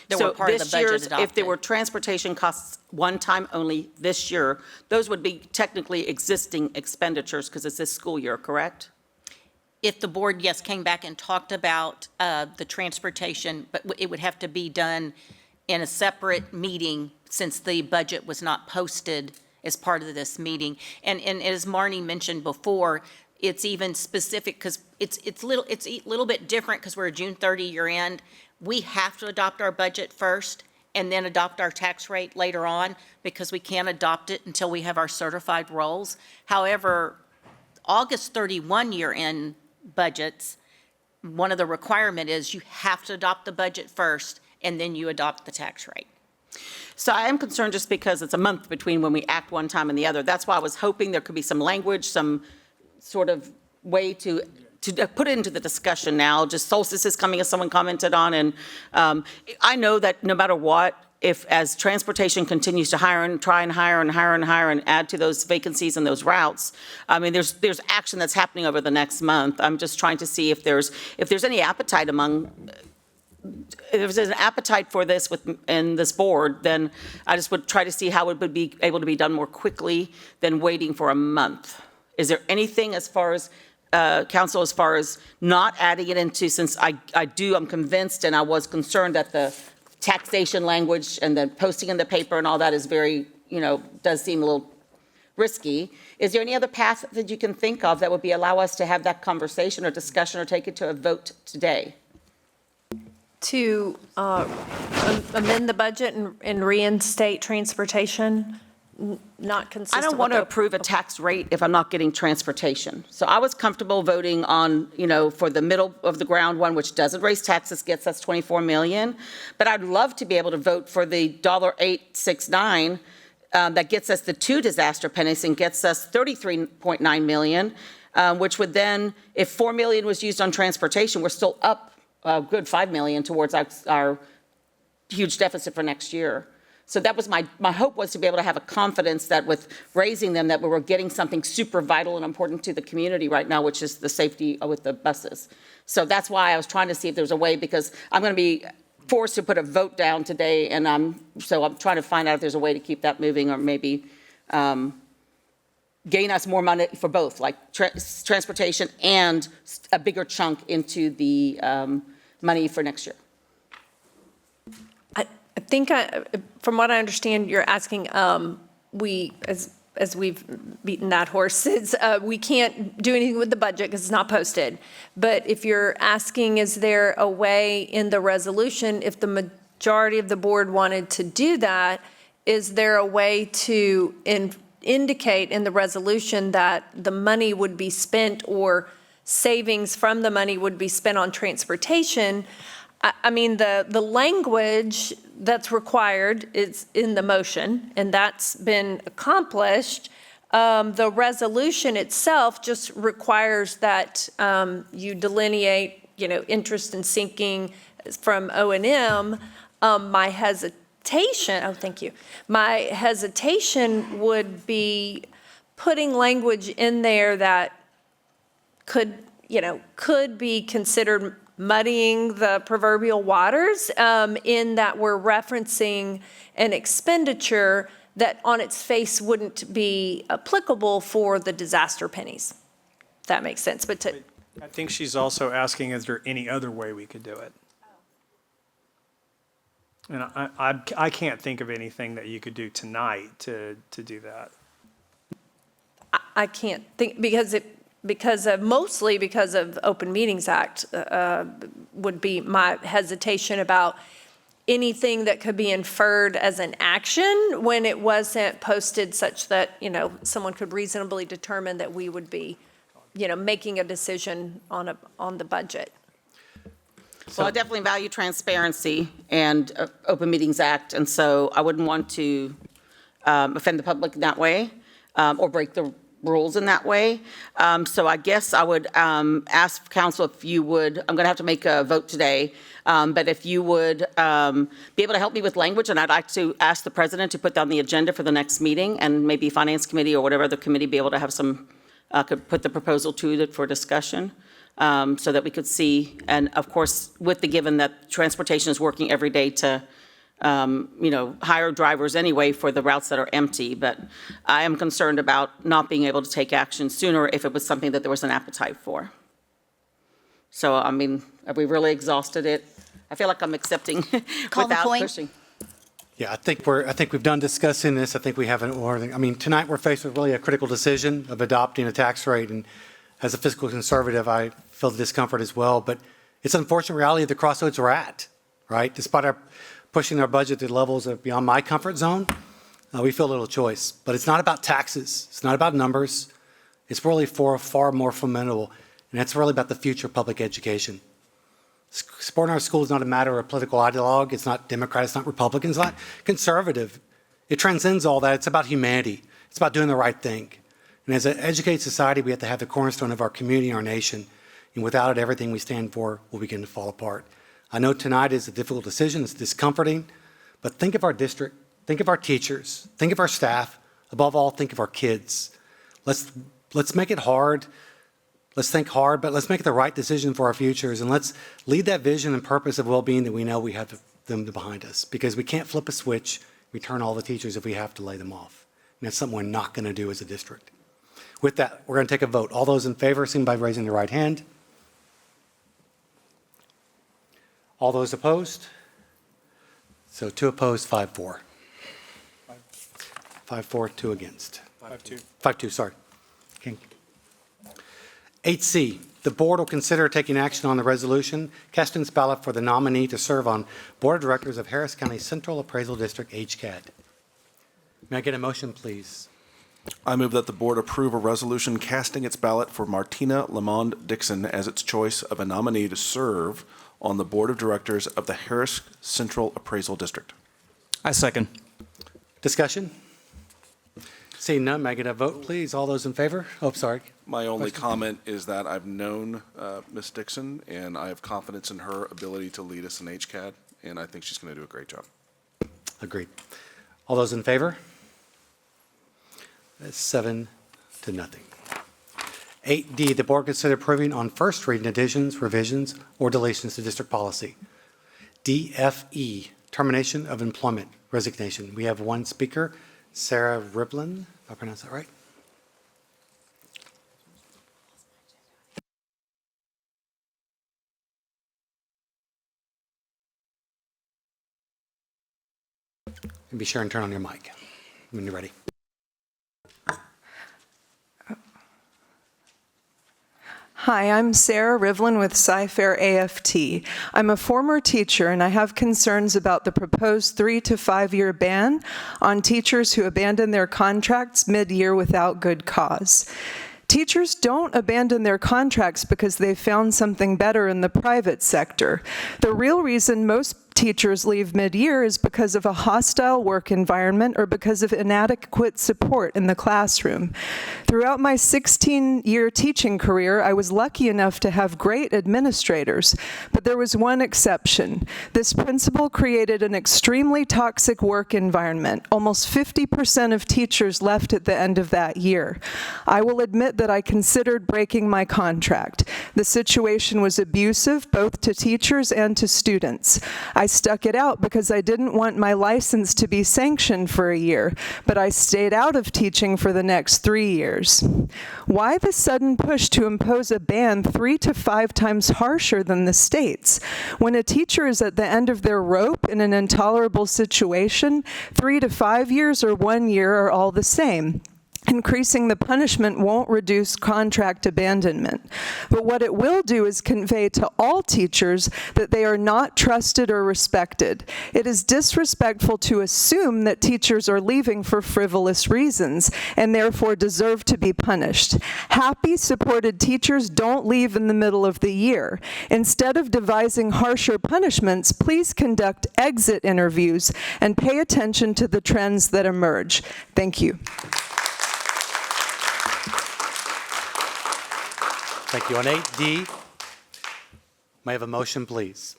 that were part of the So budget this year's, if there adopted. were transportation costs one time only this year, those would be technically existing expenditures because it's this school year, correct? If the board, yes, came back and talked about the transportation, but it would have to be done in a separate meeting since the budget was not posted as part of this meeting. And as Marnie mentioned before, it's even specific because it's a little bit different because we're a June 30 year end. We have to adopt our budget first and then adopt our tax rate later on because we can't adopt it until we have our certified rolls. However, August 31 year end budgets, one of the requirement is you have to adopt the budget first and then you adopt the tax rate. So I am concerned just because it's a month between when we act one time and the other. That's why I was hoping there could be some language, some sort of way to put it into the discussion now. Just solstice is coming, as someone commented on, and I know that no matter what, if as transportation continues to hire and try and hire and hire and hire and add to those vacancies and those routes, I mean, there's action that's happening over the next month. I'm just trying to see if there's any appetite if there's an appetite for this in this board, then I just would try to see how it would be able to be done more quickly than waiting for a month. Is there anything as far as council, as far as not adding it into, since I'm convinced and I was concerned that the taxation language and the posting in the paper and all that is very, does seem a little risky. Is there any other path that you can think of that would allow us to have that conversation or discussion or take it to a vote today? To amend the budget and reinstate transportation, not consistent I don't want to approve a tax rate if I'm not getting transportation. So I was comfortable voting on, for the middle of the ground one, which doesn't raise taxes, gets us 24 million. But I'd love to be able to vote for the $869 that gets us the 2 disaster pennies and gets us 33.9 million, which would then, if 4 million was used on transportation, we're still up a good 5 million towards our huge deficit for next year. So that was my hope, was to be able to have a confidence that with raising them, that we were getting something super vital and important to the community right now, which is the safety with the buses. So that's why I was trying to see if there's a way, because I'm going to be forced to put a vote down today, and I'm trying to find out if there's a way to keep that moving, or maybe gain us more money for both, like transportation and a bigger chunk into the money for next year. I think, from what I understand, you're asking, as we've beaten that horse, we can't do anything with the budget because it's not posted. But if you're asking, is there a way in the resolution, if the majority of the board wanted to do that, is there a way to indicate in the resolution that the money would be spent, or savings from the money would be spent on transportation? I mean, the language that's required is in the motion, and that's been accomplished. The resolution itself just requires that you delineate, interest in sinking from O&M. My hesitation, thank you. My hesitation would be putting language in there that could be considered muddying the proverbial waters, in that we're referencing an expenditure that on its face wouldn't be applicable for the disaster pennies. If that makes sense. But I think she's also asking, is there any other way we could do it? And I can't think of anything that you could do tonight to do that. I can't think, mostly because of Open Meetings Act, would be my hesitation about anything that could be inferred as an action when it wasn't posted such that, someone could reasonably determine that we would be, making a decision on the budget. Well, I definitely value transparency and Open Meetings Act, and so I wouldn't want to offend the public in that way or break the rules in that way. So I guess I would ask council if you would, I'm going to have to make a vote today, but if you would be able to help me with language, and I'd like to ask the president to put down the agenda for the next meeting, and maybe finance committee or whatever other committee be able to have some, could put the proposal to it for discussion. So that we could see, and of course, with the given that transportation is working every day to, hire drivers anyway for the routes that are empty, but I am concerned about not being able to take action sooner if it was something that there was an appetite for. So, I mean, have we really exhausted it? I feel like I'm accepting without pushing. Yeah, I think we've done discussing this. I think we haven't, tonight we're faced with really a critical decision of adopting a tax rate, and as a fiscal conservative, I feel the discomfort as well, but it's an unfortunate reality of the crossroads we're at, right? Despite our pushing our budget to levels of beyond my comfort zone, we feel little choice. But it's not about taxes. It's not about numbers. It's really far more fundamental, and it's really about the future of public education. Supporting our schools is not a matter of political ideologue. It's not Democrat. It's not Republican. It's not conservative. It transcends all that. It's about humanity. It's about doing the right thing. And as an educated society, we have to have the cornerstone of our community and our nation. And without it, everything we stand for will begin to fall apart. I know tonight is a difficult decision. It's discomforting. But think of our district. Think of our teachers. Think of our staff. Above all, think of our kids. Let's make it hard. Let's think hard, but let's make the right decision for our futures. And let's lead that vision and purpose of well-being that we know we have them behind us. Because we can't flip a switch, return all the teachers if we have to lay them off. And that's something we're not going to do as a district. With that, we're going to take a vote. All those in favor, signify by raising their right hand. All those opposed? So 2 opposed, 5-4. 5-4, 2 against. 5-2. 5-2, sorry. Okay. 8C, the board will consider taking action on the resolution, casting its ballot for the nominee to serve on Board of Directors of Harris County Central Appraisal District, HCAD. May I get a motion, please? I move that the board approve a resolution casting its ballot for Martina Lamond Dixon as its choice of a nominee to serve on the Board of Directors of the Harris Central Appraisal District. I second. Discussion? Seeing none, may I get a vote, please? All those in favor? Oh, sorry. My only comment is that I've known Ms. Dixon, and I have confidence in her ability to lead us in HCAD, and I think she's going to do a great job. Agreed. All those in favor? That's 7-0. 8D, the board consider approving on first reading additions, revisions, or deletions to district policy. DFE, termination of employment, resignation. We have one speaker, Sarah Rivlin, if I pronounce that right. And be sure and turn on your mic when you're ready. Hi, I'm Sarah Rivlin with Cypress-Fairbanks. I'm a former teacher, and I have concerns about the proposed 3 to 5 year ban on teachers who abandon their contracts mid-year without good cause. Teachers don't abandon their contracts because they found something better in the private sector. The real reason most teachers leave mid-year is because of a hostile work environment or because of inadequate support in the classroom. Throughout my 16-year teaching career, I was lucky enough to have great administrators, but there was one exception. This principal created an extremely toxic work environment. Almost 50% of teachers left at the end of that year. I will admit that I considered breaking my contract. The situation was abusive, both to teachers and to students. I stuck it out because I didn't want my license to be sanctioned for a year, but I stayed out of teaching for the next 3 years. Why the sudden push to impose a ban 3 to 5 times harsher than the states? When a teacher is at the end of their rope in an intolerable situation, 3 to 5 years or 1 year are all the same. Increasing the punishment won't reduce contract abandonment, but what it will do is convey to all teachers that they are not trusted or respected. It is disrespectful to assume that teachers are leaving for frivolous reasons and therefore deserve to be punished. Happy, supported teachers don't leave in the middle of the year. Instead of devising harsher punishments, please conduct exit interviews and pay attention to the trends that emerge. Thank you. Thank you. On 8D, may I have a motion, please?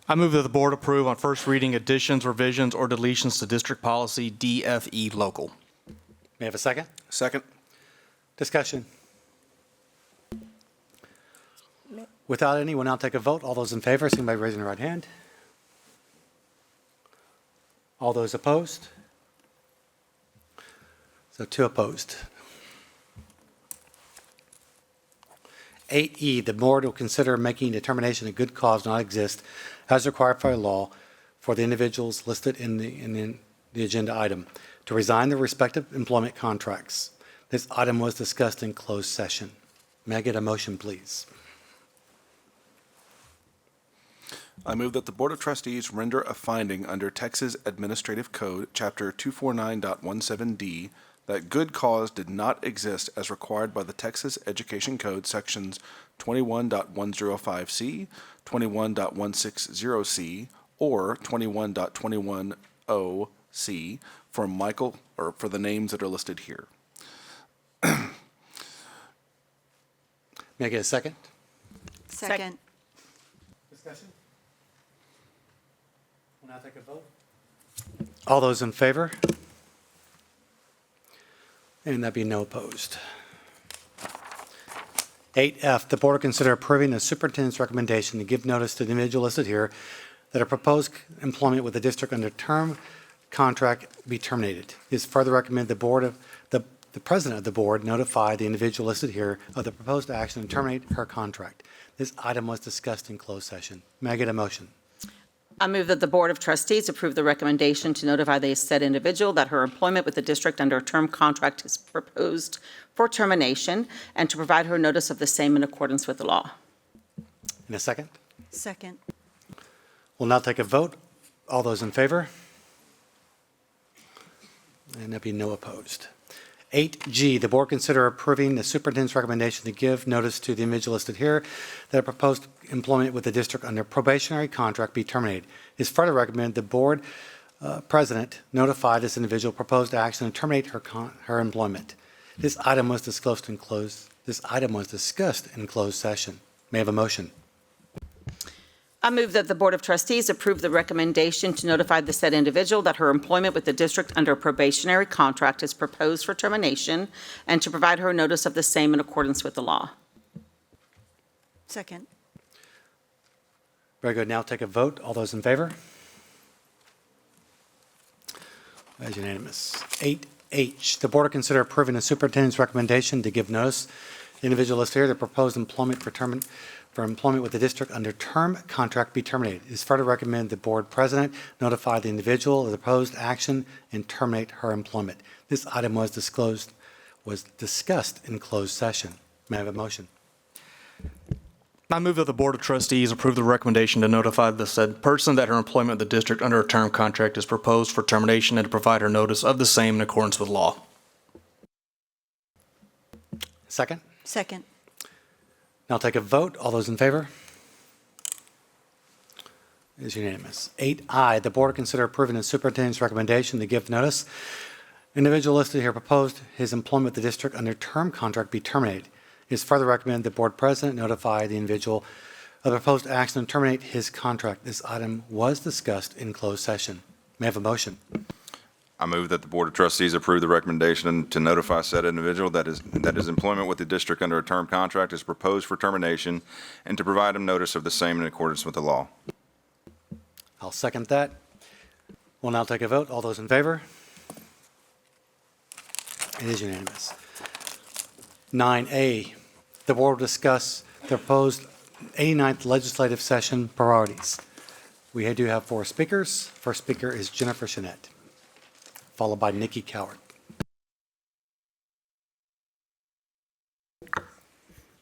I move that the board approve on first reading additions, revisions, or deletions to district policy DFE local. May I have a second? Second. Discussion. Without any, we'll now take a vote. All those in favor, signify by raising your right hand. All those opposed? So 2 opposed. 8E, the board will consider making determination that good cause not exist as required by law for the individuals listed in the agenda item to resign their respective employment contracts. This item was discussed in closed session. May I get a motion, please? I move that the Board of Trustees render a finding under Texas Administrative Code, Chapter 249.17D, that good cause did not exist as required by the Texas Education Code Sections 21.105C, 21.160C, or 21.210C for Michael, or for the names that are listed here. May I get a second? Second. Discussion? We'll now take a vote. All those in favor? And that'd be no opposed. 8F, the board will consider approving the superintendent's recommendation to give notice to the individual listed here that a proposed employment with the district under term contract be terminated. It is further recommended the president of the board notify the individual listed here of the proposed action and terminate her contract. This item was discussed in closed session. May I get a motion? I move that the Board of Trustees approve the recommendation to notify the said individual that her employment with the district under a term contract is proposed for termination and to provide her notice of the same in accordance with the law. In a second? Second. We'll now take a vote. All those in favor? And there'll be no opposed. 8G, the board consider approving the superintendent's recommendation to give notice to the individual listed here that a proposed employment with the district under probationary contract be terminated. It is further recommended the board president notify this individual proposed action and terminate her employment. This item was discussed in closed session. May I have a motion? I move that the Board of Trustees approve the recommendation to notify the said individual that her employment with the district under a probationary contract is proposed for termination and to provide her notice of the same in accordance with the law. Second. Very good. Now take a vote. All those in favor? That is unanimous. 8H, the board will consider approving the superintendent's recommendation to give notice the individual listed here the proposed employment for employment with the district under term contract be terminated. It is further recommended the board president notify the individual of the proposed action and terminate her employment. This item was discussed in closed session. May I have a motion? I move that the Board of Trustees approve the recommendation to notify the said person that her employment with the district under a term contract is proposed for termination and to provide her notice of the same in accordance with law. Second? Second. Now take a vote. All those in favor? It is unanimous. 8I, the board will consider approving the superintendent's recommendation to give notice. Individual listed here proposed his employment with the district under term contract be terminated. It is further recommended the board president notify the individual of the proposed action and terminate his contract. This item was discussed in closed session. May I have a motion? I move that the Board of Trustees approve the recommendation to notify said individual that his employment with the district under a term contract is proposed for termination and to provide him notice of the same in accordance with the law. I'll second that. We'll now take a vote. All those in favor? It is unanimous. 9A, the board will discuss the proposed 89th legislative session priorities. We do have 4 speakers. First speaker is Jennifer Chanette, followed by Nikki Coward.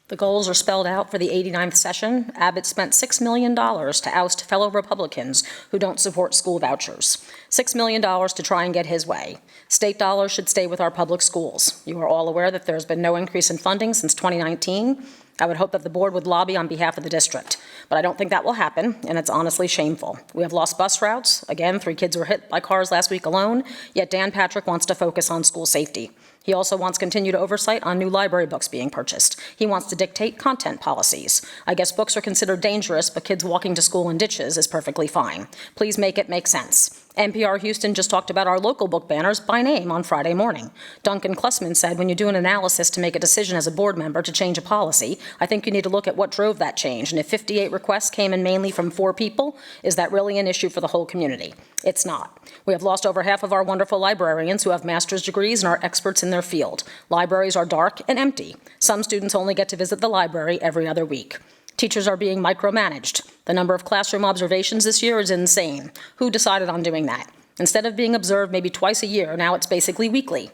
The goals are spelled out for the 89th session. Abbott spent $6 million to oust fellow Republicans who don't support school vouchers. $6 million to try and get his way. State dollars should stay with our public schools. You are all aware that there's been no increase in funding since 2019. I would hope that the board would lobby on behalf of the district, but I don't think that will happen, and it's honestly shameful. We have lost bus routes. Again, 3 kids were hit by cars last week alone, yet Dan Patrick wants to focus on school safety. He also wants continued oversight on new library books being purchased. He wants to dictate content policies. I guess books are considered dangerous, but kids walking to school in ditches is perfectly fine. Please make it make sense. NPR Houston just talked about our local book banners by name on Friday morning. Duncan Klussman said when you do an analysis to make a decision as a board member to change a policy, I think you need to look at what drove that change. And if 58 requests came in mainly from 4 people, is that really an issue for the whole community? It's not. We have lost over half of our wonderful librarians who have master's degrees and are experts in their field. Libraries are dark and empty. Some students only get to visit the library every other week. Teachers are being micromanaged. The number of classroom observations this year is insane. Who decided on doing that? Instead of being observed maybe twice a year, now it's basically weekly.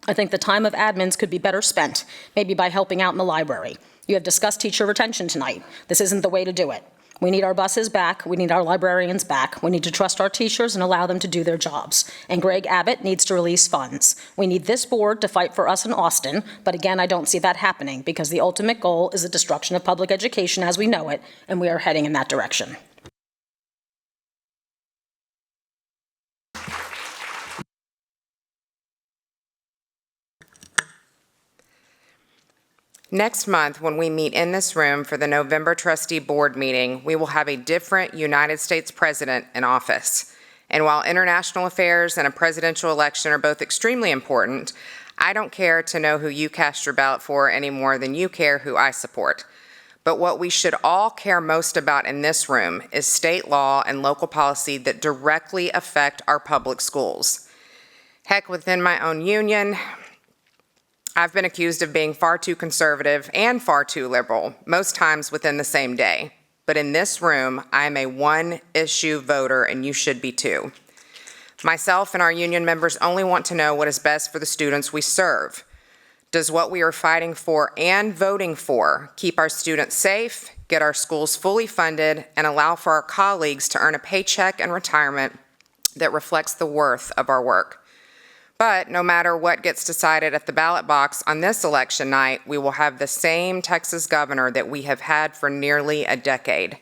I think the time of admins could be better spent, maybe by helping out in the library. You have discussed teacher retention tonight. This isn't the way to do it. We need our buses back. We need our librarians back. We need to trust our teachers and allow them to do their jobs. And Greg Abbott needs to release funds. We need this board to fight for us in Austin, but again, I don't see that happening because the ultimate goal is the destruction of public education as we know it, and we are heading in that direction. Next month, when we meet in this room for the November trustee board meeting, we will have a different United States president in office. And while international affairs and a presidential election are both extremely important, I don't care to know who you cast your ballot for any more than you care who I support. But what we should all care most about in this room is state law and local policy that directly affect our public schools. Heck, within my own union, I've been accused of being far too conservative and far too liberal, most times within the same day. But in this room, I'm a one-issue voter, and you should be too. Myself and our union members only want to know what is best for the students we serve. Does what we are fighting for and voting for keep our students safe, get our schools fully funded, and allow for our colleagues to earn a paycheck and retirement that reflects the worth of our work? But no matter what gets decided at the ballot box on this election night, we will have the same Texas governor that we have had for nearly a decade.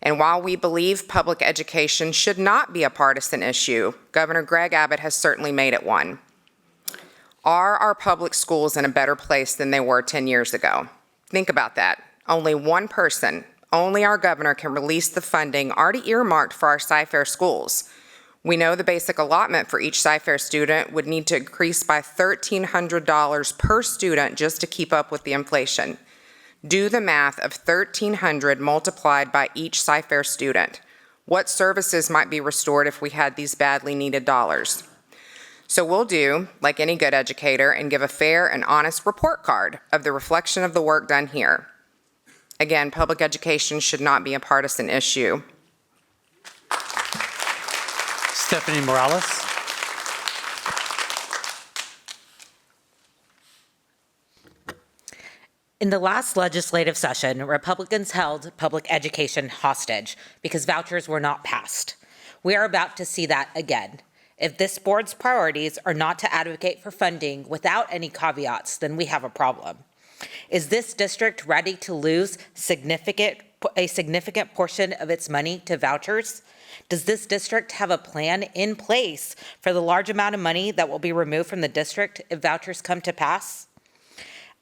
And while we believe public education should not be a partisan issue, Governor Greg Abbott has certainly made it one. Are our public schools in a better place than they were 10 years ago? Think about that. Only one person, only our governor, can release the funding already earmarked for our Cyfair schools. We know the basic allotment for each Cyfair student would need to increase by $1,300 per student just to keep up with the inflation. Do the math of $1,300 multiplied by each Cyfair student. What services might be restored if we had these badly needed dollars? So we'll do, like any good educator, and give a fair and honest report card of the reflection of the work done here. Again, public education should not be a partisan issue. Stephanie Morales. In the last legislative session, Republicans held public education hostage because vouchers were not passed. We are about to see that again. If this board's priorities are not to advocate for funding without any caveats, then we have a problem. Is this district ready to lose a significant portion of its money to vouchers? Does this district have a plan in place for the large amount of money that will be removed from the district if vouchers come to pass?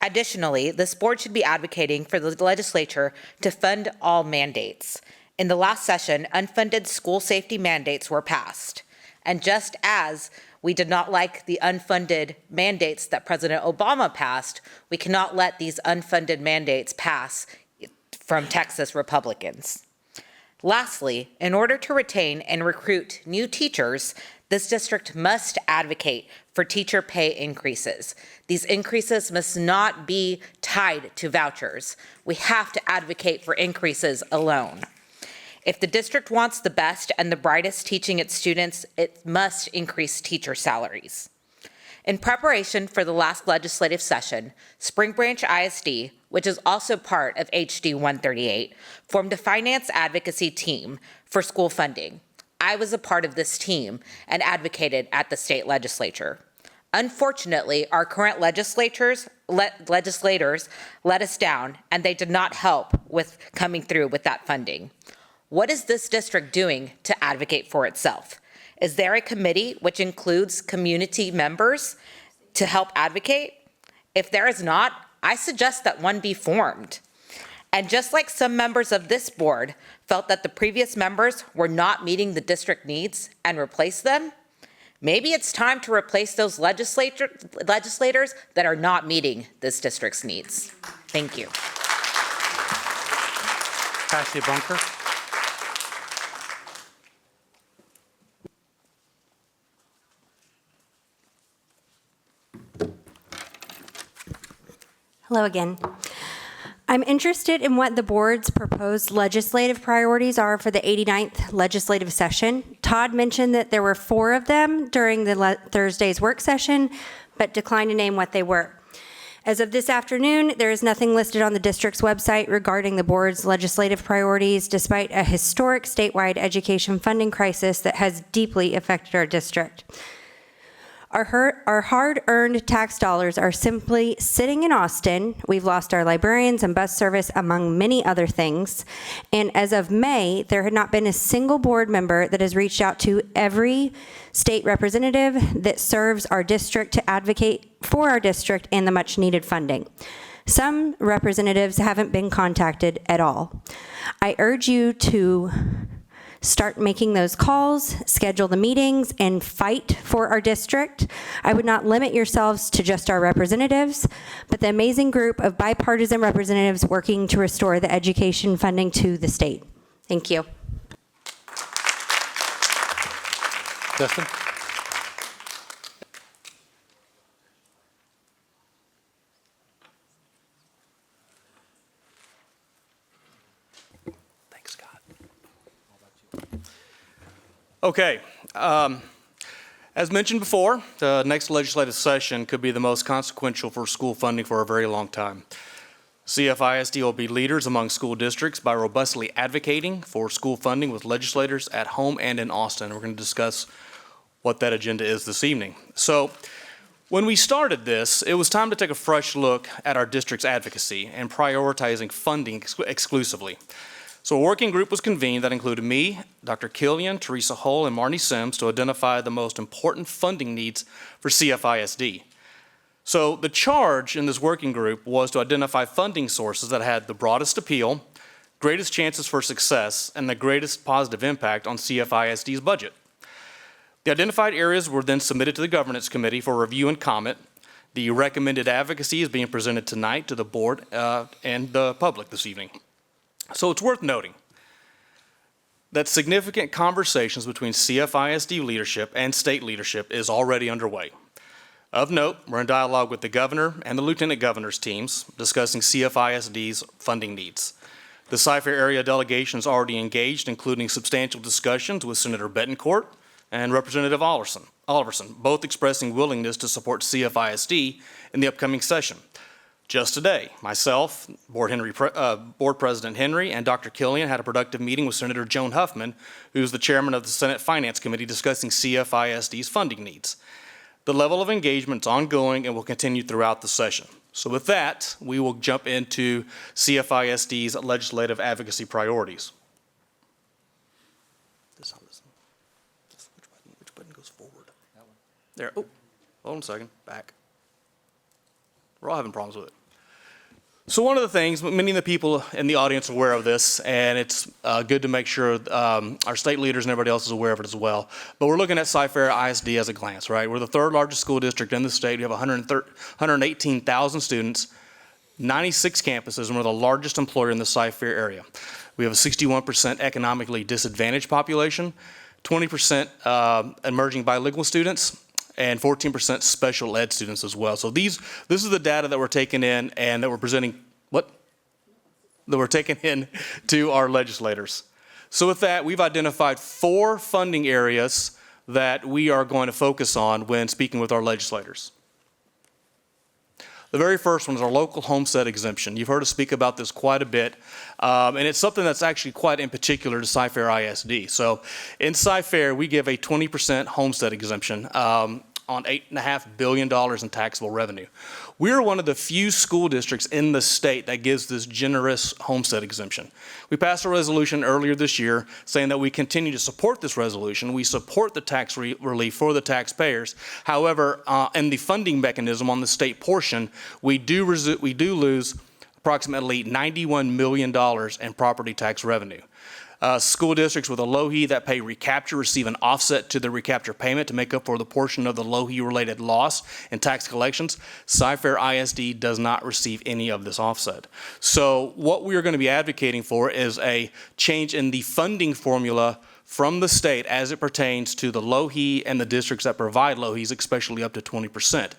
Additionally, this board should be advocating for the legislature to fund all mandates. In the last session, unfunded school safety mandates were passed. And just as we did not like the unfunded mandates that President Obama passed, we cannot let these unfunded mandates pass from Texas Republicans. Lastly, in order to retain and recruit new teachers, this district must advocate for teacher pay increases. These increases must not be tied to vouchers. We have to advocate for increases alone. If the district wants the best and the brightest teaching its students, it must increase teacher salaries. In preparation for the last legislative session, Spring Branch ISD, which is also part of HD 138, formed a finance advocacy team for school funding. I was a part of this team and advocated at the state legislature. Unfortunately, our current legislators let us down, and they did not help with coming through with that funding. What is this district doing to advocate for itself? Is there a committee which includes community members to help advocate? If there is not, I suggest that one be formed. And just like some members of this board felt that the previous members were not meeting the district needs and replace them, maybe it's time to replace those legislators that are not meeting this district's needs. Thank you. Cassie Bunker. Hello again. I'm interested in what the board's proposed legislative priorities are for the 89th legislative session. Todd mentioned that there were 4 of them during the Thursday's work session, but declined to name what they were. As of this afternoon, there is nothing listed on the district's website regarding the board's legislative priorities, despite a historic statewide education funding crisis that has deeply affected our district. Our hard-earned tax dollars are simply sitting in Austin. We've lost our librarians and bus service, among many other things. And as of May, there had not been a single board member that has reached out to every state representative that serves our district to advocate for our district and the much-needed funding. Some representatives haven't been contacted at all. I urge you to start making those calls, schedule the meetings, and fight for our district. I would not limit yourselves to just our representatives, but the amazing group of bipartisan representatives working to restore the education funding to the state. Thank you. Justin? Okay. As mentioned before, the next legislative session could be the most consequential for school funding for a very long time. CFISD will be leaders among school districts by robustly advocating for school funding with legislators at home and in Austin. We're going to discuss what that agenda is this evening. So, when we started this, it was time to take a fresh look at our district's advocacy and prioritizing funding exclusively. So a working group was convened that included me, Dr. Killian, Teresa Hull, and Marnie Sims to identify the most important funding needs for CFISD. So the charge in this working group was to identify funding sources that had the broadest appeal, greatest chances for success, and the greatest positive impact on CFISD's budget. The identified areas were then submitted to the Governance Committee for review and comment. The recommended advocacy is being presented tonight to the board and the public this evening. So it's worth noting that significant conversations between CFISD leadership and state leadership is already underway. Of note, we're in dialogue with the governor and the lieutenant governor's teams discussing CFISD's funding needs. The Cypher area delegation is already engaged, including substantial discussions with Senator Betancourt and Representative Oliverson, both expressing willingness to support CFISD in the upcoming session. Just today, myself, Board President Henry, and Dr. Killian had a productive meeting with Senator Joan Huffman, who's the chairman of the Senate Finance Committee, discussing CFISD's funding needs. The level of engagement is ongoing and will continue throughout the session. So with that, we will jump into CFISD's legislative advocacy priorities. Which button goes forward? That one. There. Oh, hold on a second. Back. We're all having problems with it. So one of the things, many of the people in the audience are aware of this, and it's good to make sure our state leaders and everybody else is aware of it as well. But we're looking at Cypher ISD as a glance, right? We're the 3rd largest school district in the state. We have 118,000 students, 96 campuses, and we're the largest employer in the Cypher area. We have a 61% economically disadvantaged population, 20% emerging bilingual students, and 14% special ed students as well. So this is the data that we're taking in and that we're presenting, that we're taking in to our legislators. So with that, we've identified 4 funding areas that we are going to focus on when speaking with our legislators. The very first one is our local homestead exemption. You've heard us speak about this quite a bit, and it's something that's actually quite in particular to Cyfair ISD. So in Cyfair, we give a 20% homestead exemption on $8.5 billion in taxable revenue. We're one of the few school districts in the state that gives this generous homestead exemption. We passed a resolution earlier this year saying that we continue to support this resolution. We support the tax relief for the taxpayers. However, in the funding mechanism on the state portion, we do lose approximately $91 million in property tax revenue. School districts with a LOHE that pay recapture receive an offset to the recapture payment to make up for the portion of the LOHE-related loss in tax collections. Cyfair ISD does not receive any of this offset. So what we are going to be advocating for is a change in the funding formula from the state as it pertains to the LOHE and the districts that provide LOHEs, especially up to 20%.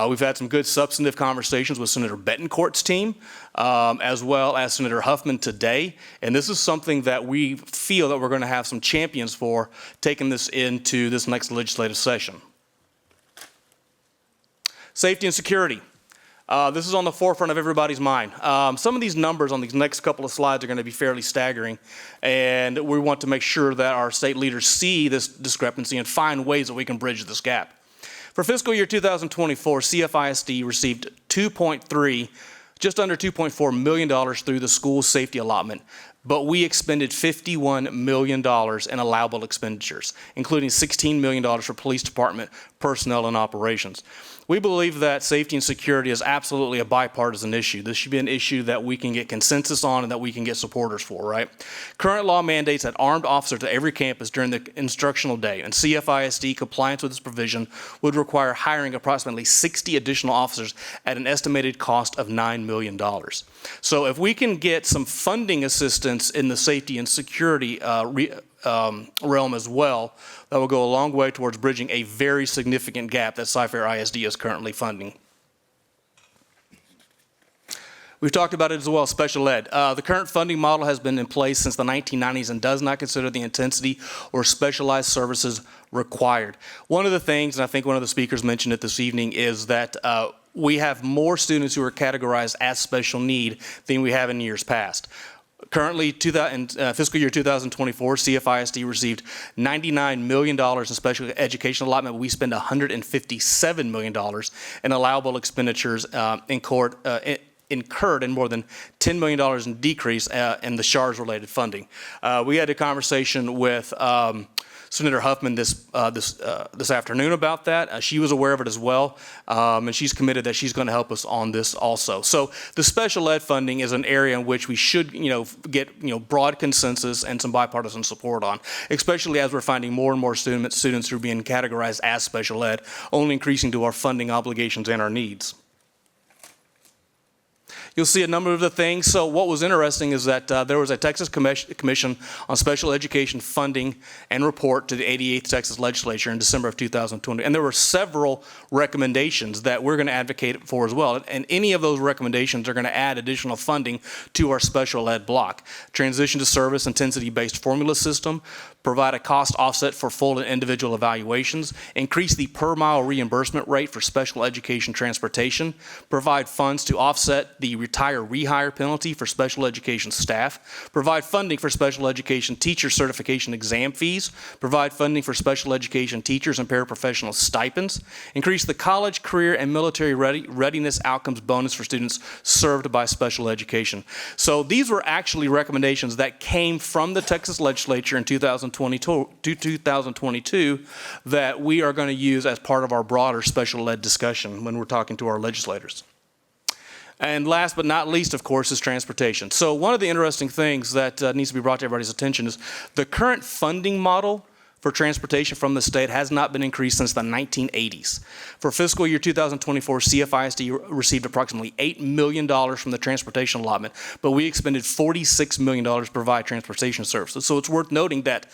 We've had some good substantive conversations with Senator Betancourt's team, as well as Senator Huffman today, and this is something that we feel that we're going to have some champions for taking this into this next legislative session. Safety and security. This is on the forefront of everybody's mind. Some of these numbers on these next couple of slides are going to be fairly staggering, and we want to make sure that our state leaders see this discrepancy and find ways that we can bridge this gap. For fiscal year 2024, CFISD received just under $2.4 million through the school safety allotment, but we expended $51 million in allowable expenditures, including $16 million for police department personnel and operations. We believe that safety and security is absolutely a bipartisan issue. This should be an issue that we can get consensus on and that we can get supporters for, right? Current law mandates that armed officers at every campus during the instructional day, and CFISD compliance with this provision would require hiring approximately 60 additional officers at an estimated cost of $9 million. So if we can get some funding assistance in the safety and security realm as well, that will go a long way towards bridging a very significant gap that Cyfair ISD is currently funding. We've talked about it as well, special ed. The current funding model has been in place since the 1990s and does not consider the intensity or specialized services required. One of the things, and I think one of the speakers mentioned it this evening, is that we have more students who are categorized as special need than we have in years past. Currently, in fiscal year 2024, CFISD received $99 million in special education allotment. We spend $157 million in allowable expenditures incurred in more than $10 million in decrease in the SHARS-related funding. We had a conversation with Senator Huffman this afternoon about that. She was aware of it as well, and she's committed that she's going to help us on this also. So the special ed funding is an area in which we should, get, broad consensus and some bipartisan support on, especially as we're finding more and more students who are being categorized as special ed, only increasing to our funding obligations and our needs. You'll see a number of the things. So what was interesting is that there was a Texas Commission on Special Education Funding and report to the 88th Texas Legislature in December of 2020. And there were several recommendations that we're going to advocate for as well. And any of those recommendations are going to add additional funding to our special ed block. Transition to service intensity-based formula system, provide a cost offset for full and individual evaluations, increase the per mile reimbursement rate for special education transportation, provide funds to offset the retire rehire penalty for special education staff, provide funding for special education teacher certification exam fees, provide funding for special education teachers and paraprofessional stipends, increase the college, career, and military readiness outcomes bonus for students served by special education. So these were actually recommendations that came from the Texas Legislature in 2022 that we are going to use as part of our broader special ed discussion when we're talking to our legislators. And last but not least, of course, is transportation. So one of the interesting things that needs to be brought to everybody's attention is the current funding model for transportation from the state has not been increased since the 1980s. For fiscal year 2024, CFISD received approximately $8 million from the transportation allotment, but we expended $46 million to provide transportation services. So it's worth noting that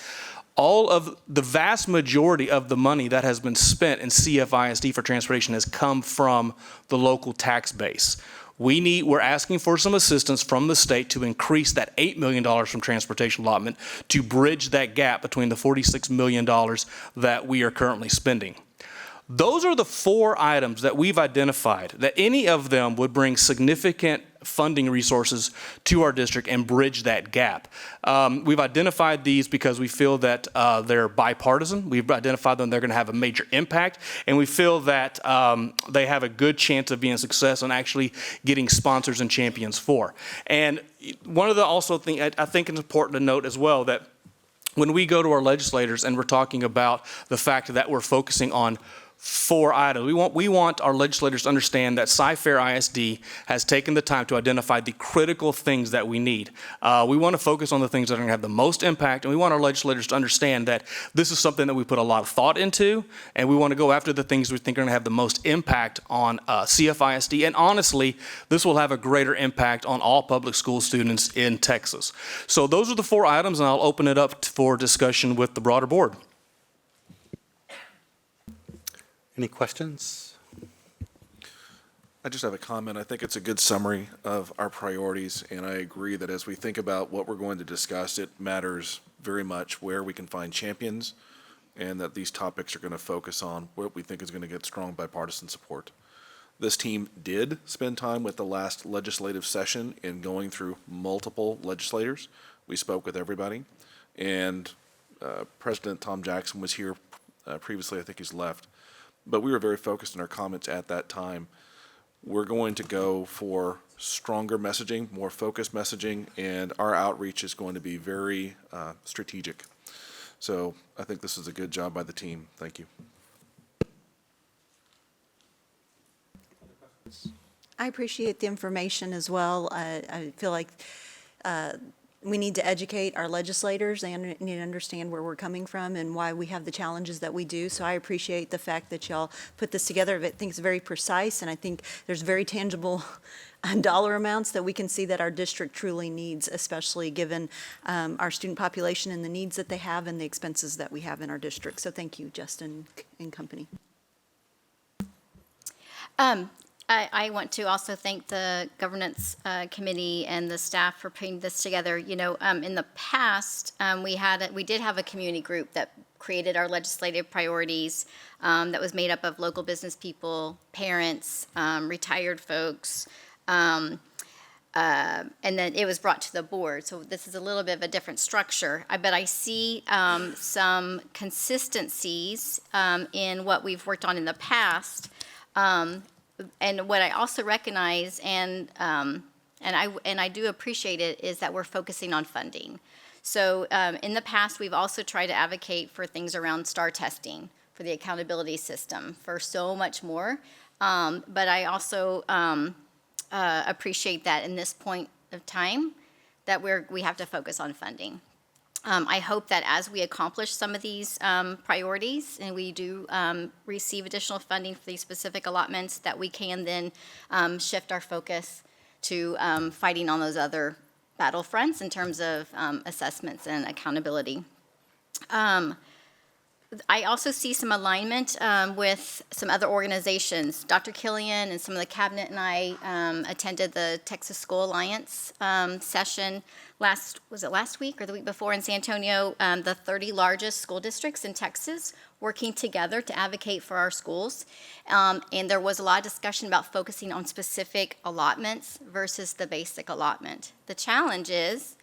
all of the vast majority of the money that has been spent in CFISD for transportation has come from the local tax base. We're asking for some assistance from the state to increase that $8 million from transportation allotment to bridge that gap between the $46 million that we are currently spending. Those are the 4 items that we've identified, that any of them would bring significant funding resources to our district and bridge that gap. We've identified these because we feel that they're bipartisan. We've identified them, they're going to have a major impact, and we feel that they have a good chance of being a success and actually getting sponsors and champions for. And one of the also thing I think it's important to note as well that when we go to our legislators and we're talking about the fact that we're focusing on 4 items. We want our legislators to understand that Cyfair ISD has taken the time to identify the critical things that we need. We want to focus on the things that are going to have the most impact, and we want our legislators to understand that this is something that we put a lot of thought into, and we want to go after the things we think are going to have the most impact on CFISD. And honestly, this will have a greater impact on all public school students in Texas. So those are the 4 items, and I'll open it up for discussion with the broader board. Any questions? I just have a comment. I think it's a good summary of our priorities, and I agree that as we think about what we're going to discuss, it matters very much where we can find champions, and that these topics are going to focus on what we think is going to get strong bipartisan support. This team did spend time with the last legislative session in going through multiple legislators. We spoke with everybody, and President Tom Jackson was here previously. I think he's left. But we were very focused in our comments at that time. We're going to go for stronger messaging, more focused messaging, and our outreach is going to be very strategic. So I think this is a good job by the team. Thank you. I appreciate the information as well. I feel like we need to educate our legislators. They need to understand where we're coming from and why we have the challenges that we do. So I appreciate the fact that y'all put this together. I think it's very precise, and I think there's very tangible dollar amounts that we can see that our district truly needs, especially given our student population and the needs that they have and the expenses that we have in our district. So thank you, Justin and company. I want to also thank the governance committee and the staff for putting this together. You know, in the past, we did have a community group that created our legislative priorities that was made up of local business people, parents, retired folks, and then it was brought to the board. So this is a little bit of a different structure. But I see some consistencies in what we've worked on in the past. And what I also recognize, and I do appreciate it, is that we're focusing on funding. So in the past, we've also tried to advocate for things around STAR testing, for the accountability system, for so much more. But I also appreciate that in this point of time, that we have to focus on funding. I hope that as we accomplish some of these priorities and we do receive additional funding for these specific allotments, that we can then shift our focus to fighting on those other battlefronts in terms of assessments and accountability. I also see some alignment with some other organizations. Dr. Killian and some of the cabinet and I attended the Texas School Alliance session last week or the week before in San Antonio, the 30 largest school districts in Texas working together to advocate for our schools. And there was a lot of discussion about focusing on specific allotments versus the basic allotment. The challenge is,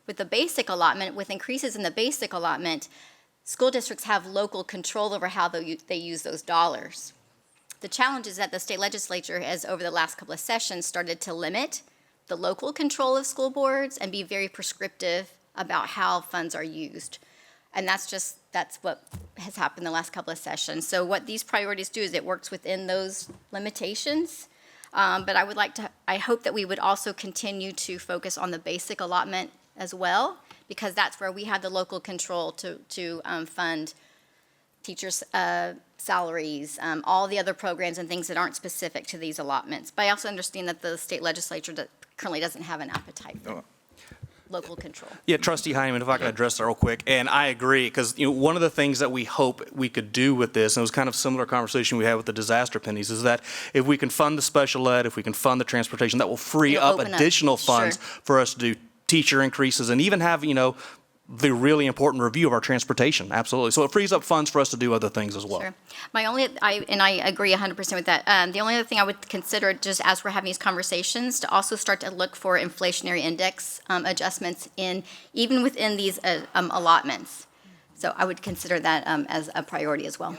with the basic allotment, with increases in the basic allotment, school districts have local control over how they use those dollars. The challenge is that the state legislature has, over the last couple of sessions, started to limit the local control of school boards and be very prescriptive about how funds are used. And that's what has happened the last couple of sessions. So what these priorities do is it works within those limitations. But I hope that we would also continue to focus on the basic allotment as well, because that's where we have the local control to fund teachers' salaries, all the other programs and things that aren't specific to these allotments. But I also understand that the state legislature currently doesn't have an appetite for local control. Yeah, Trustee Heineman, if I can address that real quick, and I agree, because, one of the things that we hope we could do with this, and it was kind of similar conversation we had with the disaster pennies, is that if we can fund the special ed, if we can fund the transportation, that will free It'll up open up. additional funds Sure. for us to do teacher increases and even have, the really important review of our transportation, absolutely. So it frees up funds for us to do other things as well. Sure. I agree 100% with that. The only other thing I would consider, just as we're having these conversations, to also start to look for inflationary index adjustments even within these allotments. So I would consider that as a priority as well.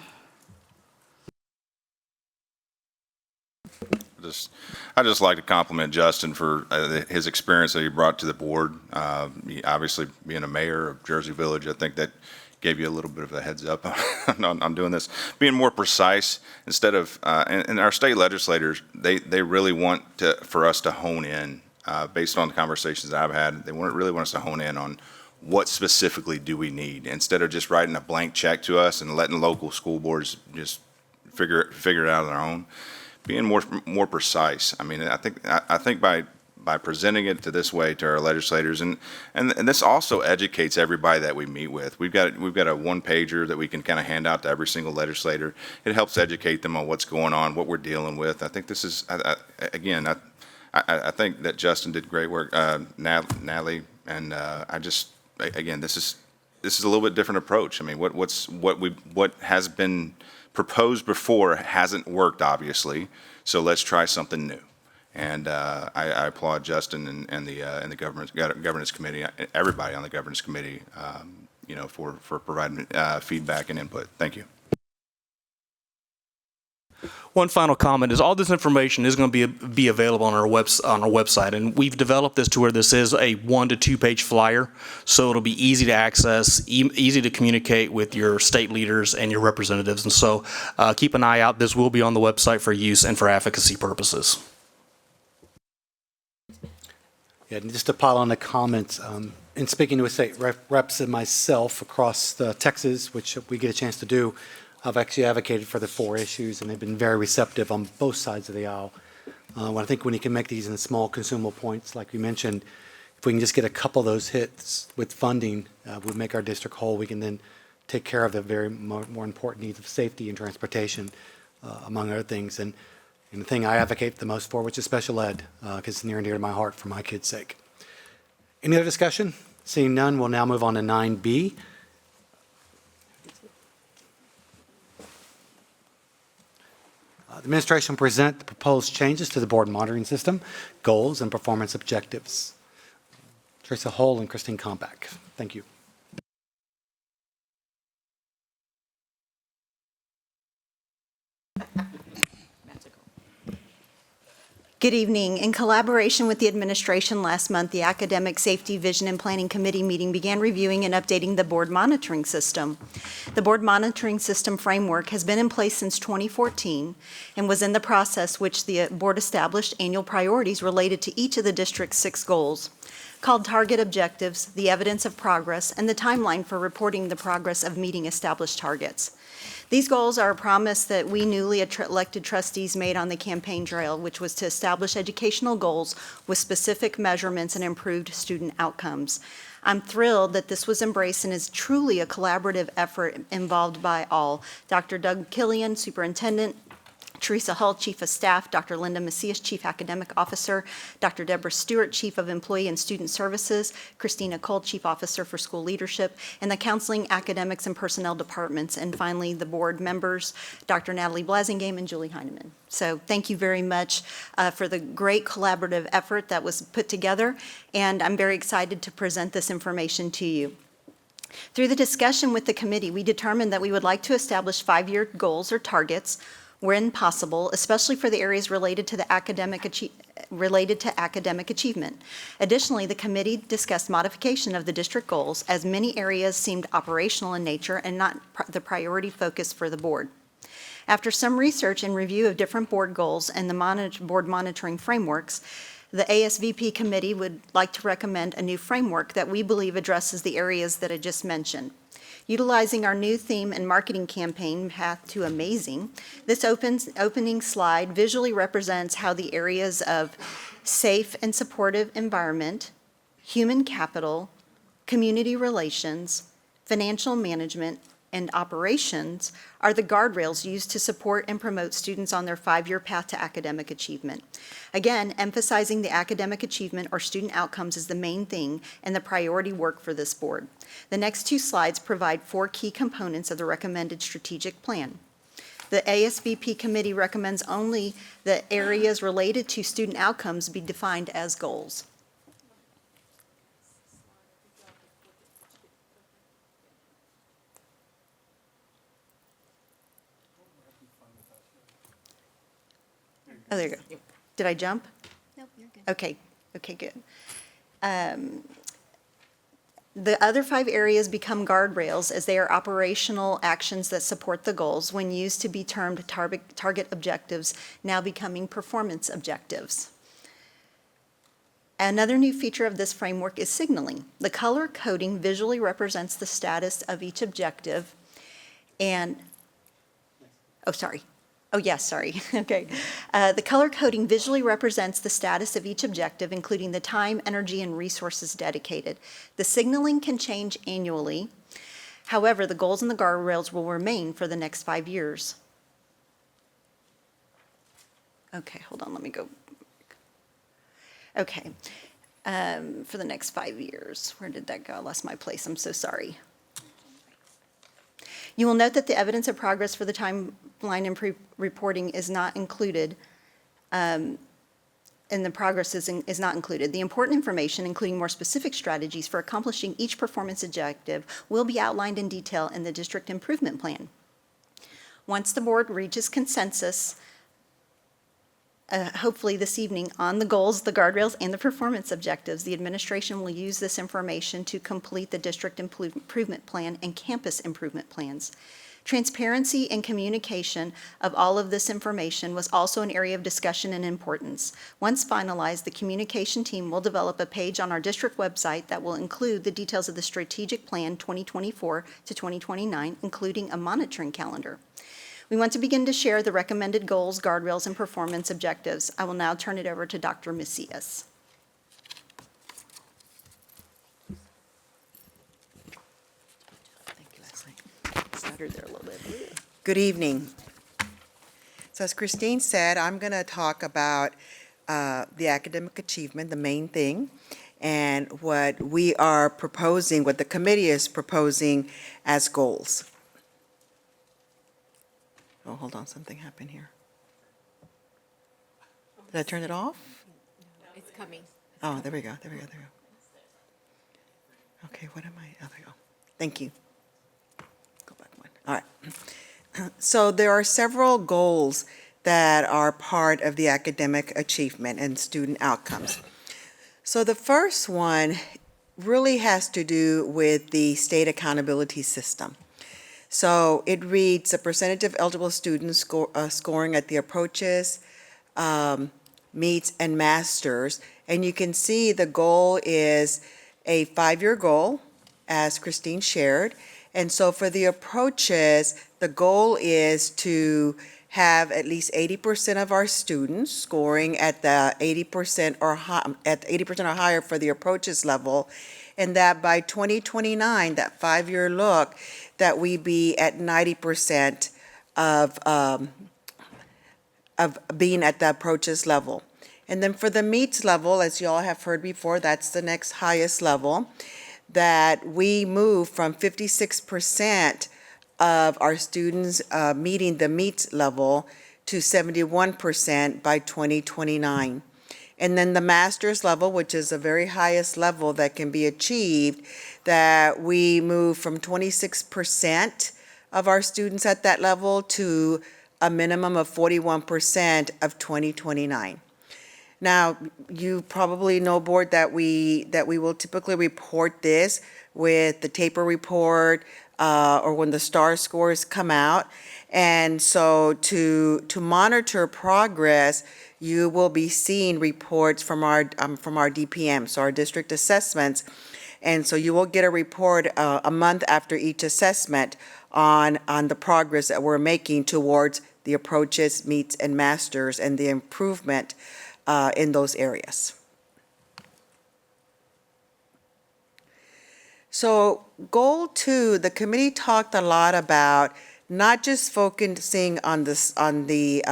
I just like to compliment Justin for his experience that he brought to the board. Obviously, being a mayor of Jersey Village, I think that gave you a little bit of a heads up on doing this. Being more precise instead of, and our state legislators, they really want for us to hone in, based on the conversations that I've had, they really want us to hone in on what specifically do we need, instead of just writing a blank check to us and letting local school boards just figure it out on their own. Being more precise. I mean, I think by presenting it to this way to our legislators, and this also educates everybody that we meet with. We've got a one pager that we can kind of hand out to every single legislator. It helps educate them on what's going on, what we're dealing with. I think this is I think that Justin did great work, Natalie, and this is a little bit different approach. I mean, what has been proposed before hasn't worked, obviously, so let's try something new. And I applaud Justin and the governance committee, everybody on the governance committee, for providing feedback and input. Thank you. One final comment is all this information is going to be available on our website, and we've developed this to where this is a 1 to 2 page flyer, so it'll be easy to access, easy to communicate with your state leaders and your representatives. And so keep an eye out. This will be on the website for use and for advocacy purposes. Yeah, and just to pile on the comments, in speaking to state reps and myself across Texas, which we get a chance to do, I've actually advocated for the 4 issues, and they've been very receptive on both sides of the aisle. I think when you can make these in small consumable points, like you mentioned, if we can just get a couple of those hits with funding, we'll make our district whole. We can then take care of the very more important needs of safety and transportation, among other things. And the thing I advocate the most for, which is special ed, because it's near and dear to my heart for my kids' sake. Any other discussion? Seeing none, we'll now move on to 9B. The administration will present the proposed changes to the board monitoring system, goals, and performance objectives. Teresa Hull and Christine Kompach. Thank you. Good evening. In collaboration with the administration last month, the Academic Safety, Vision, and Planning Committee meeting began reviewing and updating the board monitoring system. The board monitoring system framework has been in place since 2014 and was in the process which the board established annual priorities related to each of the district's 6 goals, called target objectives, the evidence of progress, and the timeline for reporting the progress of meeting established targets. These goals are a promise that we newly elected trustees made on the campaign trail, which was to establish educational goals with specific measurements and improved student outcomes. I'm thrilled that this was embraced and is truly a collaborative effort involved by all. Dr. Doug Killian, Superintendent, Teresa Hull, Chief of Staff, Dr. Linda Macias, Chief Academic Officer, Dr. Deborah Stewart, Chief of Employee and Student Services, Christina Cole, Chief Officer for School Leadership, and the Counseling, Academics, and Personnel Departments, and finally, the board members, Dr. Natalie Blasingame and Julie Heineman. So thank you very much for the great collaborative effort that was put together, and I'm very excited to present this information to you. Through the discussion with the committee, we determined that we would like to establish 5-year goals or targets when possible, especially for the areas related to academic achievement. Additionally, the committee discussed modification of the district goals as many areas seemed operational in nature and not the priority focus for the board. After some research and review of different board goals and the board monitoring frameworks, the ASVP committee would like to recommend a new framework that we believe addresses the areas that I just mentioned. Utilizing our new theme and marketing campaign, Path to Amazing, this opening slide visually represents how the areas of safe and supportive environment, human capital, community relations, financial management, and operations are the guardrails used to support and promote students on their 5-year path to academic achievement. Again, emphasizing the academic achievement or student outcomes is the main thing and the priority work for this board. The next 2 slides provide 4 key components of the recommended strategic plan. The ASBP committee recommends only the areas related to student outcomes be defined as goals. Oh, there you go. Did I jump? Nope, you're good. Okay, good. The other 5 areas become guardrails as they are operational actions that support the goals when used to be termed target objectives, now becoming performance objectives. Another new feature of this framework is signaling. The color coding visually represents the status of each objective and, okay. The color coding visually represents the status of each objective, including the time, energy, and resources dedicated. The signaling can change annually. However, the goals and the guardrails will remain for the next 5 years. Okay, hold on, let me go. Okay, for the next 5 years. Where did that go? I lost my place, I'm so sorry. You will note that the evidence of progress for the timeline and reporting is not included, and the progress is not included. The important information, including more specific strategies for accomplishing each performance objective, will be outlined in detail in the district improvement plan. Once the board reaches consensus, hopefully this evening, on the goals, the guardrails, and the performance objectives, the administration will use this information to complete the district improvement plan and campus improvement plans. Transparency and communication of all of this information was also an area of discussion and importance. Once finalized, the communication team will develop a page on our district website that will include the details of the strategic plan 2024 to 2029, including a monitoring calendar. We want to begin to share the recommended goals, guardrails, and performance objectives. I will now turn it over to Dr. Macias. Thank you, Leslie. Stuttered there a little bit. Good evening. So as Christine said, I'm going to talk about the academic achievement, the main thing, and what we are proposing, what the committee is proposing as goals. Oh, hold on, something happened here. Did I turn it off? It's coming. Oh, there we go. Okay, what am I? Oh, there we go. Thank you. Go back one. All right. So there are several goals that are part of the academic achievement and student outcomes. So the first one really has to do with the state accountability system. So it reads a percentage of eligible students scoring at the approaches, meets, and masters. And you can see the goal is a 5-year goal, as Christine shared. And so for the approaches, the goal is to have at least 80% of our students scoring at the 80% or higher for the approaches level, and that by 2029, that 5-year look, that we be at 90% of being at the approaches level. And then for the meets level, as you all have heard before, that's the next highest level, that we move from 56% of our students meeting the meets level to 71% by 2029. And then the master's level, which is the very highest level that can be achieved, that we move from 26% of our students at that level to a minimum of 41% of 2029. Now, you probably know, board, that we will typically report this with the taper report or when the STAR scores come out. And so to monitor progress, you will be seeing reports from our DPM, so our district assessments. And so you will get a report a month after each assessment on the progress that we're making towards the approaches, meets, and masters, and the improvement in those areas. So goal 2, the committee talked a lot about not just focusing on this, on the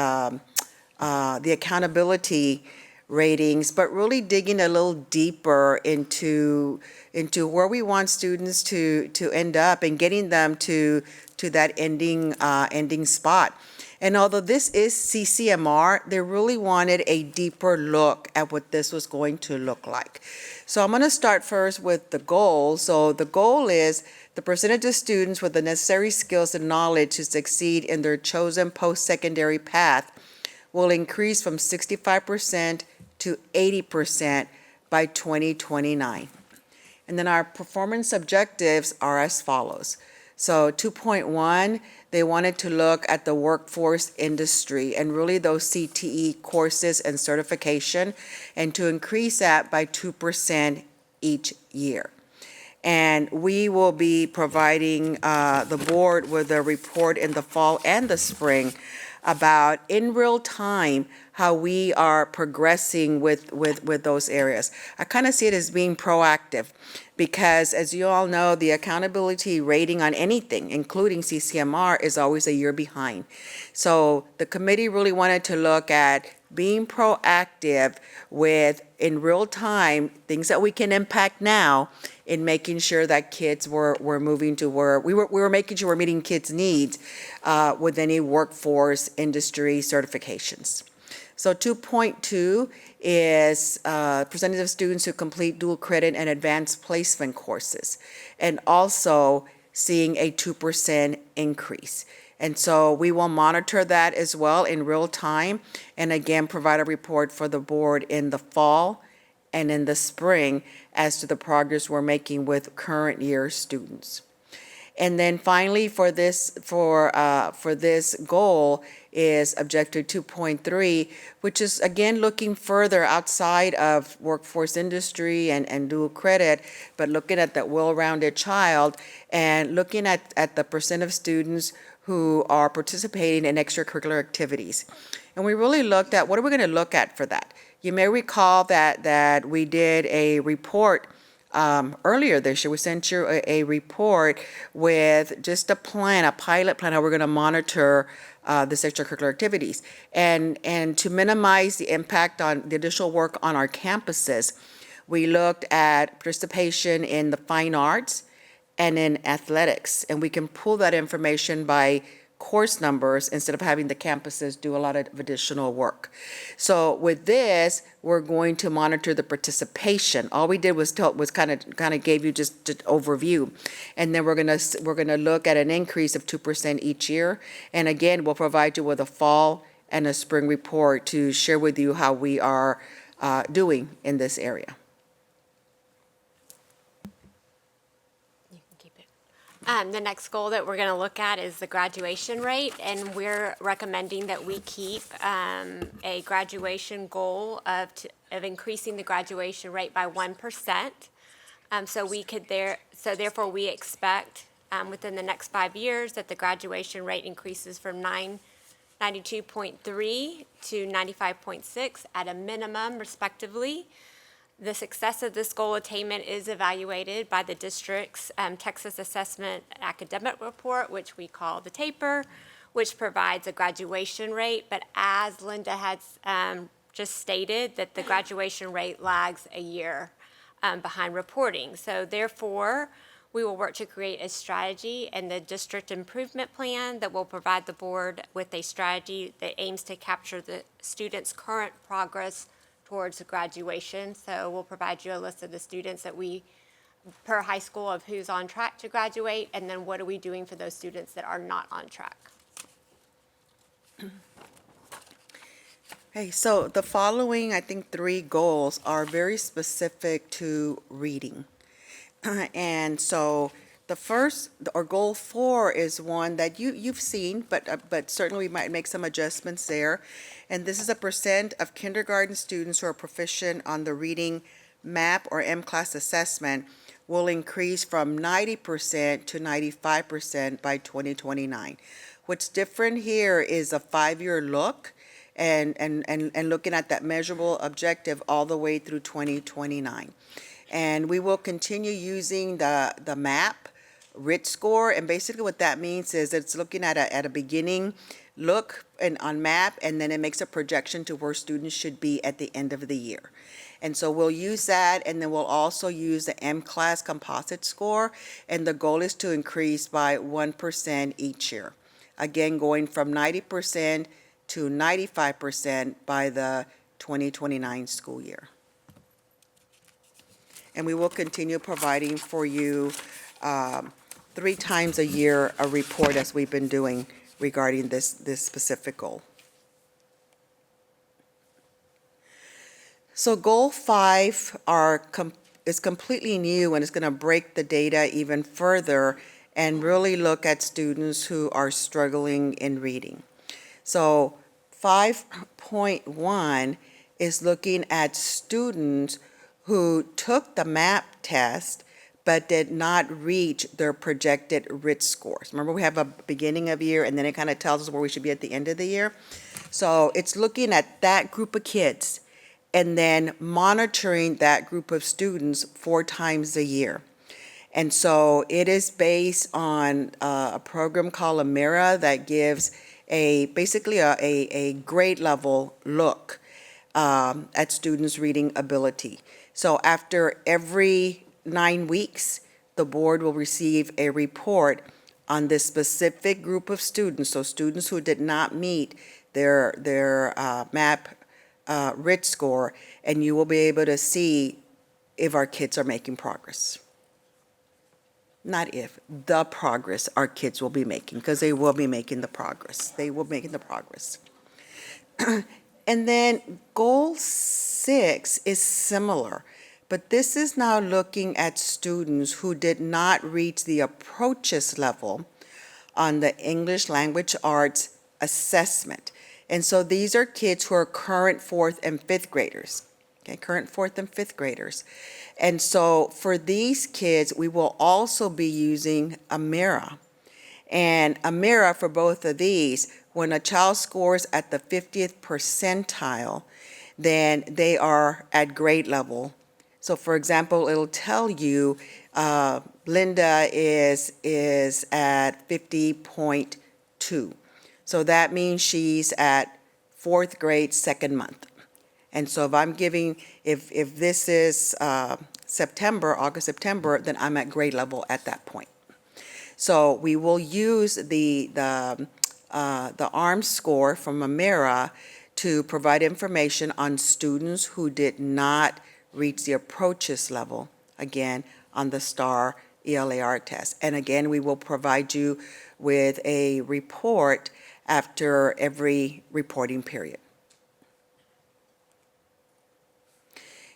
accountability ratings, but really digging a little deeper into where we want students to end up and getting them to that ending spot. And although this is CCMR, they really wanted a deeper look at what this was going to look like. So I'm going to start first with the goal. So the goal is the percentage of students with the necessary skills and knowledge to succeed in their chosen post-secondary path will increase from 65% to 80% by 2029. And then our performance objectives are as follows. So 2.1, they wanted to look at the workforce industry and really those CTE courses and certification, and to increase that by 2% each year. And we will be providing the board with a report in the fall and the spring about, in real time, how we are progressing with those areas. I kind of see it as being proactive because, as you all know, the accountability rating on anything, including CCMR, is always a year behind. So the committee really wanted to look at being proactive with, in real time, things that we can impact now in making sure that kids were moving to where we were making sure we're meeting kids' needs with any workforce industry certifications. So 2.2 is percentage of students who complete dual credit and advanced placement courses, and also seeing a 2% increase. And so we will monitor that as well in real time, and again, provide a report for the board in the fall and in the spring as to the progress we're making with current year students. And then finally, for this goal is objective 2.3, which is again looking further outside of workforce industry and dual credit, but looking at that well-rounded child and looking at the percent of students who are participating in extracurricular activities. And we really looked at, what are we going to look at for that? You may recall that we did a report earlier this year. We sent you a report with just a plan, a pilot plan, how we're going to monitor this extracurricular activities. And to minimize the impact on the additional work on our campuses, we looked at participation in the fine arts and in athletics. And we can pull that information by course numbers instead of having the campuses do a lot of additional work. So with this, we're going to monitor the participation. All we did was kind of gave you just an overview, and then we're gonna look at an increase of 2% each year. And again, we'll provide you with a fall and a spring report to share with you how we are doing in this area. The next goal that we're going to look at is the graduation rate, and we're recommending that we keep a graduation goal of increasing the graduation rate by 1%. So therefore we expect within the next 5 years that the graduation rate increases from 92.3 to 95.6 at a minimum, respectively. The success of this goal attainment is evaluated by the district's Texas Assessment Academic Report, which we call the TAPER, which provides a graduation rate. But as Linda has just stated, that the graduation rate lags a year behind reporting. So therefore, we will work to create a strategy and the district improvement plan that will provide the board with a strategy that aims to capture the students' current progress towards graduation. So we'll provide you a list of the students that we, per high school, of who's on track to graduate, and then what are we doing for those students that are not on track. Hey, so the following, I think, 3 goals are very specific to reading. And so the first, or goal 4, is one that you've seen, but certainly we might make some adjustments there. And this is a percent of kindergarten students who are proficient on the reading MAP or M-class assessment will increase from 90% to 95% by 2029. What's different here is a 5-year look and looking at that measurable objective all the way through 2029. And we will continue using the MAP RIT score. And basically what that means is it's looking at a beginning look on MAP, and then it makes a projection to where students should be at the end of the year. And so we'll use that, and then we'll also use the M-Class composite score, and the goal is to increase by 1% each year. Again, going from 90% to 95% by the 2029 school year. And we will continue providing for you 3 times a year a report, as we've been doing regarding this specific goal. So goal 5 is completely new, and it's going to break the data even further and really look at students who are struggling in reading. So 5.1 is looking at students who took the MAP test but did not reach their projected RIT scores. Remember, we have a beginning of year, and then it kind of tells us where we should be at the end of the year. So it's looking at that group of kids and then monitoring that group of students 4 times a year. And so it is based on a program called Amira that gives basically a grade level look at students' reading ability. So after every 9 weeks, the board will receive a report on this specific group of students, so students who did not meet their MAP RIT score, and you will be able to see if our kids are making progress. Not if, the progress our kids will be making, because they will be making the progress. They will be making the progress. And then goal 6 is similar, but this is now looking at students who did not reach the approaches level on the English Language Arts assessment. And so these are kids who are current 4th and 5th graders. Okay, current 4th and 5th graders. And so for these kids, we will also be using Amira. And Amira, for both of these, when a child scores at the 50th percentile, then they are at grade level. So for example, it'll tell you Linda is at 50.2. So that means she's at 4th grade, 2nd month. And so if I'm giving, if this is September, August, September, then I'm at grade level at that point. So we will use the ARM score from Amira to provide information on students who did not reach the approaches level, again, on the STAR ELAR test. And again, we will provide you with a report after every reporting period.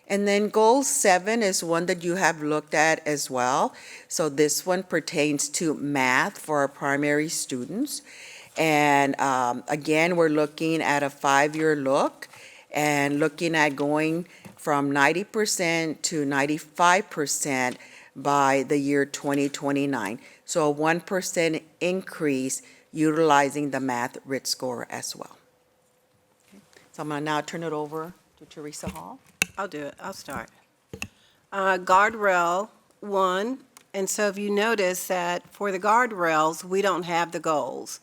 And then goal 7 is one that you have looked at as well. So this one pertains to math for our primary students. And again, we're looking at a 5-year look and looking at going from 90% to 95% by the year 2029. So a 1% increase utilizing the math RIT score as well. Okay. So I'm going to now turn it over to Teresa Hall. I'll do it. I'll start. Guardrail 1, and so if you notice that for the guardrails, we don't have the goals.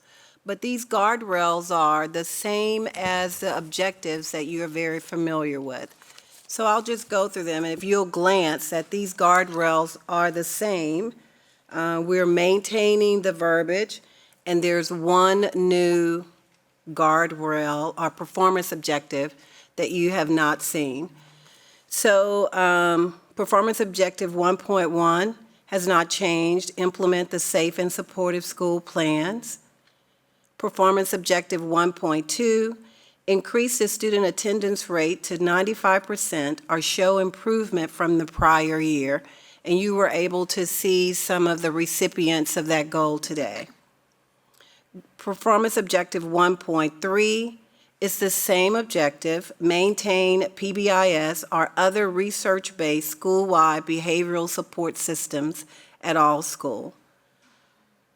But these guardrails are the same as the objectives that you're very familiar with. So I'll just go through them, and if you'll glance at these guardrails are the same. We're maintaining the verbiage, and there's one new guardrail or performance objective that you have not seen. So performance objective 1.1 has not changed. Implement the safe and supportive school plans. Performance objective 1.2, increase the student attendance rate to 95% or show improvement from the prior year. And you were able to see some of the recipients of that goal today. Performance objective 1.3, it's the same objective, maintain PBIS or other research-based school-wide behavioral support systems at all schools.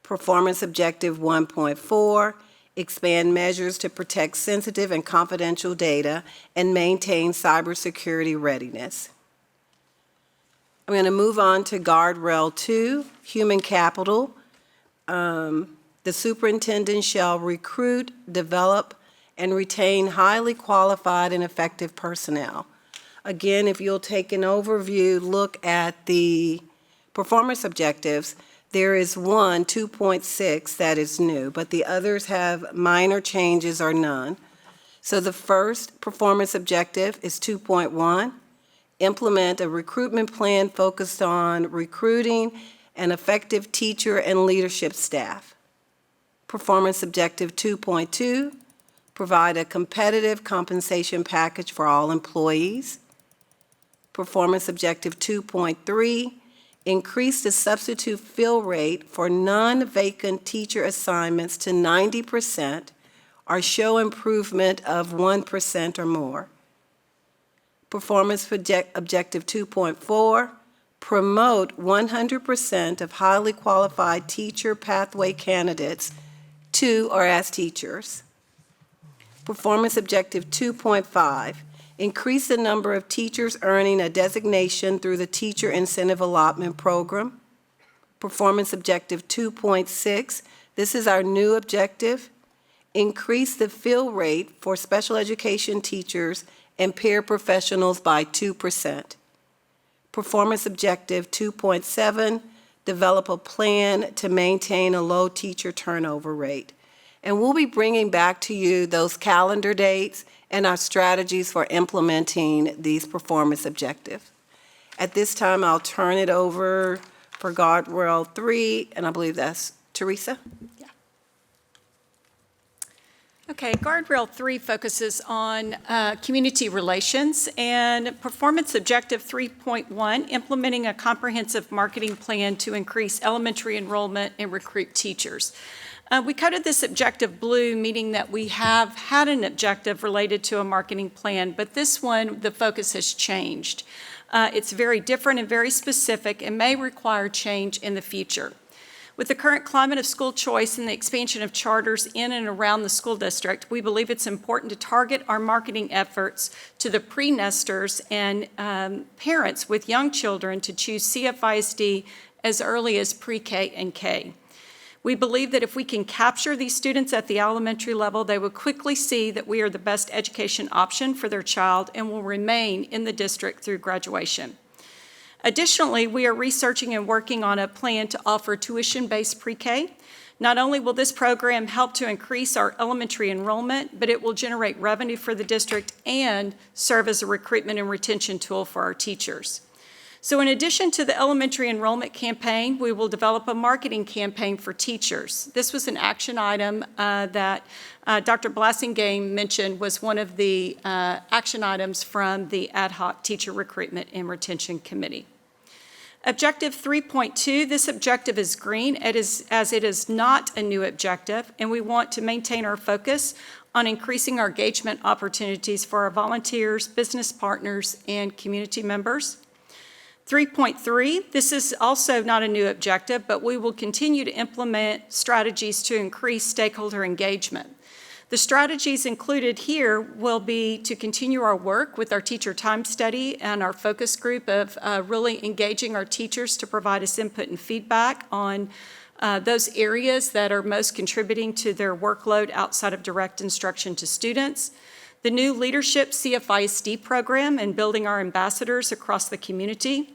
Performance objective 1.4, expand measures to protect sensitive and confidential data and maintain cybersecurity readiness. I'm going to move on to guardrail 2, human capital. The superintendent shall recruit, develop, and retain highly qualified and effective personnel. Again, if you'll take an overview, look at the performance objectives, there is one, 2.6, that is new, but the others have minor changes or none. So the first performance objective is 2.1, implement a recruitment plan focused on recruiting an effective teacher and leadership staff. Performance objective 2.2, provide a competitive compensation package for all employees. Performance objective 2.3, increase the substitute fill rate for non-vacant teacher assignments to 90% or show improvement of 1% or more. Performance objective 2.4, promote 100% of highly qualified teacher pathway candidates to or as teachers. Performance objective 2.5, increase the number of teachers earning a designation through the Teacher Incentive Allotment Program. Performance objective 2.6, this is our new objective, increase the fill rate for special education teachers and paraprofessionals by 2%. Performance objective 2.7, develop a plan to maintain a low teacher turnover rate. And we'll be bringing back to you those calendar dates and our strategies for implementing these performance objectives. At this time, I'll turn it over for guardrail 3, and I believe that's Teresa. Okay, guardrail 3 focuses on community relations, and performance objective 3.1, implementing a comprehensive marketing plan to increase elementary enrollment and recruit teachers. We coded this objective blue, meaning that we have had an objective related to a marketing plan, but this one, the focus has changed. It's very different and very specific and may require change in the future. With the current climate of school choice and the expansion of charters in and around the school district, we believe it's important to target our marketing efforts to the pre-nesters and parents with young children to choose CFISD as early as pre-K and K. We believe that if we can capture these students at the elementary level, they will quickly see that we are the best education option for their child and will remain in the district through graduation. Additionally, we are researching and working on a plan to offer tuition-based pre-K. Not only will this program help to increase our elementary enrollment, but it will generate revenue for the district and serve as a recruitment and retention tool for our teachers. So in addition to the elementary enrollment campaign, we will develop a marketing campaign for teachers. This was an action item that Dr. Blassingame mentioned was one of the action items from the Ad Hoc Teacher Recruitment and Retention Committee. Objective 3.2, this objective is green as it is not a new objective, and we want to maintain our focus on increasing our engagement opportunities for our volunteers, business partners, and community members. 3.3, this is also not a new objective, but we will continue to implement strategies to increase stakeholder engagement. The strategies included here will be to continue our work with our teacher time study and our focus group of really engaging our teachers to provide us input and feedback on those areas that are most contributing to their workload outside of direct instruction to students. The new Leadership CFISD program and building our ambassadors across the community,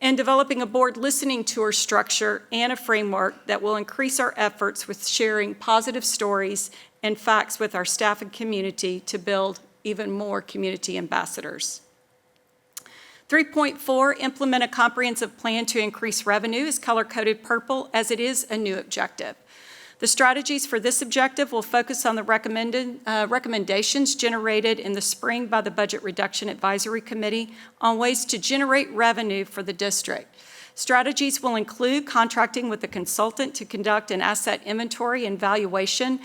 and developing a board listening tour structure and a framework that will increase our efforts with sharing positive stories and facts with our staff and community to build even more community ambassadors. 3.4, implement a comprehensive plan to increase revenue is color-coded purple as it is a new objective. The strategies for this objective will focus on the recommendations generated in the spring by the Budget Reduction Advisory Committee on ways to generate revenue for the district. Strategies will include contracting with a consultant to conduct an asset inventory and valuation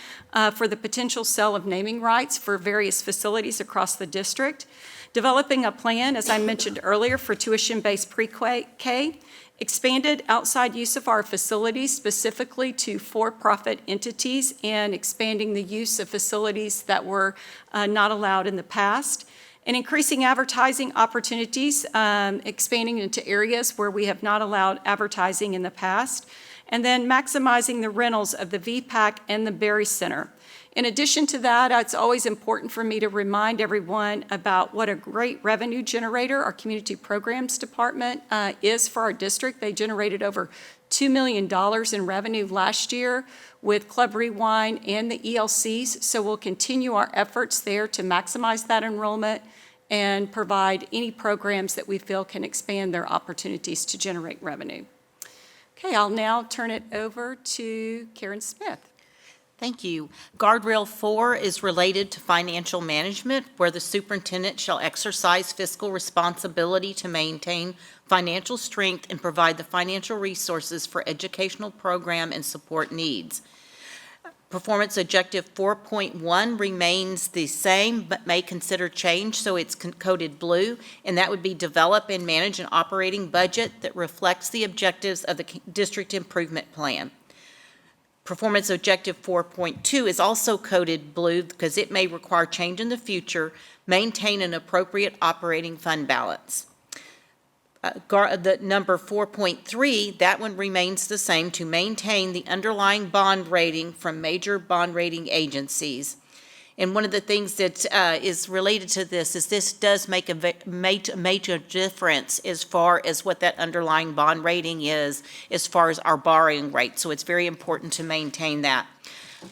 for the potential sale of naming rights for various facilities across the district, developing a plan, as I mentioned earlier, for tuition-based pre-K, expanded outside use of our facilities specifically to for-profit entities and expanding the use of facilities that were not allowed in the past, and increasing advertising opportunities, expanding into areas where we have not allowed advertising in the past, and then maximizing the rentals of the VPAC and the Berry Center. In addition to that, it's always important for me to remind everyone about what a great revenue generator our Community Programs Department is for our district. They generated over $2 million in revenue last year with Club Rewind and the ELCs, so we'll continue our efforts there to maximize that enrollment and provide any programs that we feel can expand their opportunities to generate revenue. Okay, I'll now turn it over to Karen Smith. Thank you. Guardrail 4 is related to financial management, where the superintendent shall exercise fiscal responsibility to maintain financial strength and provide the financial resources for educational program and support needs. Performance objective 4.1 remains the same, but may consider change, so it's coded blue, and that would be develop and manage an operating budget that reflects the objectives of the district improvement plan. Performance objective 4.2 is also coded blue because it may require change in the future, maintain an appropriate operating fund balance. The number 4.3, that one remains the same, to maintain the underlying bond rating from major bond rating agencies. And one of the things that is related to this is this does make a major difference as far as what that underlying bond rating is as far as our borrowing rate. So it's very important to maintain that.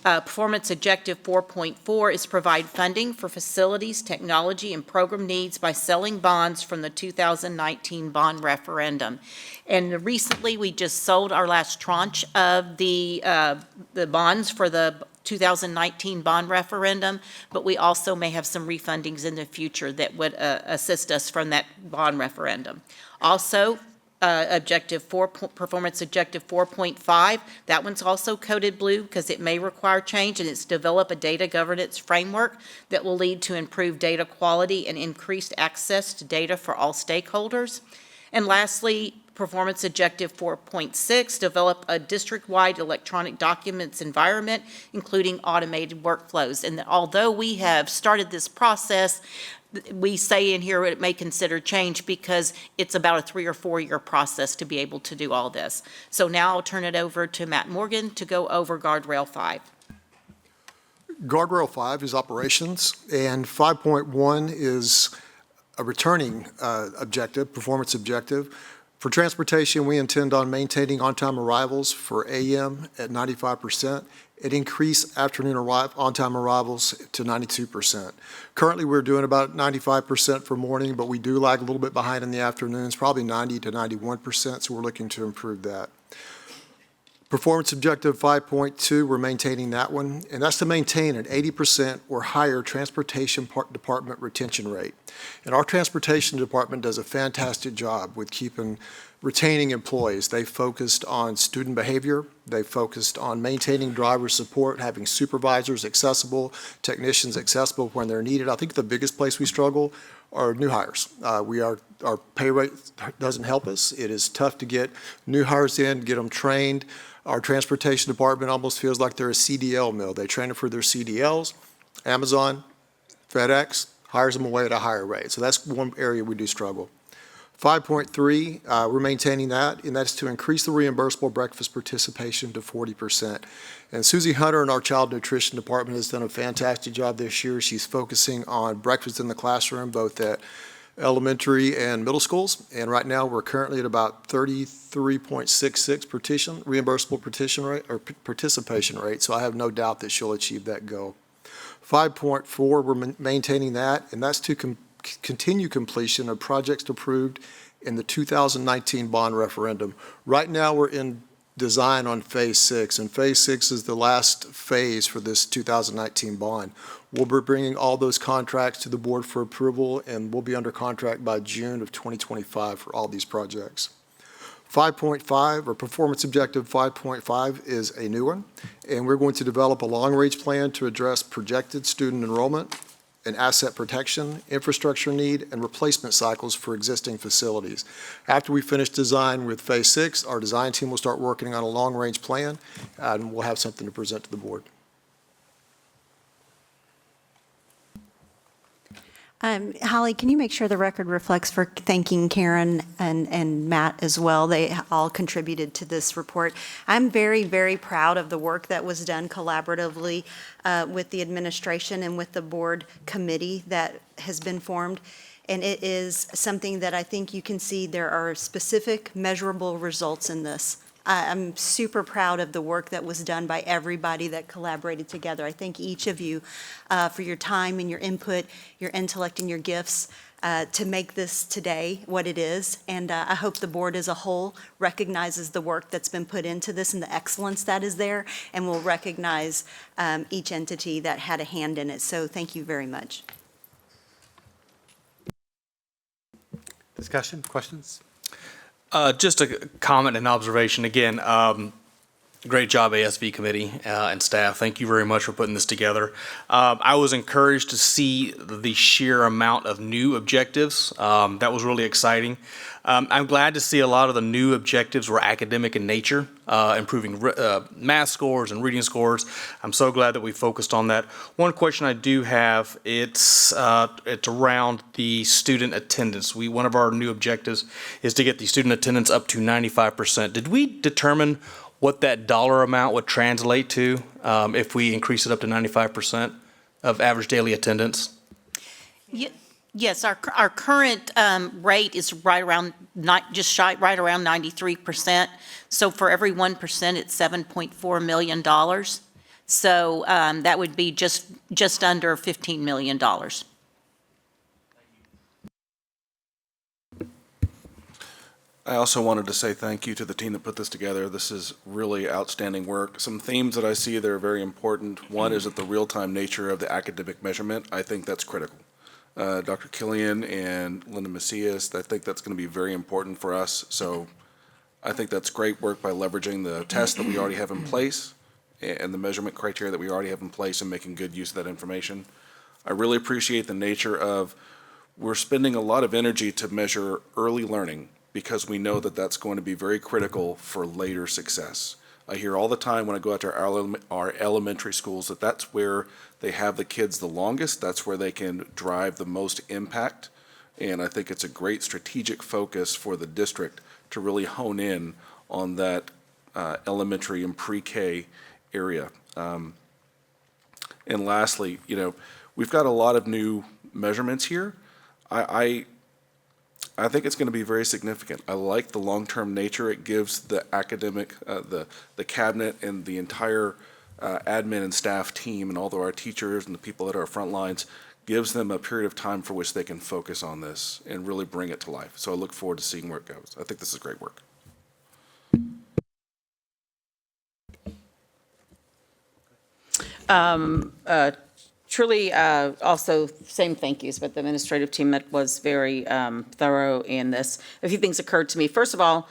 Performance objective 4.4 is provide funding for facilities, technology, and program needs by selling bonds from the 2019 bond referendum. And recently, we just sold our last tranche of the bonds for the 2019 bond referendum, but we also may have some refundings in the future that would assist us from that bond referendum. Also, performance objective 4.5, that one's also coded blue because it may require change, and it's develop a data governance framework that will lead to improved data quality and increased access to data for all stakeholders. And lastly, performance objective 4.6, develop a district-wide electronic documents environment, including automated workflows. And although we have started this process, we say in here it may consider change because it's about a 3 or 4 year process to be able to do all this. So now I'll turn it over to Matt Morgan to go over Guardrail 5. Guardrail 5 is operations, and 5.1 is a returning objective, performance objective. For transportation, we intend on maintaining on-time arrivals for AM at 95%. It increased afternoon on-time arrivals to 92%. Currently, we're doing about 95% for morning, but we do lag a little bit behind in the afternoons, probably 90 to 91%, so we're looking to improve that. Performance objective 5.2, we're maintaining that one, and that's to maintain an 80% or higher transportation department retention rate. And our transportation department does a fantastic job with retaining employees. They focused on student behavior, they focused on maintaining driver support, having supervisors accessible, technicians accessible when they're needed. I think the biggest place we struggle are new hires. Our pay rate doesn't help us. It is tough to get new hires in, get them trained. Our transportation department almost feels like they're a CDL mill. They train them for their CDLs. Amazon, FedEx hires them away at a higher rate. So that's one area we do struggle. 5.3, we're maintaining that, and that's to increase the reimbursable breakfast participation to 40%. And Susie Hunter in our child nutrition department has done a fantastic job this year. She's focusing on breakfast in the classroom, both at elementary and middle schools. And right now, we're currently at about 33.66 reimbursable participation rate. So I have no doubt that she'll achieve that goal. 5.4, we're maintaining that, and that's to continue completion of projects approved in the 2019 bond referendum. Right now, we're in design on phase 6, and phase 6 is the last phase for this 2019 bond. We'll be bringing all those contracts to the board for approval, and we'll be under contract by June of 2025 for all these projects. 5.5, or performance objective 5.5, is a new one, and we're going to develop a long-range plan to address projected student enrollment and asset protection, infrastructure need, and replacement cycles for existing facilities. After we finish design with phase 6, our design team will start working on a long-range plan, and we'll have something to present to the board. Holly, can you make sure the record reflects for thanking Karen and Matt as well? They all contributed to this report. I'm very, very proud of the work that was done collaboratively with the administration and with the board committee that has been formed. And it is something that I think you can see there are specific measurable results in this. I'm super proud of the work that was done by everybody that collaborated together. I thank each of you for your time and your input, your intellect and your gifts to make this today what it is. And I hope the board as a whole recognizes the work that's been put into this and the excellence that is there, and will recognize each entity that had a hand in it. So thank you very much. Discussion, questions? Just a comment and observation. Again, great job, ASB committee and staff. Thank you very much for putting this together. I was encouraged to see the sheer amount of new objectives. That was really exciting. I'm glad to see a lot of the new objectives were academic in nature, improving math scores and reading scores. I'm so glad that we focused on that. One question I do have, it's around the student attendance. One of our new objectives is to get the student attendance up to 95%. Did we determine what that dollar amount would translate to if we increase it up to 95% of average daily attendance? Yes, our current rate is right around, right around 93%. So for every 1%, it's $7.4 million. So that would be just under $15 million. I also wanted to say thank you to the team that put this together. This is really outstanding work. Some themes that I see that are very important. One is that the real-time nature of the academic measurement. I think that's critical. Dr. Killian and Linda Macias, I think that's going to be very important for us. So I think that's great work by leveraging the tests that we already have in place and the measurement criteria that we already have in place and making good use of that information. I really appreciate the nature of, we're spending a lot of energy to measure early learning because we know that that's going to be very critical for later success. I hear all the time when I go out to our elementary schools that that's where they have the kids the longest, that's where they can drive the most impact. And I think it's a great strategic focus for the district to really hone in on that elementary and pre-K area. And lastly, we've got a lot of new measurements here. I think it's going to be very significant. I like the long-term nature it gives the academic, the cabinet and the entire admin and staff team and all of our teachers and the people that are front lines, gives them a period of time for which they can focus on this and really bring it to life. So I look forward to seeing where it goes. I think this is great work. Truly, also, same thank yous, but the administrative team that was very thorough in this. A few things occurred to me. First of all,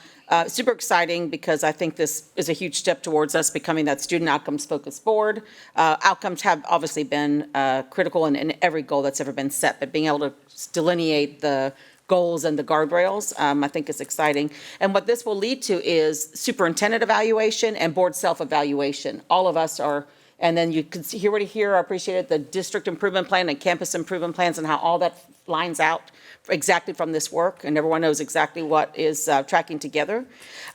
super exciting because I think this is a huge step towards us becoming that student outcomes focused board. Outcomes have obviously been critical in every goal that's ever been set, but being able to delineate the goals and the guardrails, I think is exciting. And what this will lead to is superintendent evaluation and board self-evaluation. All of us are. And then you can hear what I appreciated the district improvement plan and campus improvement plans and how all that lines out exactly from this work, and everyone knows exactly what is tracking together.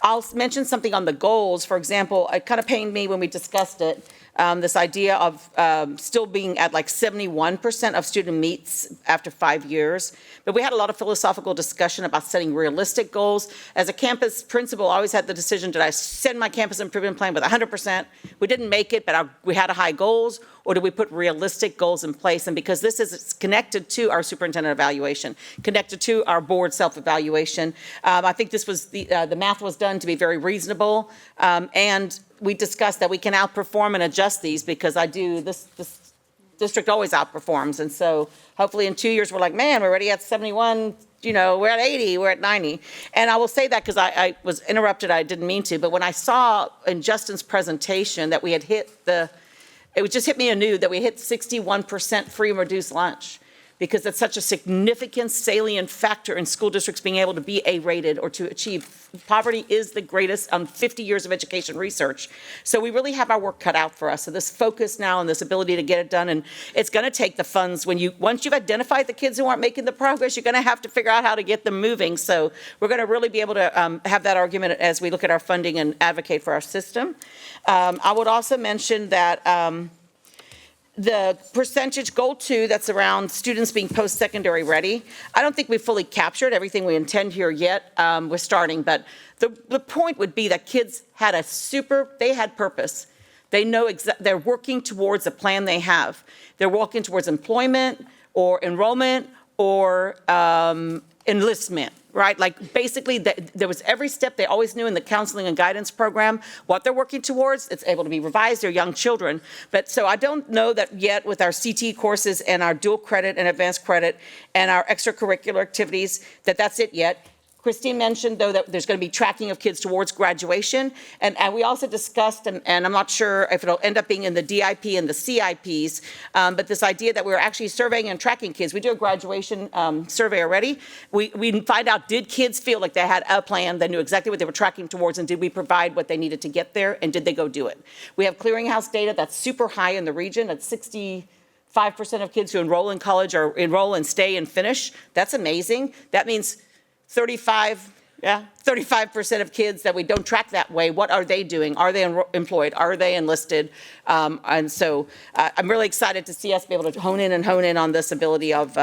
I'll mention something on the goals. For example, it kind of pained me when we discussed it, this idea of still being at like 71% of student meets after 5 years. But we had a lot of philosophical discussion about setting realistic goals. As a campus principal, I always had the decision, did I send my campus improvement plan with 100%? We didn't make it, but we had high goals, or do we put realistic goals in place? And because this is connected to our superintendent evaluation, connected to our board self-evaluation, I think this was the math was done to be very reasonable, and we discussed that we can outperform and adjust these because this district always outperforms. And so hopefully in 2 years, we're like, man, we're already at 71, we're at 80, we're at 90. And I will say that because I was interrupted, I didn't mean to, but when I saw in Justin's presentation that we had it just hit me anew that we hit 61% free and reduced lunch. because it's such a significant salient factor in school districts being able to be A-rated or to achieve. Poverty is the greatest on 50 years of education research. So we really have our work cut out for us. So this focus now and this ability to get it done, and it's going to take the funds once you've identified the kids who aren't making the progress, you're going to have to figure out how to get them moving. So we're going to really be able to have that argument as we look at our funding and advocate for our system. I would also mention that the percentage goal 2, that's around students being post-secondary ready. I don't think we've fully captured everything we intend here yet. We're starting, but the point would be that kids had they had purpose. They know they're working towards a plan they have. They're working towards employment or enrollment or enlistment, right? Like basically there was every step they always knew in the counseling and guidance program, what they're working towards. It's able to be revised. They're young children. But so I don't know that yet with our CT courses and our dual credit and advanced credit and our extracurricular activities that's it yet. Christine mentioned, though, that there's going to be tracking of kids towards graduation. And we also discussed, and I'm not sure if it'll end up being in the DIP and the CIPs, but this idea that we're actually surveying and tracking kids. We do a graduation survey already. We find out, did kids feel like they had a plan, they knew exactly what they were tracking towards, and did we provide what they needed to get there, and did they go do it? We have clearinghouse data that's super high in the region. At 65% of kids who enroll in college or enroll and stay and finish. That's amazing. That means 35% of kids that we don't track that way, what are they doing? Are they employed? Are they enlisted? And so I'm really excited to see us be able to hone in on this ability of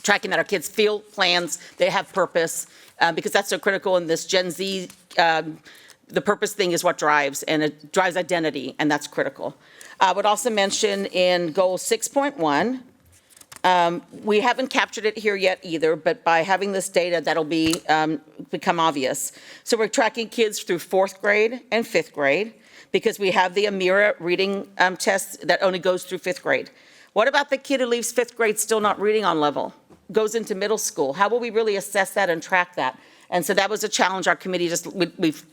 tracking that our kids feel plans, they have purpose, because that's so critical in this Gen Z. The purpose thing is what drives, and it drives identity, and that's critical. I would also mention in goal 6.1, we haven't captured it here yet either, but by having this data, that'll become obvious. So we're tracking kids through 4th grade and 5th grade because we have the Amira reading test that only goes through 5th grade. What about the kid who leaves 5th grade still not reading on level, goes into middle school? How will we really assess that and track that? And so that was a challenge our committee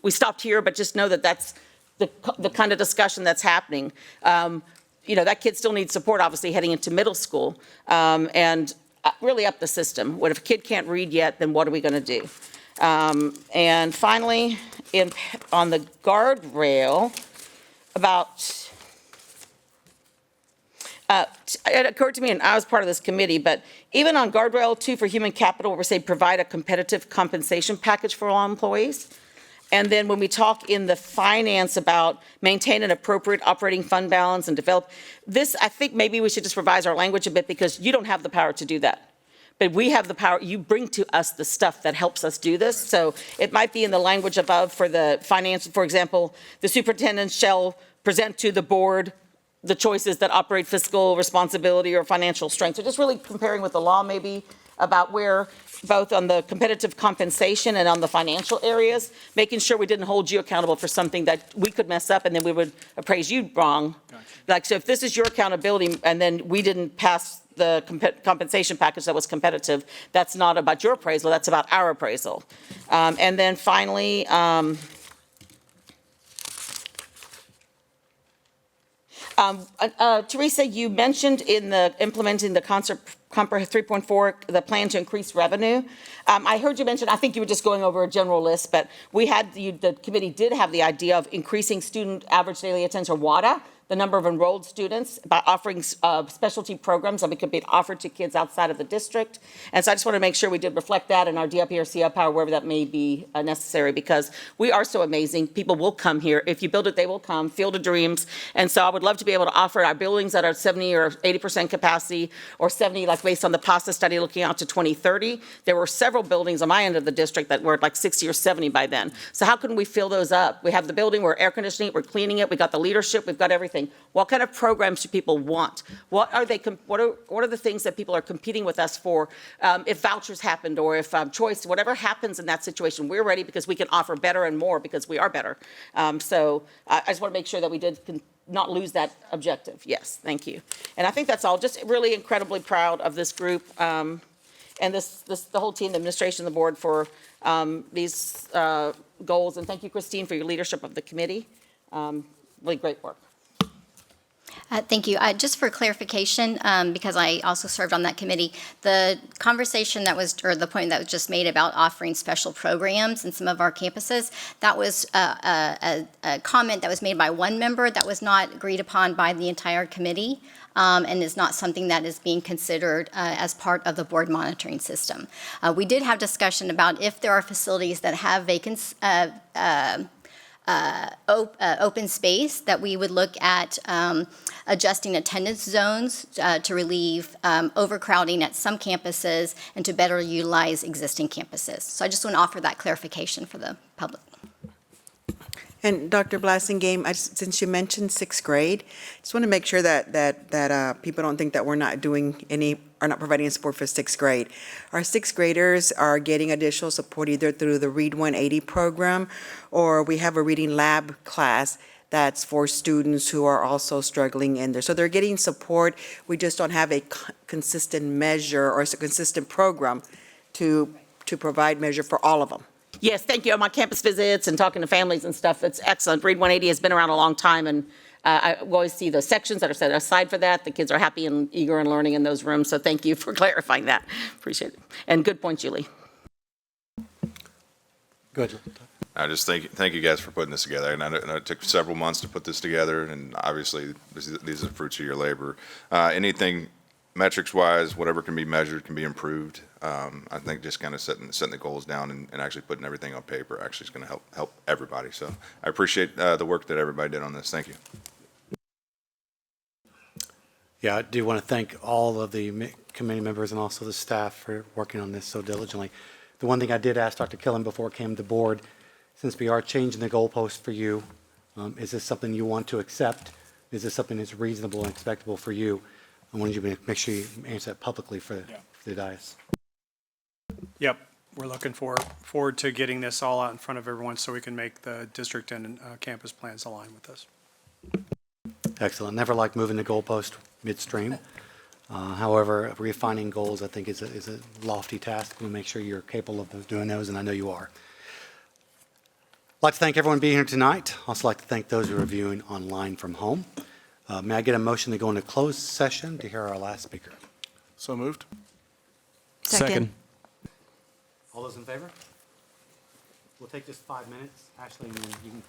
we stopped here, but just know that that's the kind of discussion that's happening. That kid still needs support, obviously, heading into middle school, and really up the system. What if a kid can't read yet, then what are we going to do? And finally, on the guardrail, it occurred to me, and I was part of this committee, but even on guardrail 2 for human capital, we're saying provide a competitive compensation package for all employees. And then when we talk in the finance about maintain an appropriate operating fund balance and develop this, I think maybe we should just revise our language a bit because you don't have the power to do that. But we have the power. You bring to us the stuff that helps us do this. So it might be in the language above for the finance. For example, the superintendent shall present to the board the choices that operate fiscal responsibility or financial strength. So just really comparing with the law maybe about where both on the competitive compensation and on the financial areas, making sure we didn't hold you accountable for something that we could mess up and then we would appraise you wrong. Gotcha. Like, so if this is your accountability and then we didn't pass the compensation package that was competitive, that's not about your appraisal, that's about our appraisal. And then finally, Teresa, you mentioned in the implementing the concept 3.4, the plan to increase revenue. I heard you mention, I think you were just going over a general list, but we had, the committee did have the idea of increasing student average daily attendance, or WADA, the number of enrolled students, by offering specialty programs that could be offered to kids outside of the district. And so I just want to make sure we did reflect that in our DIP or CI power, wherever that may be necessary, because we are so amazing. People will come here. If you build it, they will come. Field of Dreams. And so I would love to be able to offer our buildings that are 70 or 80% capacity, or 70, like based on the PASA study looking out to 2030. There were several buildings on my end of the district that were like 60 or 70 by then. So how can we fill those up? We have the building, we're air conditioning it, we're cleaning it, we got the leadership, we've got everything. What kind of programs do people want? What are the things that people are competing with us for? If vouchers happened, or if choice, whatever happens in that situation, we're ready because we can offer better and more because we are better. So I just want to make sure that we did not lose that objective. Yes, thank you. And I think that's all. Just really incredibly proud of this group and the whole team, the administration, the board for these goals. And thank you, Christine, for your leadership of the committee. Really great work. Thank you. Just for clarification, because I also served on that committee, the conversation that was, or the point that was just made about offering special programs in some of our campuses, that was a comment that was made by one member that was not agreed upon by the entire committee, and is not something that is being considered as part of the board monitoring system. We did have discussion about if there are facilities that have open space, that we would look at adjusting attendance zones to relieve overcrowding at some campuses and to better utilize existing campuses. So I just want to offer that clarification for the public. And Dr. Blassingame, since you mentioned sixth grade, just want to make sure that people don't think that we're not not providing support for sixth grade. Our sixth graders are getting additional support either through the Read 180 program, or we have a reading lab class that's for students who are also struggling in there. So they're getting support. We just don't have a consistent measure or a consistent program to provide measure for all of them. Yes, thank you. On my campus visits and talking to families and stuff, it's excellent. Read 180 has been around a long time, and I always see the sections that are set aside for that. The kids are happy and eager and learning in those rooms, so thank you for clarifying that. Appreciate it. And good point, Julie. Good. I just thank you guys for putting this together. And I know it took several months to put this together, and obviously these are the fruits of your labor. Anything metrics-wise, whatever can be measured can be improved. I think just kind of setting the goals down and actually putting everything on paper actually is going to help everybody. So I appreciate the work that everybody did on this. Thank you. Yeah, I do want to thank all of the committee members and also the staff for working on this so diligently. The one thing I did ask Dr. Killen before it came to board, since we are changing the goalpost for you, is this something you want to accept? Is this something that's reasonable and expectable for you? I wanted you to make sure you answer that publicly for the dais. Yep, we're looking forward to getting this all out in front of everyone so we can make the district and campus plans align with this. Excellent. Never like moving the goalpost midstream. However, refining goals, I think, is a lofty task. We'll make sure you're capable of doing those, and I know you are. I'd like to thank everyone being here tonight. Also like to thank those who are viewing online from home. May I get a motion to go into closed session to hear our last speaker? So moved. Second. All those in favor? We'll take just 5 minutes. Ashley, and then you can...